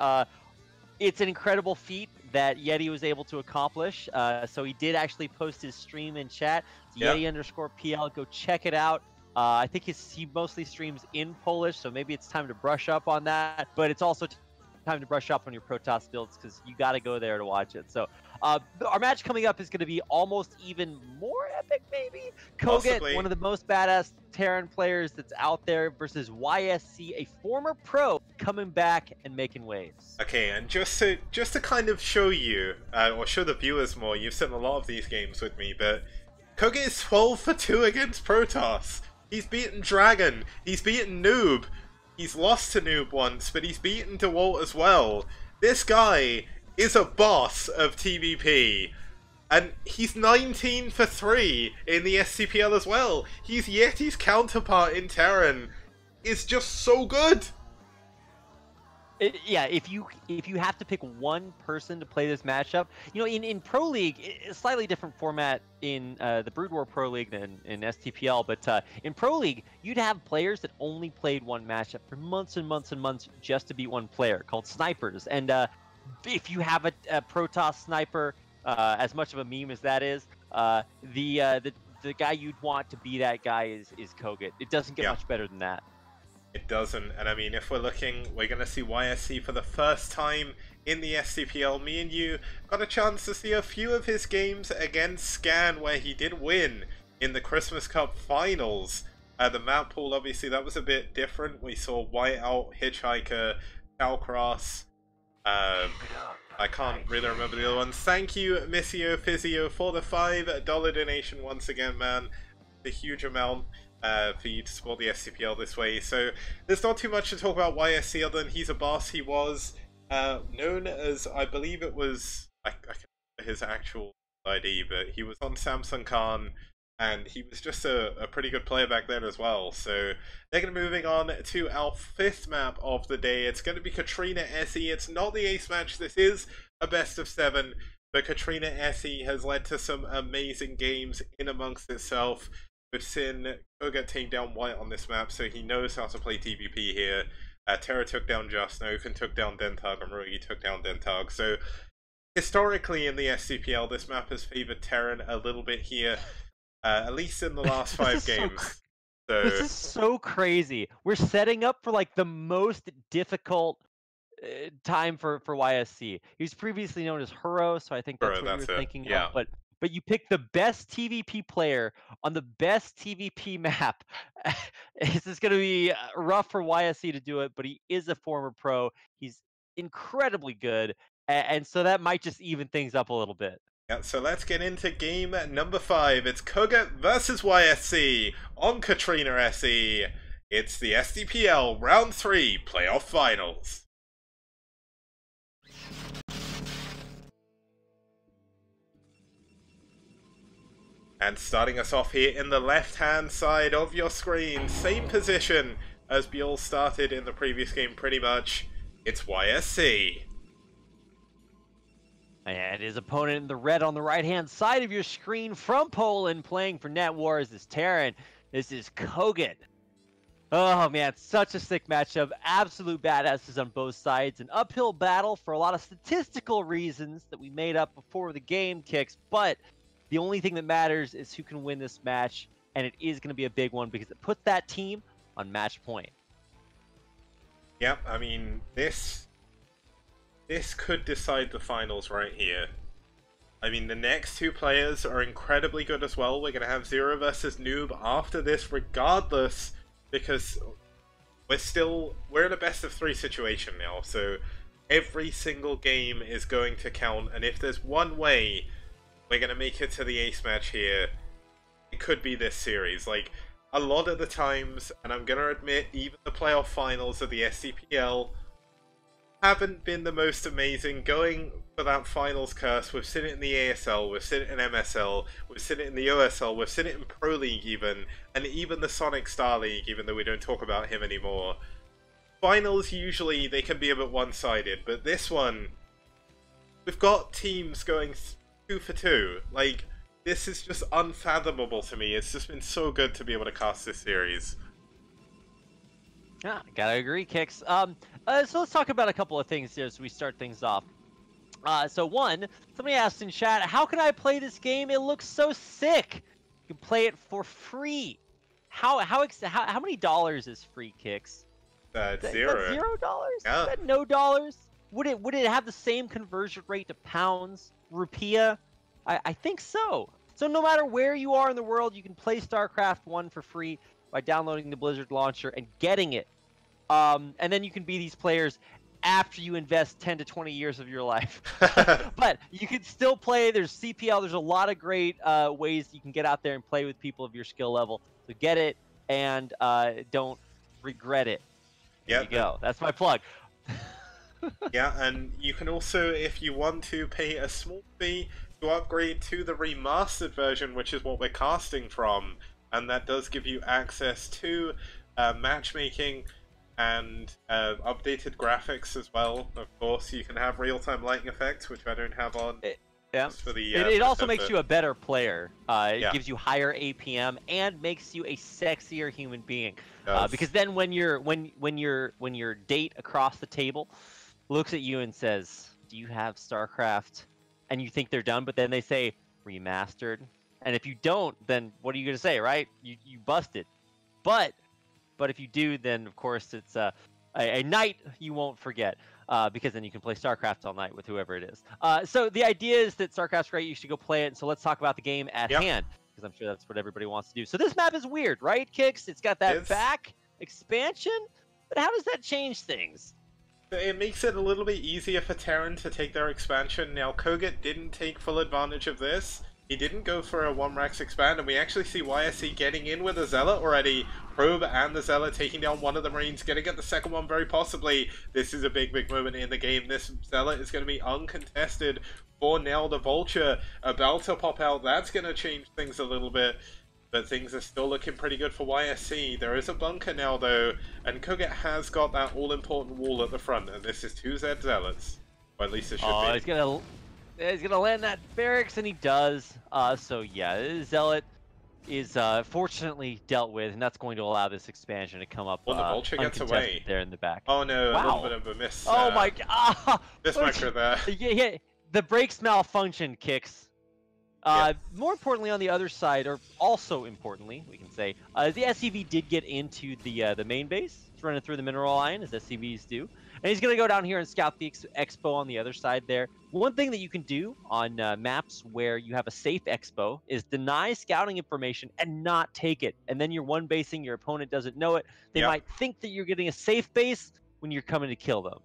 It's an incredible feat that Yeti was able to accomplish. So he did actually post his stream in chat. Yeti_PL. Go check it out. I think he mostly streams in Polish, so maybe it's time to brush up on that. But it's also time to brush up on your Protoss builds because you got to go there to watch it. So our match coming up is going to be almost even more epic, maybe. kogeT, one of the most badass Terran players that's out there, versus YSC, a former pro, coming back and making waves. Okay, and just to kind of show you, or show the viewers more, you've seen a lot of these games with me, but kogeT is 12 for 2 against Protoss. He's beaten Dragon, he's beaten nOOB, he's lost to nOOB once, but he's beaten DeWalt as well. This guy is a boss of TVP. And he's 19 for 3 in the STPL as well. He's Yeti's counterpart in Terran. It's just so good. Yeah, if you have to pick one person to play this matchup, you know, in Pro League, it's a slightly different format in the Brood War Pro League than in STPL, but in Pro League, you'd have players that only played one matchup for months and months and months just to beat one player, called snipers. And if you have a Protoss sniper, as much of a meme as that is, the guy you'd want to be that guy is kogeT. It doesn't get much better than that. It doesn't, and I mean, if we're looking, we're going to see YSC for the first time in the STPL. Me and you got a chance to see a few of his games against Scan, where he did win in the Christmas Cup finals. The map pool, obviously, that was a bit different. We saw Whiteout, Hitchhiker, Talcross. I can't really remember the other ones. Thank you, Missio Physio, for the $5 donation once again, man. A huge amount. For you to support the STPL this way. So there's not too much to talk about YSC other than he's a boss. He was known as, I believe it was, I can't remember his actual ID, but he was on Samsung Khan, and he was just a pretty good player back then as well. So they're going to be moving on to our 5th map of the day. It's going to be Katrina SE. It's not the ace match. This is a best of 7, but Katrina SE has led to some amazing games in amongst itself. We've seen kogeT take down White on this map, so he knows how to play TVP here. Terra took down Just, Oaken took down Dentag, and Rugi took down Dentag. So, historically in the STPL, this map has favoured Terran a little bit here, at least in the last 5 games. This is so crazy. We're setting up for like the most difficult time for YSC. He was previously known as Huro, so I think that's what you were thinking of. But you pick the best TVP player on the best TVP map. This is going to be rough for YSC to do it, but he is a former pro. He's incredibly good, and so that might just even things up a little bit. Yeah, so let's get into game number 5. It's kogeT versus YSC on Katrina SE. It's the STPL Round 3 Playoff Finals. And starting us off here in the left-hand side of your screen, same position as ByuL started in the previous game pretty much, it's YSC. And his opponent in the red on the right-hand side of your screen from Poland, playing for NetWars, is Terran. This is kogeT. Oh man, such a sick matchup. Absolute badasses on both sides. An uphill battle for a lot of statistical reasons that we made up before the game kicks, but the only thing that matters is who can win this match, and it is going to be a big one because it puts that team on match point. Yep, I mean, this could decide the finals right here. I mean, the next 2 players are incredibly good as well. We're going to have Zero versus nOOB after this regardless, because we're in a best of 3 situation now, so every single game is going to count, and if there's one way we're going to make it to the ace match here, it could be this series. Like, a lot of the times, and I'm going to admit, even the playoff finals of the STPL haven't been the most amazing. Going for that finals curse, we've seen it in the ASL, we've seen it in MSL, we've seen it in the OSL, we've seen it in Pro League even, and even the Sonic Star League, even though we don't talk about him anymore. Finals, usually, they can be a bit one-sided, but this one, we've got teams going 2 for 2. Like, this is just unfathomable to me. It's just been so good to be able to cast this series. Yeah, gotta agree, Kix. So let's talk about a couple of things here as we start things off. So one, somebody asked in chat, how can I play this game? It looks so sick. You can play it for free. How many dollars is free, Kix? $0. $0? Yeah. Is that no dollars? would it have the same conversion rate to pounds, rupiah? I think so. So no matter where you are in the world, you can play StarCraft 1 for free by downloading the Blizzard launcher and getting it. And then you can be these players after you invest 10 to 20 years of your life. But you can still play. There's CPL. There's a lot of great ways you can get out there and play with people of your skill level. So get it and don't regret it. There you go. That's my plug. Yeah, and you can also, if you want to, pay a small fee to upgrade to the remastered version, which is what we're casting from, and that does give you access to matchmaking and updated graphics as well. Of course, you can have real-time lighting effects, which I don't have on. Yeah. For the, it also makes you a better player. It Yeah. gives you higher APM and makes you a sexier human being. Because then when your date across the table looks at you and says, "Do you have StarCraft?" and you think they're done, but then they say remastered, and if you don't, then what are you gonna say, right? You busted. But if you do, then of course it's a night you won't forget. Because then you can play StarCraft all night with whoever it is. So the idea is that StarCraft's great. You should go play it. So let's talk about the game at hand, because I'm sure that's what everybody wants to do. So this map is weird, right, Kix? It's got that back expansion, but how does that change things? It makes it a little bit easier for Terran to take their expansion. Now, kogeT didn't take full advantage of this. He didn't go for a 1-Rax expand, and we actually see YSC getting in with a Zealot already. Probe and the Zealot taking down one of the Marines, getting at the second one very possibly. This is a big moment in the game. This Zealot is going to be uncontested for now. The Vulture about to pop out. That's going to change things a little bit, but things are still looking pretty good for YSC. There is a bunker now, though, and kogeT has got that all-important wall at the front, and this is 2 Z Zealots. Or at least it should be. He's gonna land that barracks, and he does. So yeah, Zealot is fortunately dealt with, and that's going to allow this expansion to come up. Well, the Vulture gets away there in the back. Oh no, wow. A little bit of a miss. Oh my god! Mismicro there. Yeah, the brakes malfunction Kicks. More importantly, on the other side, or also importantly, we can say, the SCV did get into the main base. He's running through the mineral line, as SCVs do. And he's going to go down here and scout the expo on the other side there. One thing that you can do on maps where you have a safe expo is deny scouting information and not take it. And then you're one-basing, your opponent doesn't know it. They might think that you're getting a safe base when you're coming to kill them.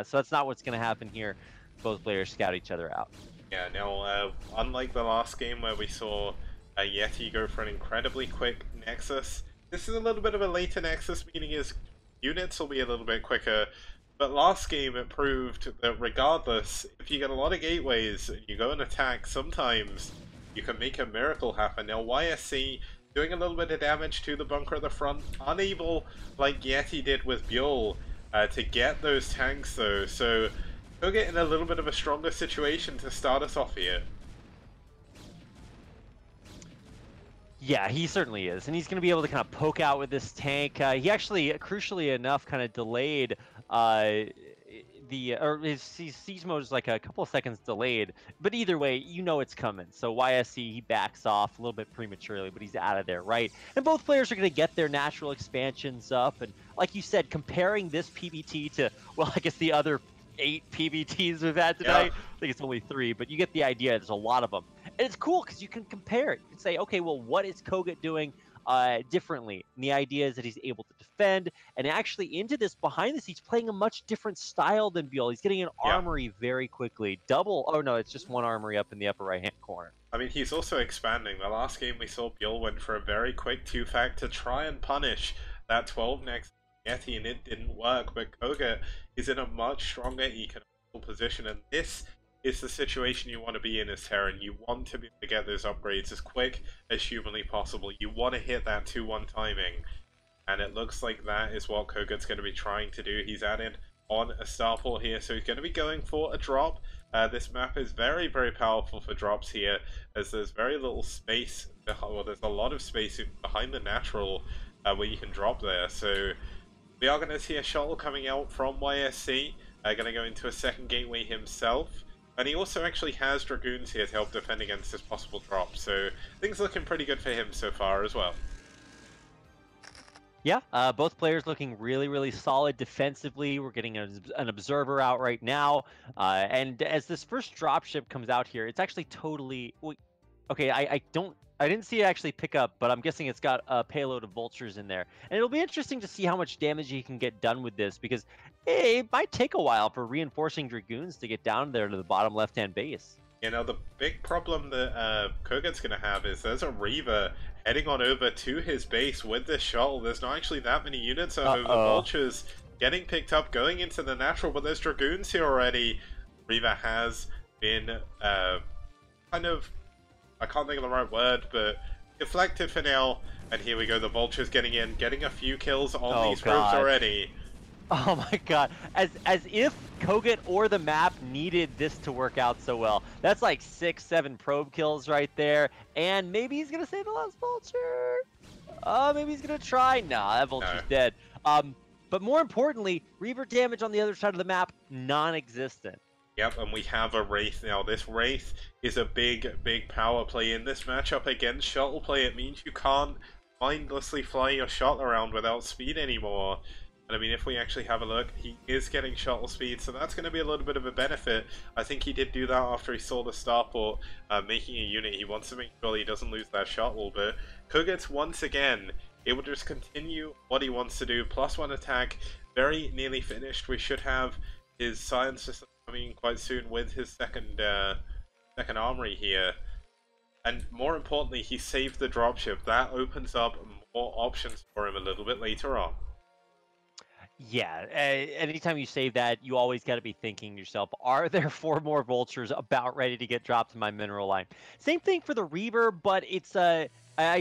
So that's not what's going to happen here. Both players scout each other out. Yeah, now, unlike the last game where we saw a Yeti go for an incredibly quick Nexus, this is a little bit of a later Nexus, meaning his units will be a little bit quicker. But last game it proved that regardless, if you get a lot of gateways and you go and attack, sometimes you can make a miracle happen. Now YSC doing a little bit of damage to the bunker at the front, unable, like Yeti did with ByuL, to get those tanks though, so he'll get in a little bit of a stronger situation to start us off here. Yeah, he certainly is, and he's going to be able to kind of poke out with this tank. He actually, crucially enough, kind of delayed his siege mode is like a couple of seconds delayed, but either way, you know it's coming. So YSC, he backs off a little bit prematurely, but he's out of there, right? And both players are going to get their natural expansions up, and like you said, comparing this PBT to, well, I guess the other 8 PBTs we've had tonight. I think it's only 3, but you get the idea. There's a lot of them. And it's cool because you can compare it. You can say, okay, well, what is kogeT doing differently? And the idea is that he's able to defend, and actually into this behind this, he's playing a much different style than ByuL. He's getting an armory very quickly. Oh no, it's just one armory up in the upper right-hand corner. I mean, he's also expanding. The last game we saw, ByuL went for a very quick 2-fact to try and punish that 12 next Yeti, and it didn't work, but kogeT is in a much stronger economical position, and this is the situation you want to be in as Terran. You want to be able to get those upgrades as quick as humanly possible. You want to hit that 2-1 timing, and it looks like that is what kogeT's going to be trying to do. He's added on a starport here, so he's going to be going for a drop. This map is very, very powerful for drops here, as there's very little space, well, there's a lot of space behind the natural where you can drop there, so we are going to see a shuttle coming out from YSC, going to go into a second gateway himself, and he also actually has Dragoons here to help defend against this possible drop, so things looking pretty good for him so far as well. Yeah, both players looking really, really solid defensively. We're getting an observer out right now. And as this first dropship comes out here, it's actually totally... Okay, I didn't see it actually pick up, but I'm guessing it's got a payload of vultures in there. And it'll be interesting to see how much damage he can get done with this, because it might take a while for reinforcing dragoons to get down there to the bottom left-hand base. You know, the big problem that kogeT's going to have is there's a Reaver heading on over to his base with this shuttle. There's not actually that many units over. The vultures getting picked up, going into the natural, but there's dragoons here already. Reaver has been kind of... I can't think of the right word, but deflected for now. And here we go, the vultures getting in, getting a few kills on these probes already. Oh my god, as if kogeT or the map needed this to work out so well. That's like 6-7 probe kills right there, and maybe he's gonna save the last vulture. Maybe he's gonna try. Nah, that vulture's dead. But more importantly, Reaver damage on the other side of the map, non-existent. Yep, and we have a Wraith now. This Wraith is a big power play in this matchup against shuttle play. It means you can't mindlessly fly your shuttle around without speed anymore. And I mean, if we actually have a look, he is getting shuttle speed, so that's going to be a little bit of a benefit. I think he did do that after he saw the starport making a unit. He wants to make sure he doesn't lose that shuttle, but kogeT, once again, it will just continue what he wants to do. +1 attack, very nearly finished. We should have his science system coming quite soon with his second armory here. And more importantly, he saved the dropship. That opens up more options for him a little bit later on. Yeah, anytime you save that, you always got to be thinking to yourself, are there 4 more vultures about ready to get dropped in my mineral line? Same thing for the Reaver, but it's I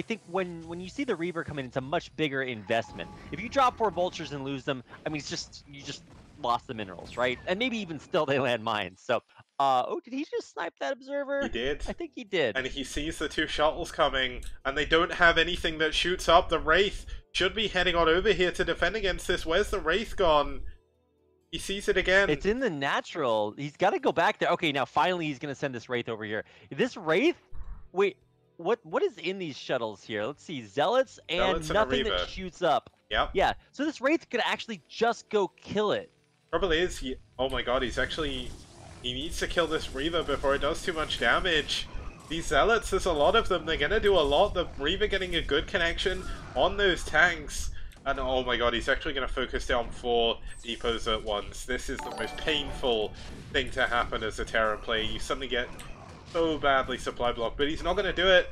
think when you see the Reaver come in, it's a much bigger investment. If you drop 4 vultures and lose them, I mean, you just lost the minerals, right? And maybe even still they land mines. So, oh, did he just snipe that observer? He did. I think he did. And he sees the 2 shuttles coming, and they don't have anything that shoots up. The Wraith should be heading on over here to defend against this. Where's the Wraith gone? He sees it again. It's in the natural. He's got to go back there. Okay, now finally he's going to send this Wraith over here. This Wraith? Wait, what is in these shuttles here? Let's see. Zealots and nothing that shoots up. Yep. Yeah, so this Wraith could actually just go kill it. Probably is. Oh my god, he needs to kill this Reaver before it does too much damage. These Zealots, there's a lot of them. They're going to do a lot. The Reaver getting a good connection on those tanks. And oh my god, he's actually going to focus down 4 depots at once. This is the most painful thing to happen as a Terran player. You suddenly get so badly supply blocked, but he's not going to do it.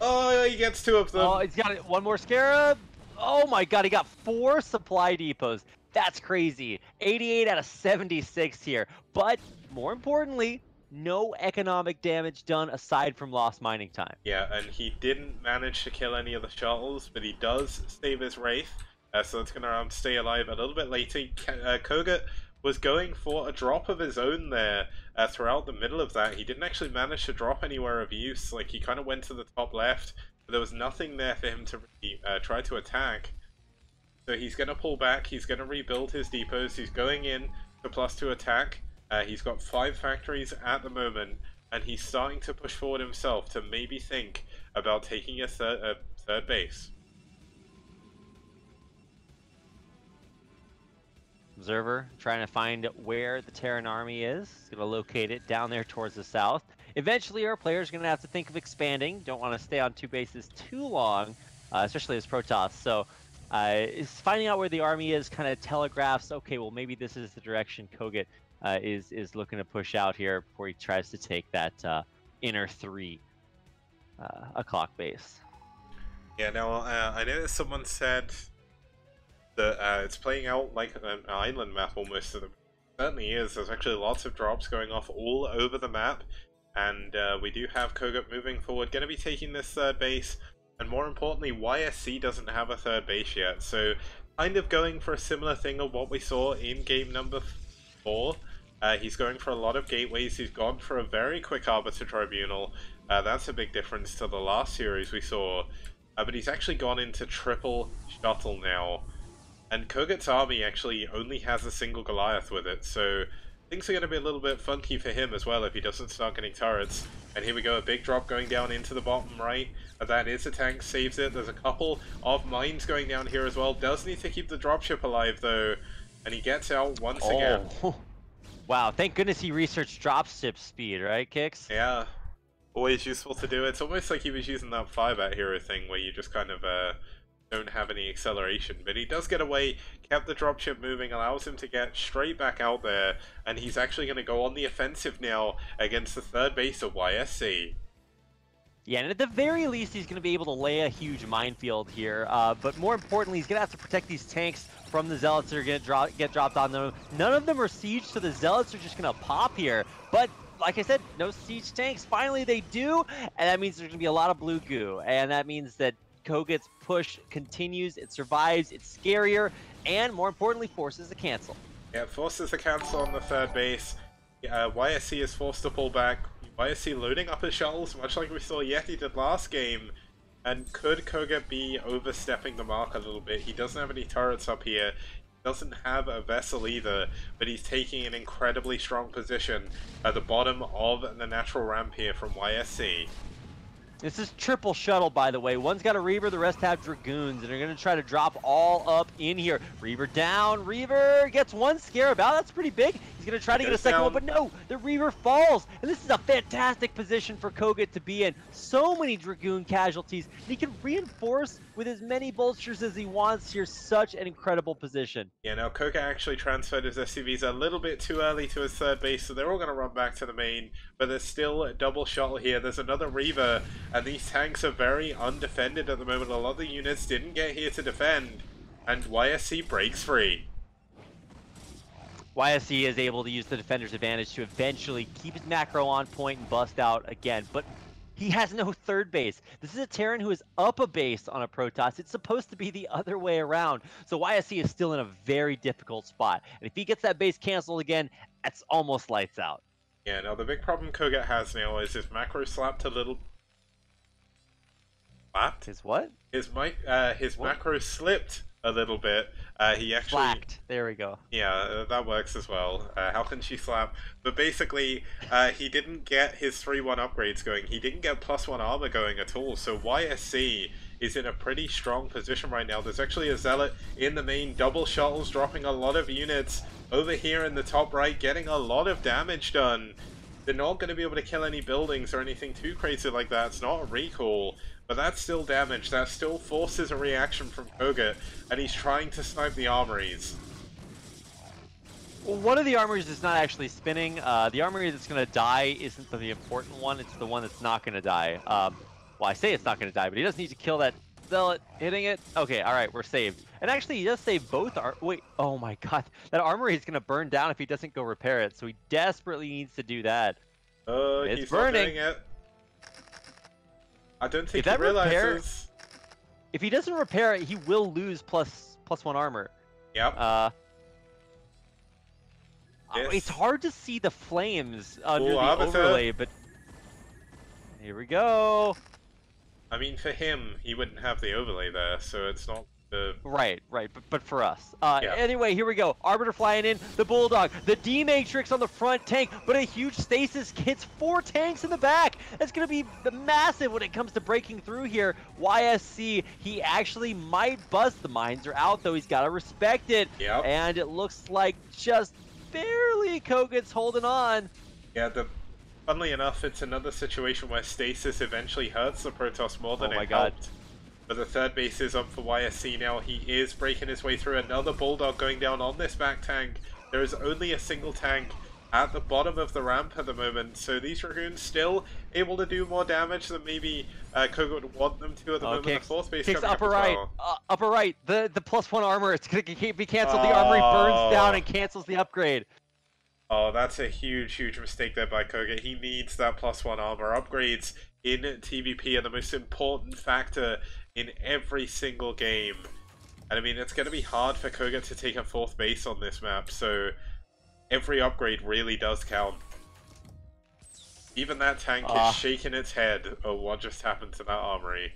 Oh, he gets 2 of them. Oh, he's got 1 more Scarab. Oh my god, he got 4 supply depots. That's crazy. 88 out of 76 here. But more importantly, no economic damage done aside from lost mining time. Yeah, and he didn't manage to kill any of the shuttles, but he does save his Wraith. So it's going to stay alive a little bit later. kogeT was going for a drop of his own there throughout the middle of that. He didn't actually manage to drop anywhere of use. Like, he kind of went to the top left, but there was nothing there for him to try to attack. So he's going to pull back, he's going to rebuild his depots, he's going in to +2 attack. He's got 5 factories at the moment, and he's starting to push forward himself to maybe think about taking a third base. Observer trying to find where the Terran army is. He's going to locate it down there towards the south. Eventually our players are going to have to think of expanding. Don't want to stay on 2 bases too long, especially as Protoss. So is finding out where the army is kind of telegraphs, okay, well maybe this is the direction kogeT is looking to push out here before he tries to take that inner 3 o'clock base. Yeah, now I know that someone said that it's playing out like an island map almost. It certainly is. There's actually lots of drops going off all over the map, and we do have kogeT moving forward, going to be taking this third base. And more importantly, YSC doesn't have a third base yet, so kind of going for a similar thing of what we saw in game number 4. He's going for a lot of gateways, he's gone for a very quick Arbiter Tribunal. That's a big difference to the last series we saw. But he's actually gone into triple shuttle now. And kogeT's army actually only has a single Goliath with it, so things are going to be a little bit funky for him as well if he doesn't start getting turrets. And here we go, a big drop going down into the bottom right. That is a tank, saves it. There's a couple of mines going down here as well. Does need to keep the dropship alive though. And he gets out once again. Wow, thank goodness he researched dropship speed, right, Kicks? Yeah, always useful to do. It's almost like he was using that Firebat hero thing where you just kind of don't have any acceleration. But he does get away, kept the dropship moving, allows him to get straight back out there. And he's actually going to go on the offensive now against the third base of YSC. Yeah, and at the very least, he's going to be able to lay a huge minefield here. But more importantly, he's going to have to protect these tanks from the Zealots that are going to get dropped on them. None of them are siege, so the Zealots are just going to pop here. But like I said, no siege tanks. Finally, they do, and that means there's going to be a lot of blue goo. And that means that kogeT's push continues, it survives, it's scarier, and more importantly, forces a cancel. Yeah, forces a cancel on the third base. YSC is forced to pull back. YSC loading up his shuttles, much like we saw Yeti did last game. And could kogeT be overstepping the mark a little bit? He doesn't have any turrets up here. He doesn't have a vessel either, but he's taking an incredibly strong position at the bottom of the natural ramp here from YSC. This is triple shuttle, by the way. One's got a Reaver, the rest have Dragoons, and they're going to try to drop all up in here. Reaver down, Reaver gets one Scarab out. That's pretty big. He's going to try to get a second one, but no, the Reaver falls. And this is a fantastic position for kogeT to be in. So many Dragoon casualties. And he can reinforce with as many bolsters as he wants here. Such an incredible position. Yeah, now kogeT actually transferred his SCVs a little bit too early to his third base, so they're all going to run back to the main. But there's still a double shuttle here. There's another Reaver. And these tanks are very undefended at the moment. A lot of the units didn't get here to defend, and YSC breaks free. YSC is able to use the defender's advantage to eventually keep his macro on point and bust out again, but he has no third base. This is a Terran who is up a base on a Protoss. It's supposed to be the other way around, so YSC is still in a very difficult spot. And if he gets that base canceled again, that's almost lights out. Yeah, now the big problem kogeT has now is his macro slapped a little... What? His what? His macro slipped a little bit. He actually... Slacked. There we go. Yeah, that works as well. How can she slap? But basically, he didn't get his 3-1 upgrades going. He didn't get +1 armor going at all. So YSC is in a pretty strong position right now. There's actually a Zealot in the main. Double shuttles dropping a lot of units over here in the top right, getting a lot of damage done. They're not going to be able to kill any buildings or anything too crazy like that. It's not a recall. But that's still damage, that still forces a reaction from kogeT, and he's trying to snipe the armories. Well, one of the armories is not actually spinning. The armory that's going to die isn't the important one, it's the one that's not going to die. Well, I say it's not going to die, but he does need to kill that Zealot hitting it. Okay, alright, we're saved. And actually, he does save both wait, oh my god. That armory is going to burn down if he doesn't go repair it, so he desperately needs to do that. He's burning. Doing it. I don't think he realizes. If he doesn't repair it, he will lose +1 armor. Yep. It's hard to see the flames under the overlay, but here we go. I mean, for him, he wouldn't have the overlay there, so it's not the... Right, but for us. Anyway, here we go. Arbiter flying in, the Bulldog, the D-Matrix on the front tank, but a huge stasis hits 4 tanks in the back. That's going to be massive when it comes to breaking through here. YSC, he actually might bust. The mines are out, though. He's got to respect it. Yep. And it looks like just barely kogeT's holding on. Yeah, funnily enough, it's another situation where stasis eventually hurts the Protoss more than it helped. But the third base is up for YSC now. He is breaking his way through. Another Bulldog going down on this back tank. There is only a single tank at the bottom of the ramp at the moment. So these Dragoons still able to do more damage than maybe kogeT would want them to at the moment. The fourth base coming upper up right. Upper right. The +1 armor. It's going to be canceled. The armory burns down and cancels the upgrade. Oh, that's a huge mistake there by kogeT. He needs that +1 armor. Upgrades in TVP are the most important factor in every single game. And I mean, it's going to be hard for kogeT to take a 4th base on this map, so every upgrade really does count. Even that tank is shaking its head. Oh, what just happened to that armory?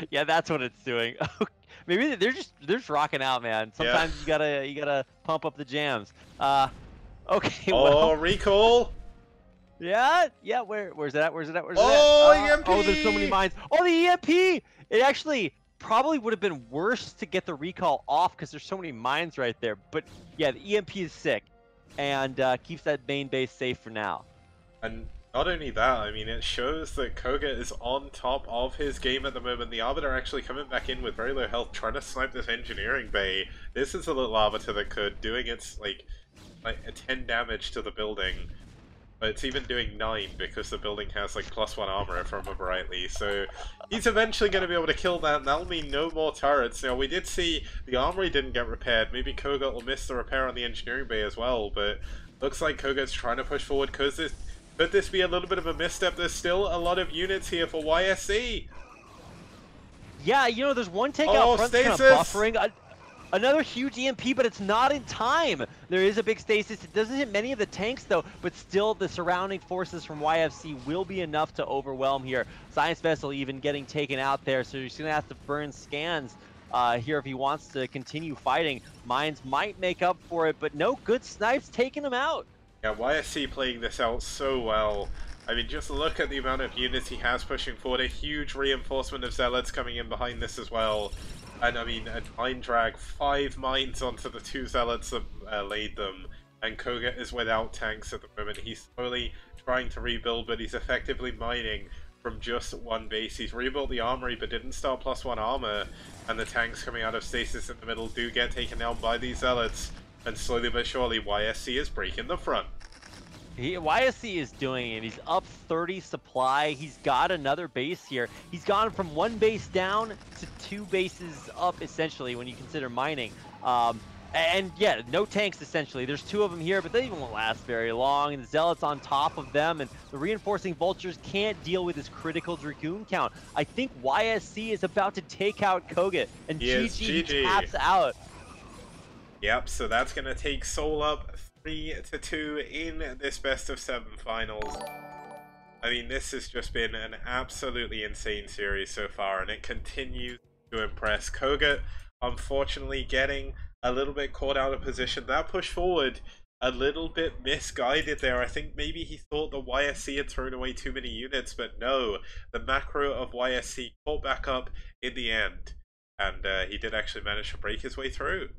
Yeah, that's what it's doing. Maybe they're just rocking out, man. Yeah. Sometimes you gotta pump up the jams. Okay, Oh, well, recall! yeah. Where's it at? Where's it at? Where's it at? Oh, EMP! Oh, there's so many mines. Oh, the EMP! It actually probably would have been worse to get the recall off because there's so many mines right there. But yeah, the EMP is sick, and keeps that main base safe for now. And not only that, I mean, it shows that kogeT is on top of his game at the moment. The Arbiter actually coming back in with very low health, trying to snipe this engineering bay. This is a little Arbiter that could, doing its, like a 10 damage to the building. But it's even doing 9 because the building has, like, +1 armor, if I remember rightly. So he's eventually going to be able to kill that, and that'll mean no more turrets. Now, we did see the armory didn't get repaired. Maybe kogeT will miss the repair on the engineering bay as well, but looks like kogeT's trying to push forward. Could this be a little bit of a misstep? There's still a lot of units here for YSC. Yeah, you know, there's one takeout Oh, front that's kind of stasis! buffering. Another huge EMP, but it's not in time. There is a big stasis. It doesn't hit many of the tanks, though, but still the surrounding forces from YFC will be enough to overwhelm here. Science Vessel even getting taken out there, so he's going to have to burn scans here if he wants to continue fighting. Mines might make up for it, but no good snipes taking him out. Yeah, YSC playing this out so well. I mean, just look at the amount of units he has pushing forward. A huge reinforcement of Zealots coming in behind this as well. And I mean, a mine drag, 5 mines onto the 2 Zealots that laid them. And kogeT is without tanks at the moment. He's slowly trying to rebuild, but he's effectively mining from just 1 base. He's rebuilt the armory, but didn't start +1 armor. And the tanks coming out of stasis in the middle do get taken down by these Zealots. And slowly but surely, YSC is breaking the front. YSC is doing it. He's up 30 supply. He's got another base here. He's gone from 1 base down to 2 bases up, essentially, when you consider mining. And yeah, no tanks, essentially. There's 2 of them here, but they won't last very long. And the Zealots on top of them, and the reinforcing Vultures can't deal with this critical Dragoon count. I think YSC is about to take out kogeT, and GG taps out. Yep, so that's going to take SouL up 3-2 in this best of 7 finals. I mean, this has just been an absolutely insane series so far, and it continues to impress. kogeT, unfortunately, getting a little bit caught out of position. That push forward, a little bit misguided there. I think maybe he thought the YSC had thrown away too many units, but no. The macro of YSC caught back up in the end, and he did actually manage to break his way through.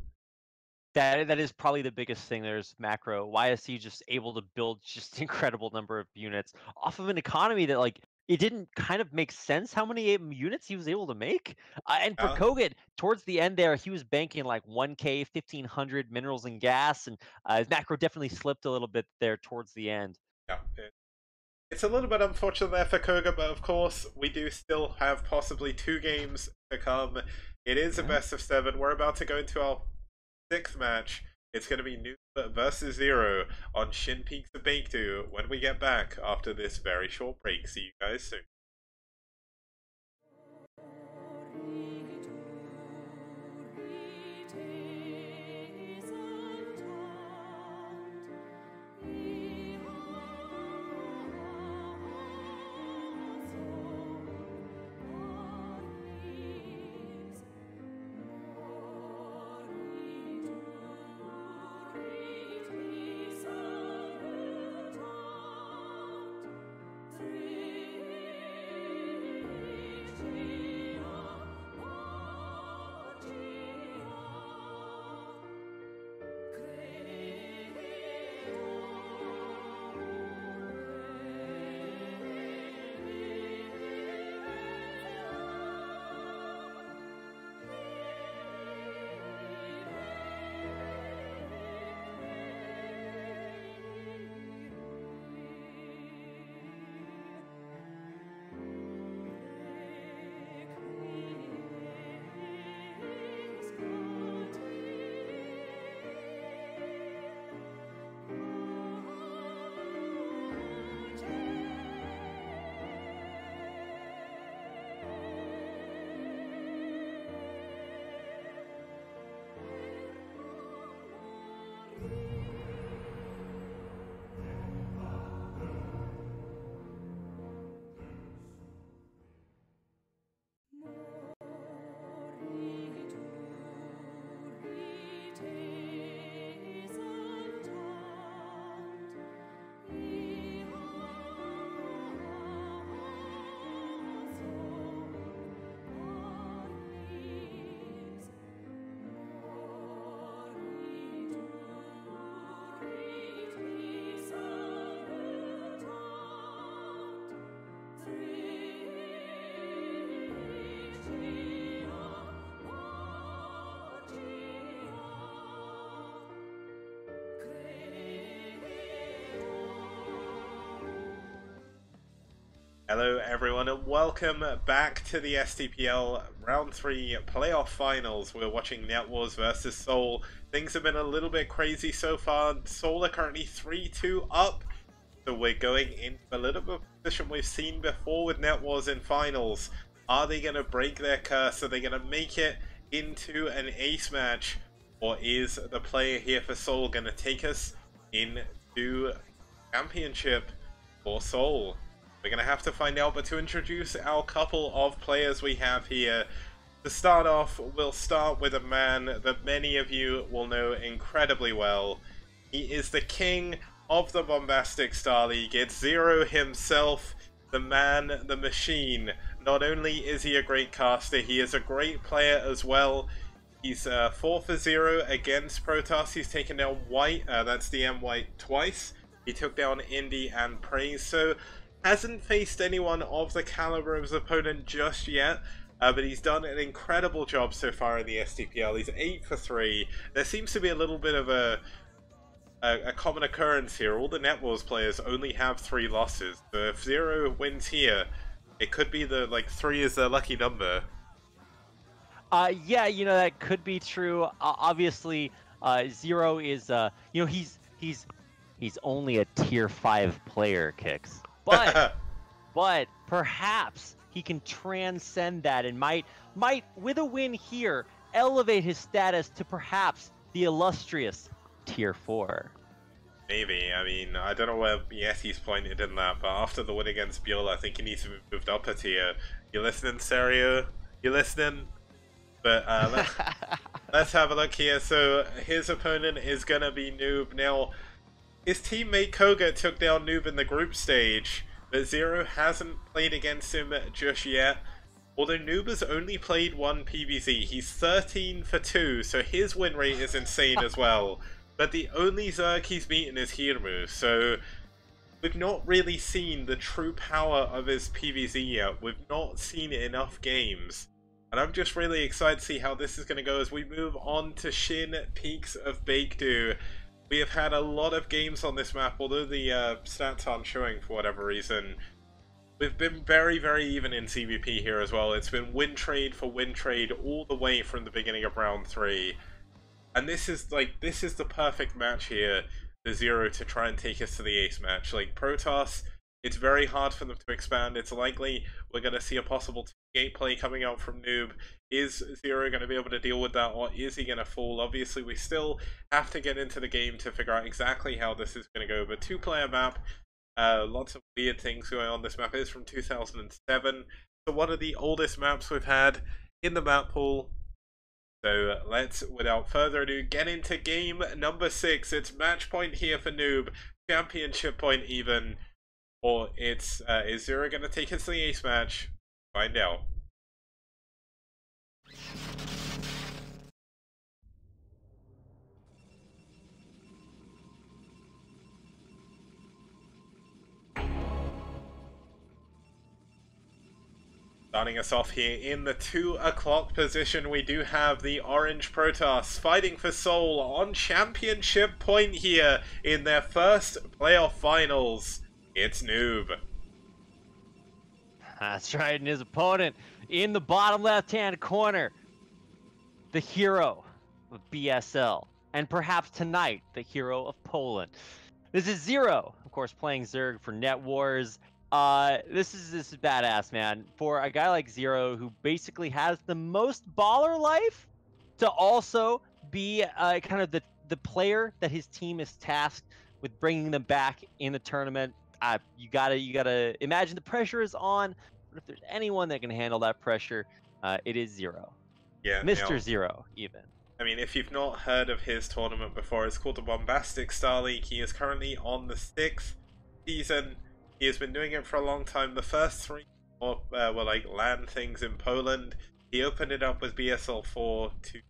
That is probably the biggest thing. There's macro. YSC just able to build just incredible number of units off of an economy that, like, it didn't kind of make sense how many units he was able to make. And for kogeT, towards the end there, he was banking like 1K, 1,500 minerals and gas, and his macro definitely slipped a little bit there towards the end. Yeah, it's a little bit unfortunate there for kogeT, but of course, we do still have possibly 2 games to come. It is a best of 7. We're about to go into our 6th match. It's going to be nOOB versus ZZZero on Shin Peaks of Baekdu when we get back after this very short break. See you guys soon. Hello everyone and welcome back to the STPL Round 3 Playoff Finals. We're watching NetWars versus SouL. Things have been a little bit crazy so far. SouL are currently 3-2 up, so we're going into a little bit of a position we've seen before with NetWars in finals. Are they going to break their curse? Are they going to make it into an ace match? Or is the player here for SouL going to take us into championship for SouL? We're going to have to find out, but to introduce our couple of players we have here, to start off, we'll start with a man that many of you will know incredibly well. He is the king of the bombastic Star League. It's ZZZero himself, the man, the machine. Not only is he a great caster, he is a great player as well. He's 4-0 against Trutacz. He's taken down White, that's DM White, twice. He took down Indy and Praise, so hasn't faced anyone of the caliber of his opponent just yet, but he's done an incredible job so far in the STPL. He's 8-3. There seems to be a little bit of a common occurrence here. All the NetWars players only have 3 losses. So if ZZZero wins here, it could be the, 3 is their lucky number. Yeah, you know, that could be true. Obviously, ZZZero is, you know, he's only a tier 5 player, Kicks. But perhaps he can transcend that and might, with a win here, elevate his status to perhaps the illustrious tier 4. Maybe. I mean, I don't know where Yeti's pointed in that, but after the win against ByuL, I think he needs to be moved up a tier. You listening, Serio? You listening? But let's have a look here. So his opponent is going to be nOOB. Now, his teammate kogeT took down nOOB in the group stage, but ZZZero hasn't played against him just yet. Although nOOB has only played 1 PvZ, he's 13-2, so his win rate is insane as well. But the only Zerg he's beaten is Hirmu, so we've not really seen the true power of his PvZ yet. We've not seen enough games. And I'm just really excited to see how this is going to go as we move on to Shin Peaks of Baekdu. We have had a lot of games on this map, although the stats aren't showing for whatever reason. We've been very, very even in CVP here as well. It's been win trade for win trade all the way from the beginning of round 3. And this is the perfect match here for ZZZero to try and take us to the ace match. Like Trutacz, it's very hard for them to expand. It's likely we're going to see a possible gate play coming out from nOOB. Is ZZZero going to be able to deal with that, or is he going to fall? Obviously, we still have to get into the game to figure out exactly how this is going to go. But 2-player map, lots of weird things going on. This map is from 2007, so one of the oldest maps we've had in the map pool. So let's, without further ado, get into game number 6. It's match point here for nOOB, championship point even, or it's is ZZZero going to take us to the ace match? Find out. Starting us off here in the 2 o'clock position, we do have the orange Trutacz fighting for SouL on championship point here in their first playoff finals. It's nOOB. That's right, and his opponent in the bottom left-hand corner, the hero of BSL, and perhaps tonight, the hero of Poland. This is ZZZero, of course, playing Zerg for NetWars. This is badass, man. For a guy like ZZZero, who basically has the most baller life, to also be kind of the player that his team is tasked with bringing them back in the tournament. You gotta imagine the pressure is on, but if there's anyone that can handle that pressure, it is ZZZero. Yeah, Mr. ZZZero, even. I mean, if you've not heard of his tournament before, it's called the Bombastic Star League. He is currently on the 6th season. He has been doing it for a long time. The first 3 were like LAN things in Poland. He opened it up with BSL4 to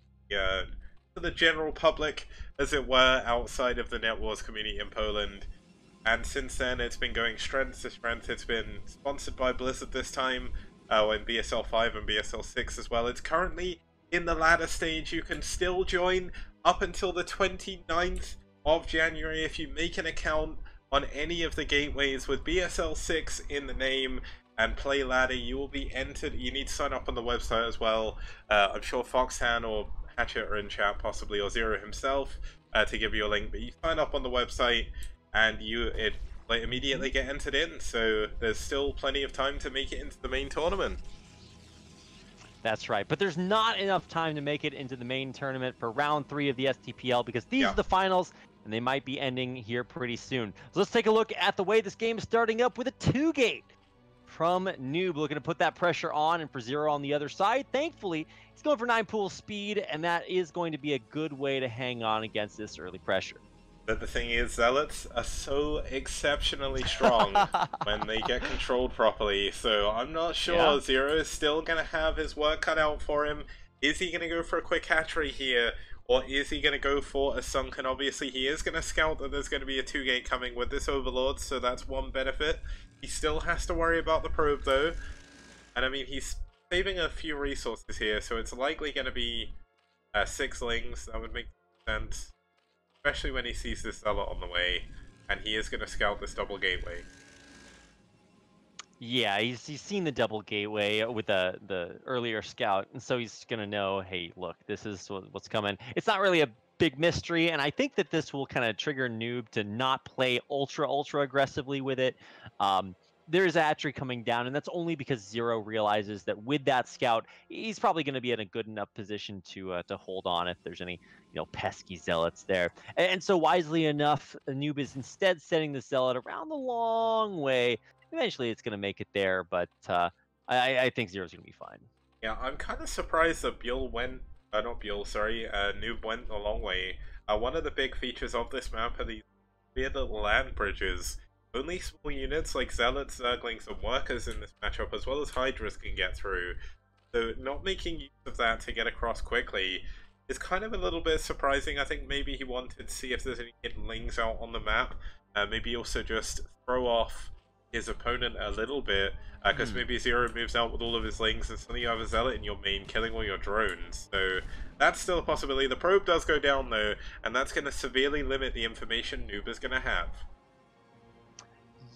the general public, as it were, outside of the NetWars community in Poland. And since then, it's been going strength to strength. It's been sponsored by Blizzard this time, in BSL 5 and BSL 6 as well. It's currently in the ladder stage. You can still join up until the 29th of January if you make an account on any of the gateways with BSL 6 in the name, and play ladder, you will be entered. You need to sign up on the website as well. I'm sure Foxhan or Hatchet are in chat, possibly, or Zero himself, to give you a link. But you sign up on the website, and like immediately get entered in. So there's still plenty of time to make it into the main tournament. That's right, but there's not enough time to make it into the main tournament for round 3 of the STPL because these are the finals, and they might be ending here pretty soon. So let's take a look at the way this game is starting up with a 2-gate from nOOB, looking to put that pressure on, and for Zero on the other side, thankfully, he's going for 9 pool speed, and that is going to be a good way to hang on against this early pressure. But the thing is, Zealots are so exceptionally strong when they get controlled properly, so I'm not sure. Zero is still going to have his work cut out for him. Is he going to go for a quick hatchery here, or is he going to go for a sunken? Obviously, he is going to scout that there's going to be a 2-gate coming with this Overlord, so that's one benefit. He still has to worry about the probe, though. And I mean, he's saving a few resources here, so it's likely going to be 6 lings. That would make sense. Especially when he sees this Zealot on the way, and he is going to scout this double gateway. Yeah, he's seen the double gateway with the earlier scout, and so he's going to know, hey, look, this is what's coming. It's not really a big mystery, and I think that this will kind of trigger nOOB to not play ultra aggressively with it. There's a hatchery coming down, and that's only because Zero realizes that with that scout, he's probably going to be in a good enough position to hold on if there's any pesky Zealots there. And so wisely enough, nOOB is instead setting the Zealot around the long way. Eventually, it's going to make it there, but I think Zero's going to be fine. Yeah, I'm kind of surprised that ByuL went, not ByuL, sorry, nOOB went a long way. One of the big features of this map are these weird little land bridges. Only small units like Zealots, Zerglings, and Workers in this matchup, as well as Hydras, can get through. So not making use of that to get across quickly is kind of a little bit surprising. I think maybe he wanted to see if there's any hidden lings out on the map. Maybe also just throw off his opponent a little bit, because maybe Zero moves out with all of his lings and suddenly you have a Zealot in your main killing all your drones. So that's still a possibility. The probe does go down though, and that's going to severely limit the information nOOB is going to have.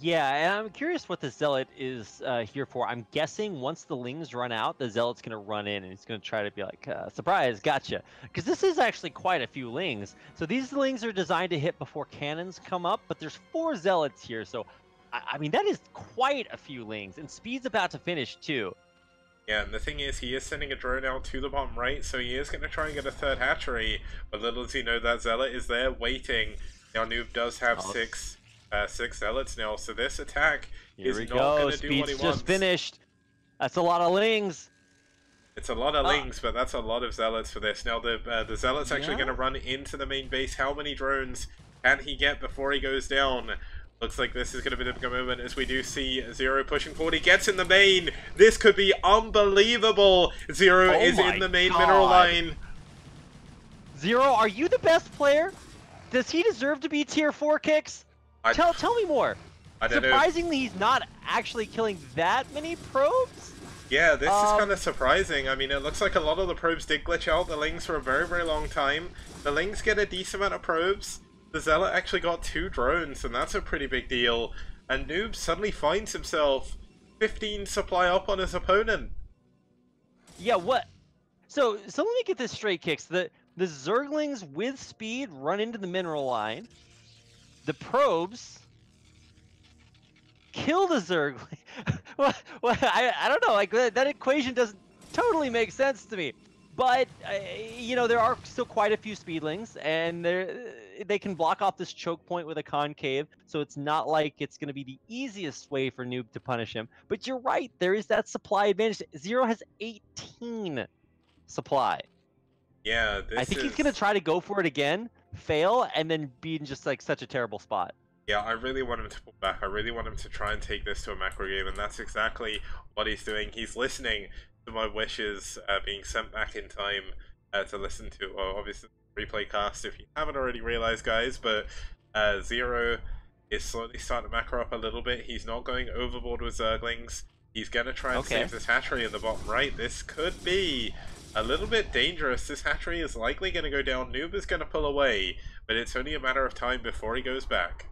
Yeah, and I'm curious what the Zealot is here for. I'm guessing once the lings run out, the Zealot's going to run in and he's going to try to be like, surprise, gotcha. Because this is actually quite a few lings. So these lings are designed to hit before cannons come up, but there's 4 Zealots here. So, I mean, that is quite a few lings. And speed's about to finish, too. Yeah, and the thing is, he is sending a drone out to the bottom right, so he is going to try and get a 3rd hatchery. But little does he know that Zealot is there waiting. Now, nOOB does have 6 Zealots now, so this attack is not going to do what he wants. Just finished. That's a lot of lings. It's a lot of lings, but that's a lot of Zealots for this. Now, the Zealot's actually going to run into the main base. How many drones can he get before he goes down? Looks like this is going to be the moment as we do see Zero pushing forward. He gets in the main. This could be unbelievable. Zero is in the main mineral line. Zero, are you the best player? Does he deserve to be tier 4 kicks? Tell me more. I don't know. Surprisingly, he's not actually killing that many probes? Yeah, this is kind of surprising. I mean, it looks like a lot of the probes did glitch out the lings for a very long time. The lings get a decent amount of probes. The Zealot actually got 2 drones, and that's a pretty big deal. And nOOB suddenly finds himself 15 supply up on his opponent. Yeah, what? So let me get this straight, Kicks. The Zerglings with speed run into the mineral line. The probes kill the Zergling. well, I don't know. Like that equation doesn't totally make sense to me. But there are still quite a few speedlings, and they can block off this choke point with a concave. So it's not like it's going to be the easiest way for nOOB to punish him. But you're right. There is that supply advantage. Zero has 18 supply. Yeah, I think he's going to try to go for it again, fail, and then be in just like such a terrible spot. Yeah, I really want him to pull back. I really want him to try and take this to a macro game, and that's exactly what he's doing. He's listening to my wishes, being sent back in time to listen to, obviously, replay cast if you haven't already realized, guys, but Zero is slowly starting to macro up a little bit. He's not going overboard with Zerglings. He's going to try and save this hatchery in the bottom right. This could be a little bit dangerous. This hatchery is likely going to go down. nOOB is going to pull away, but it's only a matter of time before he goes back.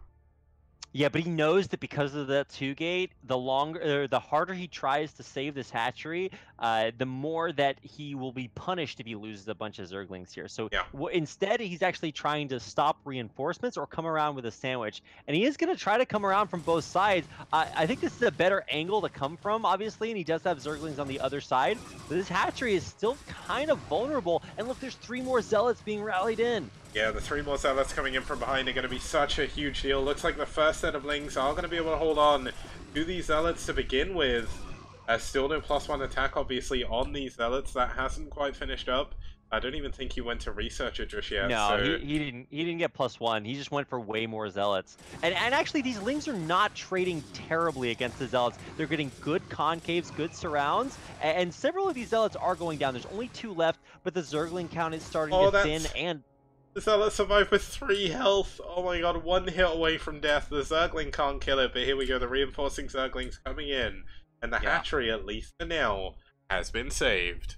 Yeah, but he knows that because of the 2-gate, the harder he tries to save this hatchery, the more that he will be punished if he loses a bunch of Zerglings here. So Yeah. instead, he's actually trying to stop reinforcements or come around with a sandwich. And he is going to try to come around from both sides. I think this is a better angle to come from, obviously, and he does have Zerglings on the other side. But this hatchery is still kind of vulnerable. And look, there's 3 more Zealots being rallied in. Yeah, the 3 more Zealots coming in from behind are going to be such a huge deal. Looks like the first set of Lings are going to be able to hold on to these Zealots to begin with. Still no +1 attack, obviously, on these Zealots. That hasn't quite finished up. I don't even think he went to research it just yet. No, so... he didn't get +1. He just went for way more Zealots. And actually, these Lings are not trading terribly against the Zealots. They're getting good concaves, good surrounds, and several of these Zealots are going down. There's only 2 left, but the Zergling count is starting to thin, and... The Zealot survived with 3 health. Oh my god, 1 hit away from death. The Zergling can't kill it, but here we go. The reinforcing Zerglings coming in. And the hatchery, at least for now, has been saved.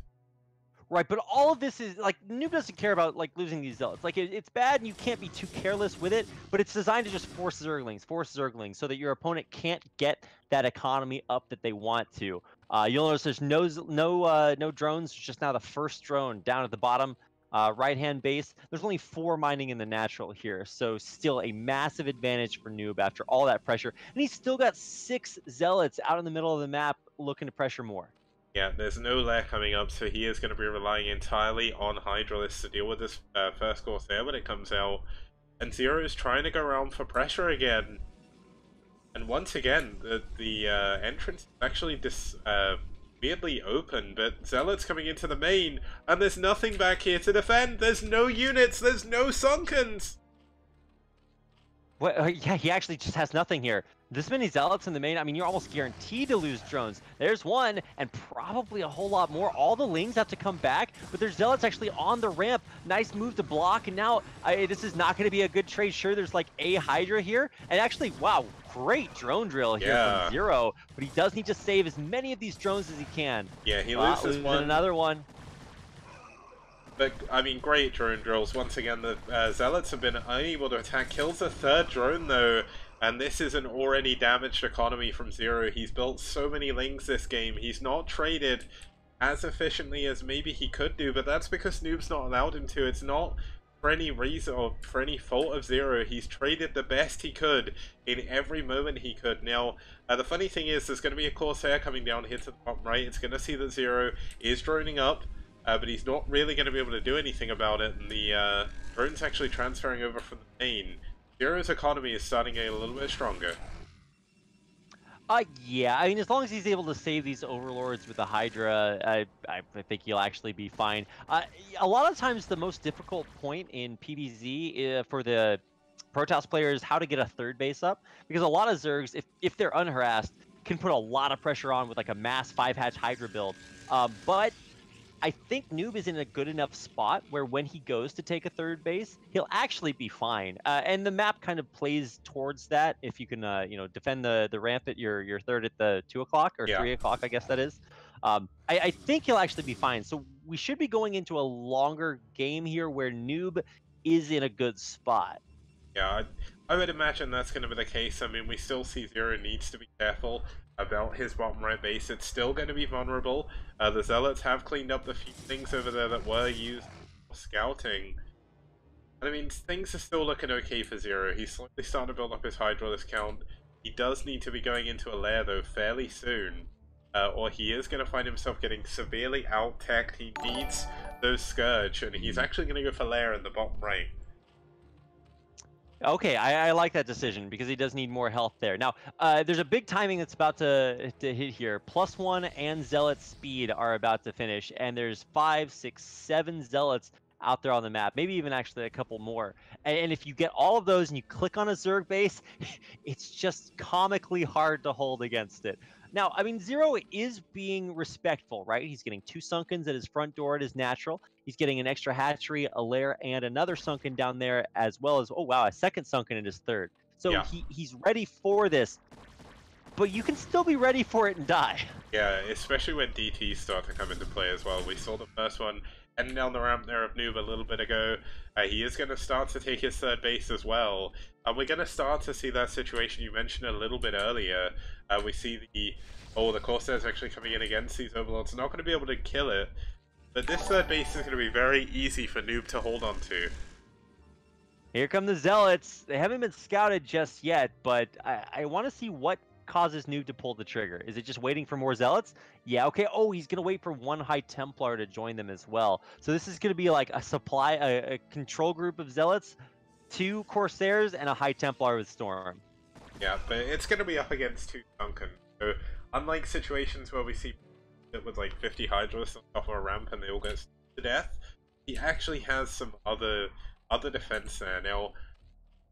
Right, but all of this is, like, nOOB doesn't care about, like, losing these Zealots. Like, it's bad and you can't be too careless with it, but it's designed to just force Zerglings, so that your opponent can't get that economy up that they want to. You'll notice there's no drones, just now the first drone down at the bottom. Right-hand base. There's only 4 mining in the natural here, so still a massive advantage for nOOB after all that pressure. And he's still got 6 Zealots out in the middle of the map looking to pressure more. Yeah, there's no lair coming up, so he is going to be relying entirely on Hydralisk to deal with this first Corsair when it comes out. And Zero is trying to go around for pressure again. And once again, the entrance is actually weirdly open, but Zealots coming into the main, and there's nothing back here to defend. There's no units, there's no Sunkens. Well, yeah, he actually just has nothing here. This many Zealots in the main, I mean, you're almost guaranteed to lose drones. There's 1, and probably a whole lot more. All the Lings have to come back, but there's Zealots actually on the ramp. Nice move to block, and now this is not going to be a good trade. Sure, there's like a Hydra here, and actually, wow, great drone drill here from Zero, but he does need to save as many of these drones as he can. Yeah, he loses one. Another one. But, I mean, great drone drills. Once again, the Zealots have been unable to attack. Kills the 3rd drone, though, and this is an already damaged economy from Zero. He's built so many Lings this game. He's not traded as efficiently as maybe he could do, but that's because nOOB's not allowed him to. It's not for any reason or for any fault of Zero. He's traded the best he could in every moment he could. Now, the funny thing is, there's going to be a Corsair coming down here to the bottom right. It's going to see that Zero is droning up. But he's not really going to be able to do anything about it, and the drone's actually transferring over from the main. Zero's economy is starting to get a little bit stronger. Yeah, I mean, as long as he's able to save these Overlords with the Hydra, I think he'll actually be fine. A lot of times the most difficult point in PvZ for the Protoss player is how to get a 3rd base up, because a lot of Zergs, if they're unharassed, can put a lot of pressure on with like a mass 5-hatch Hydra build. But I think nOOB is in a good enough spot where when he goes to take a 3rd base, he'll actually be fine. And the map kind of plays towards that. If you can, you know, defend the ramp at your 3rd at the 2 o'clock or 3 o'clock, I guess that is. I think he'll actually be fine. So we should be going into a longer game here where nOOB is in a good spot. Yeah, I would imagine that's going to be the case. I mean, we still see Zero needs to be careful about his bottom right base. It's still going to be vulnerable. The Zealots have cleaned up the few things over there that were used for scouting. And I mean, things are still looking okay for Zero. He's slowly starting to build up his Hydralisk count. He does need to be going into a lair, though, fairly soon. Or he is going to find himself getting severely out-teched. He needs those Scourge, and he's actually going to go for lair in the bottom right. Okay, I like that decision because he does need more health there. Now, there's a big timing that's about to hit here. +1 and Zealot speed are about to finish, and there's 5, 6, 7 Zealots out there on the map, maybe even actually a couple more. And if you get all of those and you click on a Zerg base, it's just comically hard to hold against it. Now, I mean, Zero is being respectful, right? He's getting 2 Sunkens at his front door at his natural. He's getting an extra hatchery, a lair, and another Sunken down there, as well as, oh wow, a second Sunken in his 3rd. So yeah, he's ready for this, but you can still be ready for it and die. Yeah, especially when DTs start to come into play as well. We saw the first one heading down the ramp there of nOOB a little bit ago. He is going to start to take his third base as well. And we're going to start to see that situation you mentioned a little bit earlier. We see the Corsairs actually coming in against these Overlords. Not going to be able to kill it. But this third base is going to be very easy for nOOB to hold on to. Here come the Zealots. They haven't been scouted just yet, but I want to see what causes nOOB to pull the trigger. Is it just waiting for more Zealots? Yeah, okay. Oh, he's going to wait for one High Templar to join them as well. So this is going to be like a supply, a control group of Zealots, 2 Corsairs, and a High Templar with Storm. Yeah, but it's going to be up against 2 Duncan. So unlike situations where we see it with like 50 Hydras on top of a ramp and they all get to death, he actually has some other defense there. Now,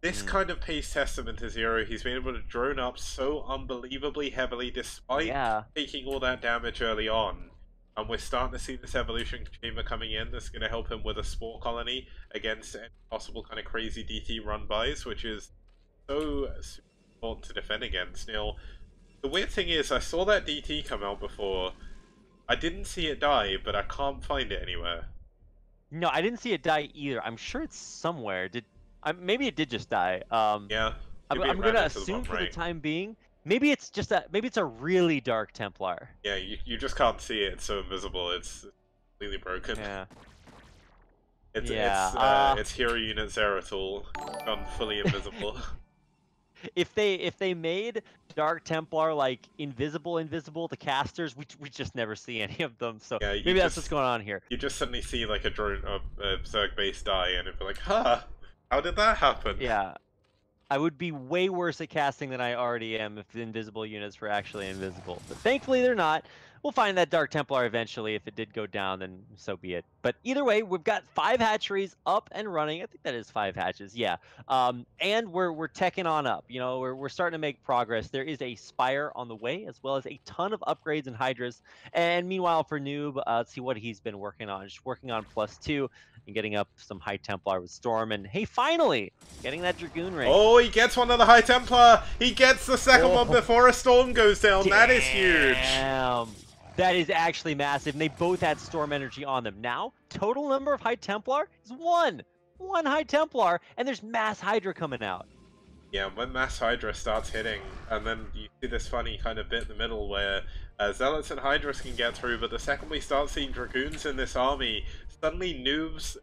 this kind of pays testament to Zero. He's been able to drone up so unbelievably heavily despite taking all that damage early on. And we're starting to see this evolution chamber coming in that's going to help him with a spore colony against any possible kind of crazy DT run-bys, which is so super important to defend against. Now, the weird thing is, I saw that DT come out before. I didn't see it die, but I can't find it anywhere. No, I didn't see it die either. I'm sure it's somewhere. Maybe it did just die. Yeah. I'm gonna assume for the time being, maybe it's a really dark Templar. Yeah, you just can't see it. It's so invisible. It's completely broken. Yeah. It's hero unit Zeratul gone fully invisible. If they made Dark Templar like invisible to casters, we just never see any of them. So yeah, maybe that's what's going on here. You just suddenly see like a drone, a Zerg base die, and it'd be like, huh, how did that happen? Yeah, I would be way worse at casting than I already am if the invisible units were actually invisible. But thankfully they're not. We'll find that Dark Templar eventually. If it did go down, then so be it. But either way, we've got 5 hatcheries up and running. I think that is 5 hatches, yeah. And we're teching on up. You know, we're starting to make progress. There is a Spire on the way, as well as a ton of upgrades and Hydras. And meanwhile, for nOOB, let's see what he's been working on. Just working on +2 and getting up some High Templar with Storm. And hey, finally, getting that Dragoon ring. Oh, he gets one of the High Templar. He gets the second one before a Storm goes down. That is huge. That is actually massive, and they both had Storm energy on them. Now, total number of High Templar is 1. 1 High Templar, and there's Mass Hydra coming out. Yeah, when Mass Hydra starts hitting, and then you see this funny kind of bit in the middle where Zealots and Hydras can get through, but the second we start seeing Dragoons in this army, suddenly nOOB's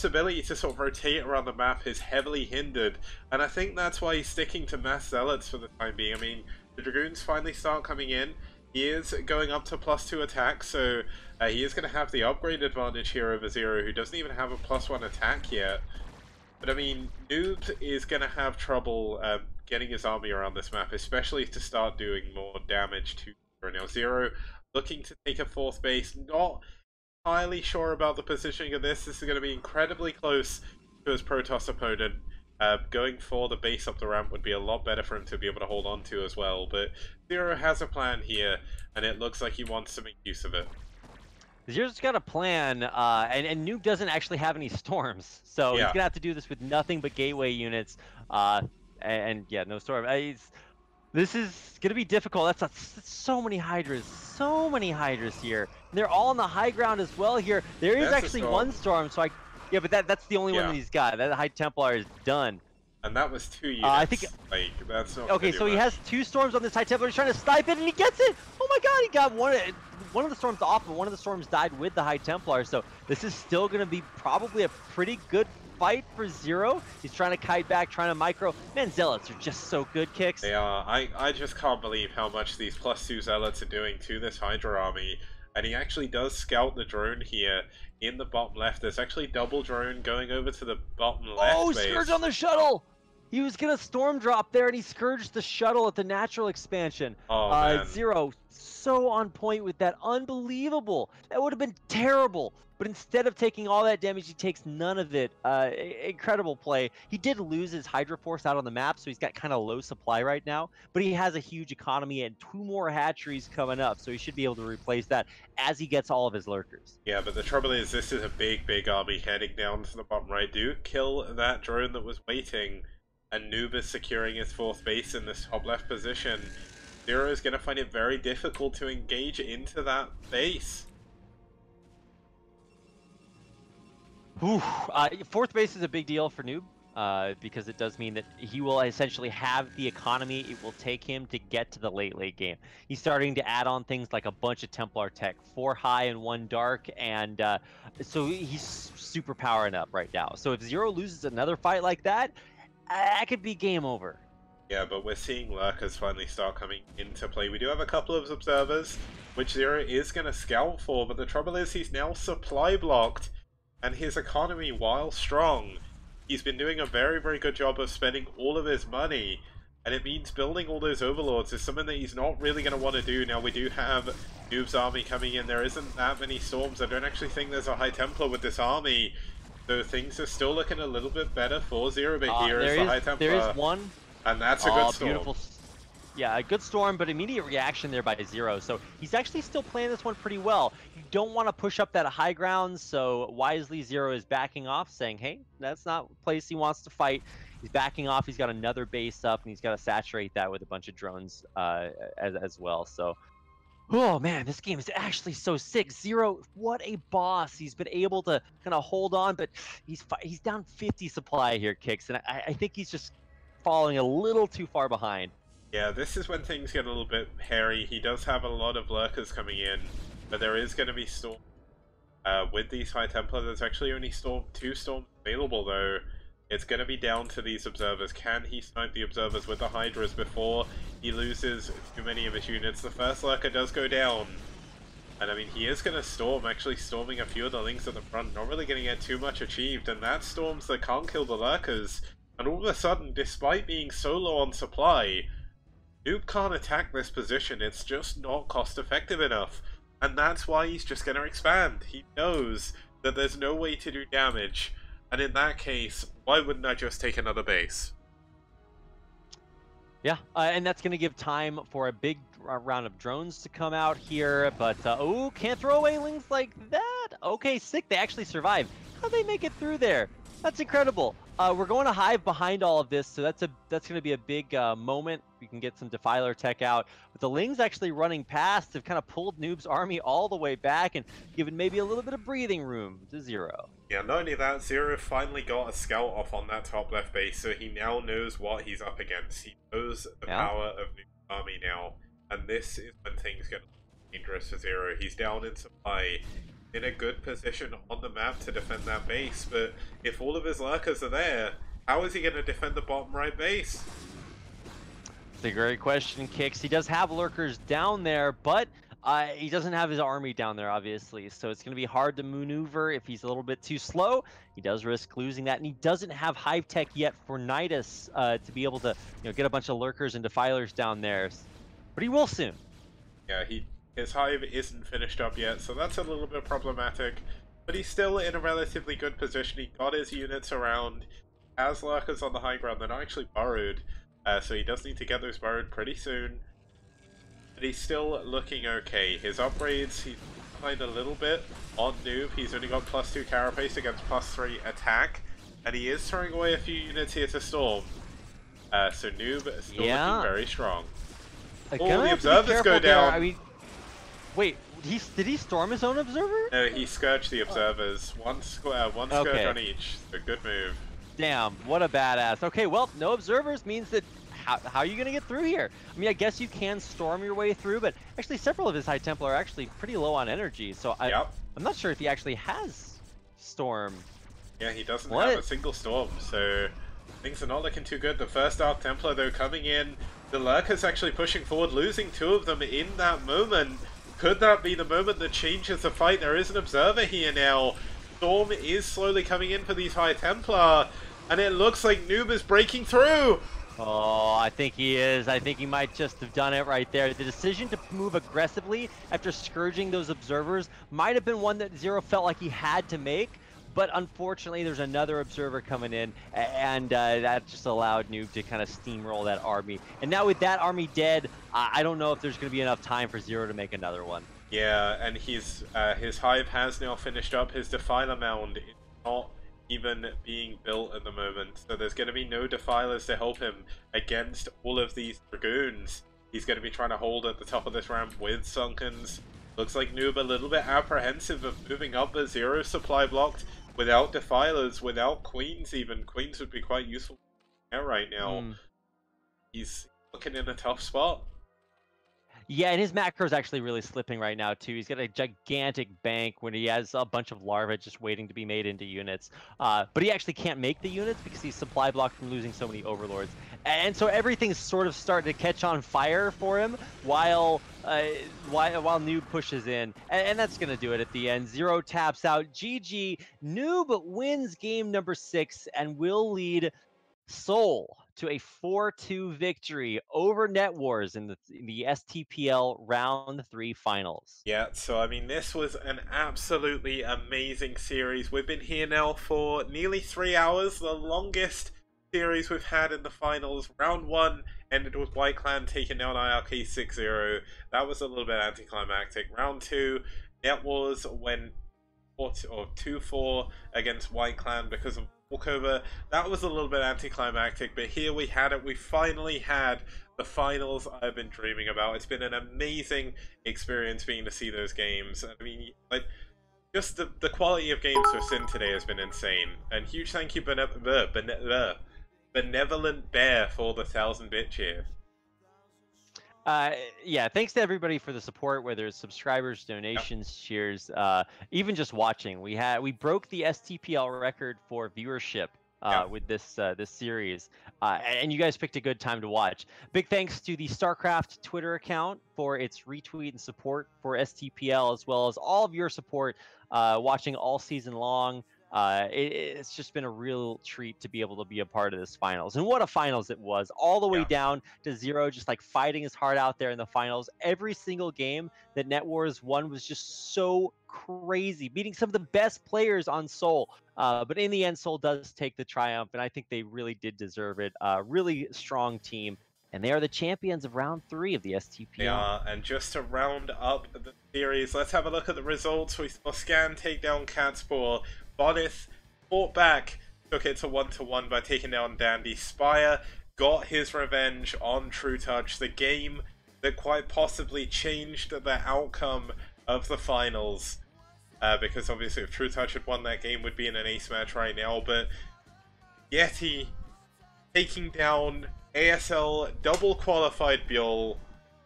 ability to sort of rotate around the map is heavily hindered, and I think that's why he's sticking to Mass Zealots for the time being. I mean, the Dragoons finally start coming in. He is going up to +2 attack, so he is going to have the upgrade advantage here over Zero, who doesn't even have a +1 attack yet. But I mean, nOOB is going to have trouble getting his army around this map, especially to start doing more damage to Zero. Now, Zero looking to take a 4th base, not entirely sure about the positioning of this. This is going to be incredibly close to his Protoss opponent. Going for the base up the ramp would be a lot better for him to be able to hold on to as well, but Zero has a plan here, and it looks like he wants to make use of it. Zero's got a plan, and nOOB doesn't actually have any Storms, so he's gonna have to do this with nothing but gateway units, and yeah, no Storm. This is gonna be difficult. That's so many Hydras here. And they're all on the high ground as well here. There is actually 1 Storm, so yeah, but that's the only one that he's got. That High Templar is done. And that was 2 units. I think. Like, that's not. Okay, so he has 2 Storms on this High Templar. He's trying to snipe it, and he gets it. Oh my God, he got one of the Storms off, but one of the Storms died with the High Templar. So this is still going to be probably a pretty good fight for Zero. He's trying to kite back, trying to micro. Man, Zealots are just so good, Kicks. They are. I just can't believe how much these +2 Zealots are doing to this Hydra army. And he actually does scout the drone here in the bottom left. There's actually double drone going over to the bottom left. Oh, Scourge on the shuttle! He was gonna Storm drop there, and he Scourged the shuttle at the natural expansion. Oh, man. Zero, so on point with that. Unbelievable. That would have been terrible. But instead of taking all that damage, he takes none of it. Incredible play. He did lose his Hydra Force out on the map, so he's got kind of low supply right now. But he has a huge economy and 2 more hatcheries coming up, so he should be able to replace that as he gets all of his lurkers. Yeah, but the trouble is, this is a big army heading down to the bottom right. Do kill that drone that was waiting, and nOOB is securing his 4th base in this top left position. Zero is going to find it very difficult to engage into that base. Whew. Fourth base is a big deal for nOOB. Because it does mean that he will essentially have the economy it will take him to get to the late game. He's starting to add on things like a bunch of Templar tech, 4 high and 1 dark, and so he's super powering up right now. So if ZZZero loses another fight like that, that could be game over. Yeah, but we're seeing lurkers finally start coming into play. We do have a couple of observers, which ZZZero is going to scout for, but the trouble is he's now supply blocked, and his economy, while strong, he's been doing a very, very good job of spending all of his money, and it means building all those overlords is something that he's not really going to want to do. Now, we do have nOOB's army coming in. There isn't that many storms. I don't actually think there's a High Templar with this army, so things are still looking a little bit better for ZZZero, but here is the High Templar. There is one. And that's a good storm. Beautiful. Yeah, a good storm, but immediate reaction there by ZZZero. So he's actually still playing this one pretty well. You don't want to push up that high ground, so wisely ZZZero is backing off, saying, hey, that's not a place he wants to fight. He's backing off. He's got another base up, and he's got to saturate that with a bunch of drones as well. So, oh man, this game is actually so sick. ZZZero, what a boss. He's been able to kind of hold on, but he's down 50 supply here, Kicks, and I think he's just falling a little too far behind. Yeah, this is when things get a little bit hairy. He does have a lot of lurkers coming in, but there is going to be storm. With these High Templar, there's actually only 2 storms available, though. It's going to be down to these observers. Can he snipe the observers with the Hydras before he loses too many of his units? The first lurker does go down. And I mean, he is going to storm, actually storming a few of the links at the front, not really going to get too much achieved, and that storms that can't kill the lurkers. And all of a sudden, despite being so low on supply, nOOB can't attack this position. It's just not cost effective enough. And that's why he's just going to expand. He knows that there's no way to do damage. And in that case, why wouldn't I just take another base? Yeah, and that's going to give time for a big round of drones to come out here. But, oh, can't throw away links like that. Okay, sick. They actually survived. How'd they make it through there? That's incredible. We're going to Hive behind all of this, so that's going to be a big moment. We can get some Defiler tech out. But the Lings actually running past have kind of pulled nOOB's army all the way back and given maybe a little bit of breathing room to ZZZero. Yeah, not only that, ZZZero finally got a scout off on that top left base, so he now knows what he's up against. He knows the power of nOOB's army now, and this is when things get dangerous for ZZZero. He's down in supply, in a good position on the map to defend that base, but if all of his lurkers are there, how is he going to defend the bottom right base? It's a great question, Kicks. He does have lurkers down there, but he doesn't have his army down there, obviously, so it's going to be hard to maneuver if he's a little bit too slow. He does risk losing that, and he doesn't have Hive Tech yet for Nidus to be able to get a bunch of lurkers and defilers down there, but he will soon. Yeah, his Hive isn't finished up yet, so that's a little bit problematic. But he's still in a relatively good position. He got his units around. Has lurkers on the high ground. They're not actually burrowed, so he does need to get those burrowed pretty soon. But he's still looking okay. His upgrades, he's behind a little bit on nOOB. He's only got +2 carapace against +3 attack. And he is throwing away a few units here to storm. So nOOB is still looking very strong. All the observers go down. I mean, wait, did he storm his own observer? No, he scourged the observers. One scourge on each. So good move. Damn, what a badass. Okay, well, no observers means that how are you going to get through here? I mean, I guess you can storm your way through, but actually several of his High Templar are actually pretty low on energy, so I'm not sure if he actually has storm. Yeah, he doesn't have a single storm, so things are not looking too good. The first Dark Templar, though, coming in. The Lurker's actually pushing forward, losing 2 of them in that moment. Could that be the moment that changes the fight? There is an observer here now. Storm is slowly coming in for these High Templar, and it looks like nOOB is breaking through. Oh, I think he is. I think he might just have done it right there. The decision to move aggressively after scourging those observers might have been one that ZZZero felt like he had to make, but unfortunately there's another observer coming in, and that just allowed nOOB to kind of steamroll that army. And now with that army dead, I don't know if there's going to be enough time for ZZZero to make another one. Yeah, and his Hive has now finished up. His Defiler Mound is not even being built at the moment, so there's going to be no Defilers to help him against all of these Dragoons. He's going to be trying to hold at the top of this ramp with Sunkens. Looks like nOOB a little bit apprehensive of moving up, but ZZZero supply blocked. without Defilers, without Queens even. Queens would be quite useful right now. He's looking in a tough spot. Yeah, and his macro's actually really slipping right now, too. He's got a gigantic bank when he has a bunch of larvae just waiting to be made into units. But he actually can't make the units because he's supply blocked from losing so many overlords. And so everything's sort of starting to catch on fire for him while nOOB pushes in. And that's going to do it at the end. Zero taps out. GG. nOOB wins game number 6 and will lead SouL to a 4-2 victory over NetWars in the STPL Round 3 finals. Yeah, so I mean, this was an absolutely amazing series. We've been here now for nearly 3 hours, the longest series we've had in the finals. Round 1 ended with White Clan taking down IRK 6-0. That was a little bit anticlimactic. Round 2, NetWars went 2-4 against White Clan because of walkover. That was a little bit anticlimactic, but here we had it. We finally had the finals I've been dreaming about. It's been an amazing experience being to see those games. I mean, like, just the quality of games we've seen today has been insane. And huge thank you, Benevolent Bear, for the 1,000-bit cheer. Yeah, thanks to everybody for the support, whether it's subscribers, donations, cheers, even just watching. We broke the STPL record for viewership with this series, and you guys picked a good time to watch. Big thanks to the StarCraft Twitter account for its retweet and support for STPL, as well as all of your support watching all season long. It's just been a real treat to be able to be a part of this finals, and what a finals it was, all the way down to Zero, just like fighting his heart out there in the finals. Every single game that NetWars won was just so crazy, beating some of the best players on SouL, but in the end SouL does take the triumph, and I think they really did deserve it. Really strong team, and they are the champions of round 3 of the STPL. Yeah, and just to round up the series, let's have a look at the results. We saw Scan take down Catspaw. Bonyth fought back, took it to 1-1 by taking down Dandy. Spire got his revenge on Trutacz, the game that quite possibly changed the outcome of the finals. Because obviously if Trutacz had won that game, would be in an ace match right now. But Yeti taking down ASL double qualified ByuL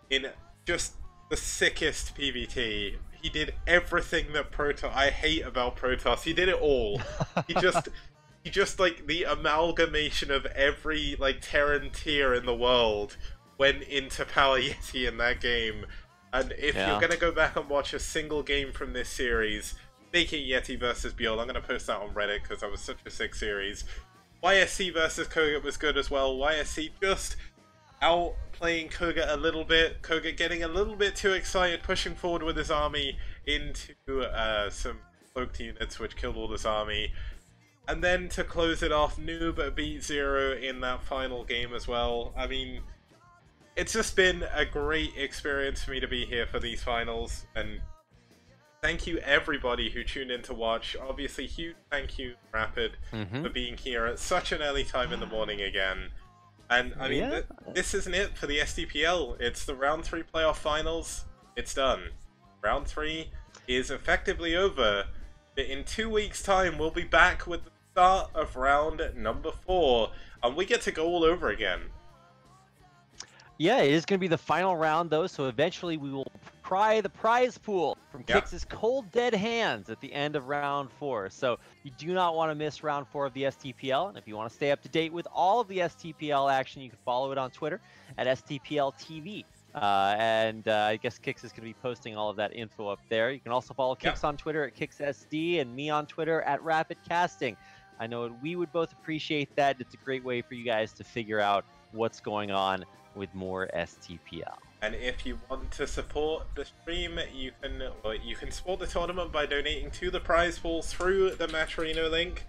in just the sickest PvT. He did everything that I hate about Protoss. He did it all. He just like the amalgamation of every like Terran tier in the world went into Power Yeti in that game. And if you're gonna go back and watch a single game from this series, make it Yeti versus ByuL. I'm gonna post that on Reddit because that was such a sick series. YSC versus kogeT was good as well. YSC just outplaying kogeT a little bit. kogeT getting a little bit too excited, pushing forward with his army into some cloaked units, which killed all his army. And then to close it off, nOOB beat Zero in that final game as well. I mean, it's just been a great experience for me to be here for these finals, and thank you everybody who tuned in to watch. Obviously, huge thank you, Rapid, for being here at such an early time in the morning again. And I mean, this isn't it for the STPL. It's the round 3 playoff finals. It's done. Round 3 is effectively over. But in 2 weeks' time, we'll be back with the start of round number 4, and we get to go all over again. Yeah, it is going to be the final round, though, so eventually we will pry the prize pool from Kix's cold, dead hands at the end of round 4. So you do not want to miss round 4 of the STPL, and if you want to stay up to date with all of the STPL action, you can follow it on Twitter at STPL TV. I guess Kix is going to be posting all of that info up there. You can also follow Kix on Twitter at KixSD and me on Twitter at RapidCasting. I know we would both appreciate that. It's a great way for you guys to figure out what's going on with more STPL. And if you want to support the stream, you can support the tournament by donating to the prize pool through the Matcherino link.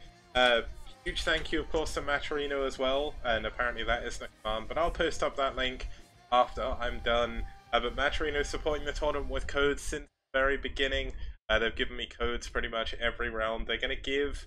Huge thank you, of course, to Matcherino as well, and apparently that is the command, but I'll post up that link after I'm done. But Matcherino is supporting the tournament with codes since the very beginning. They've given me codes pretty much every round. They're gonna give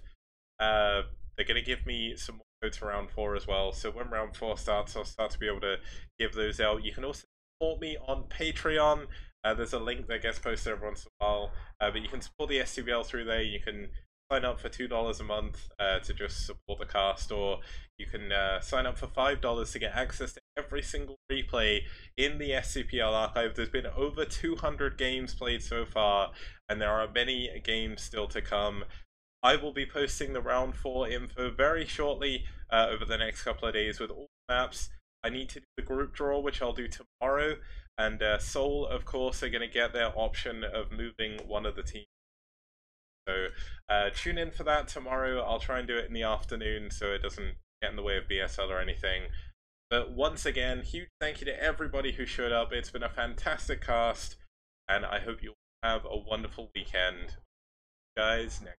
me some more codes for round 4 as well. So when round 4 starts, I'll start to be able to give those out. You can also support me on Patreon. There's a link that gets posted every once in a while. But you can support the STPL through there. You can sign up for $2 a month to just support the cast, or you can sign up for $5 to get access to every single replay in the STPL archive. There's been over 200 games played so far, and there are many games still to come. I will be posting the round 4 info very shortly over the next couple of days with all the maps. I need to do the group draw, which I'll do tomorrow, and SouL, of course, are going to get their option of moving one of the teams. So tune in for that tomorrow. I'll try and do it in the afternoon so it doesn't get in the way of BSL or anything. But once again, huge thank you to everybody who showed up. It's been a fantastic cast, and I hope you all have a wonderful weekend. Guys, next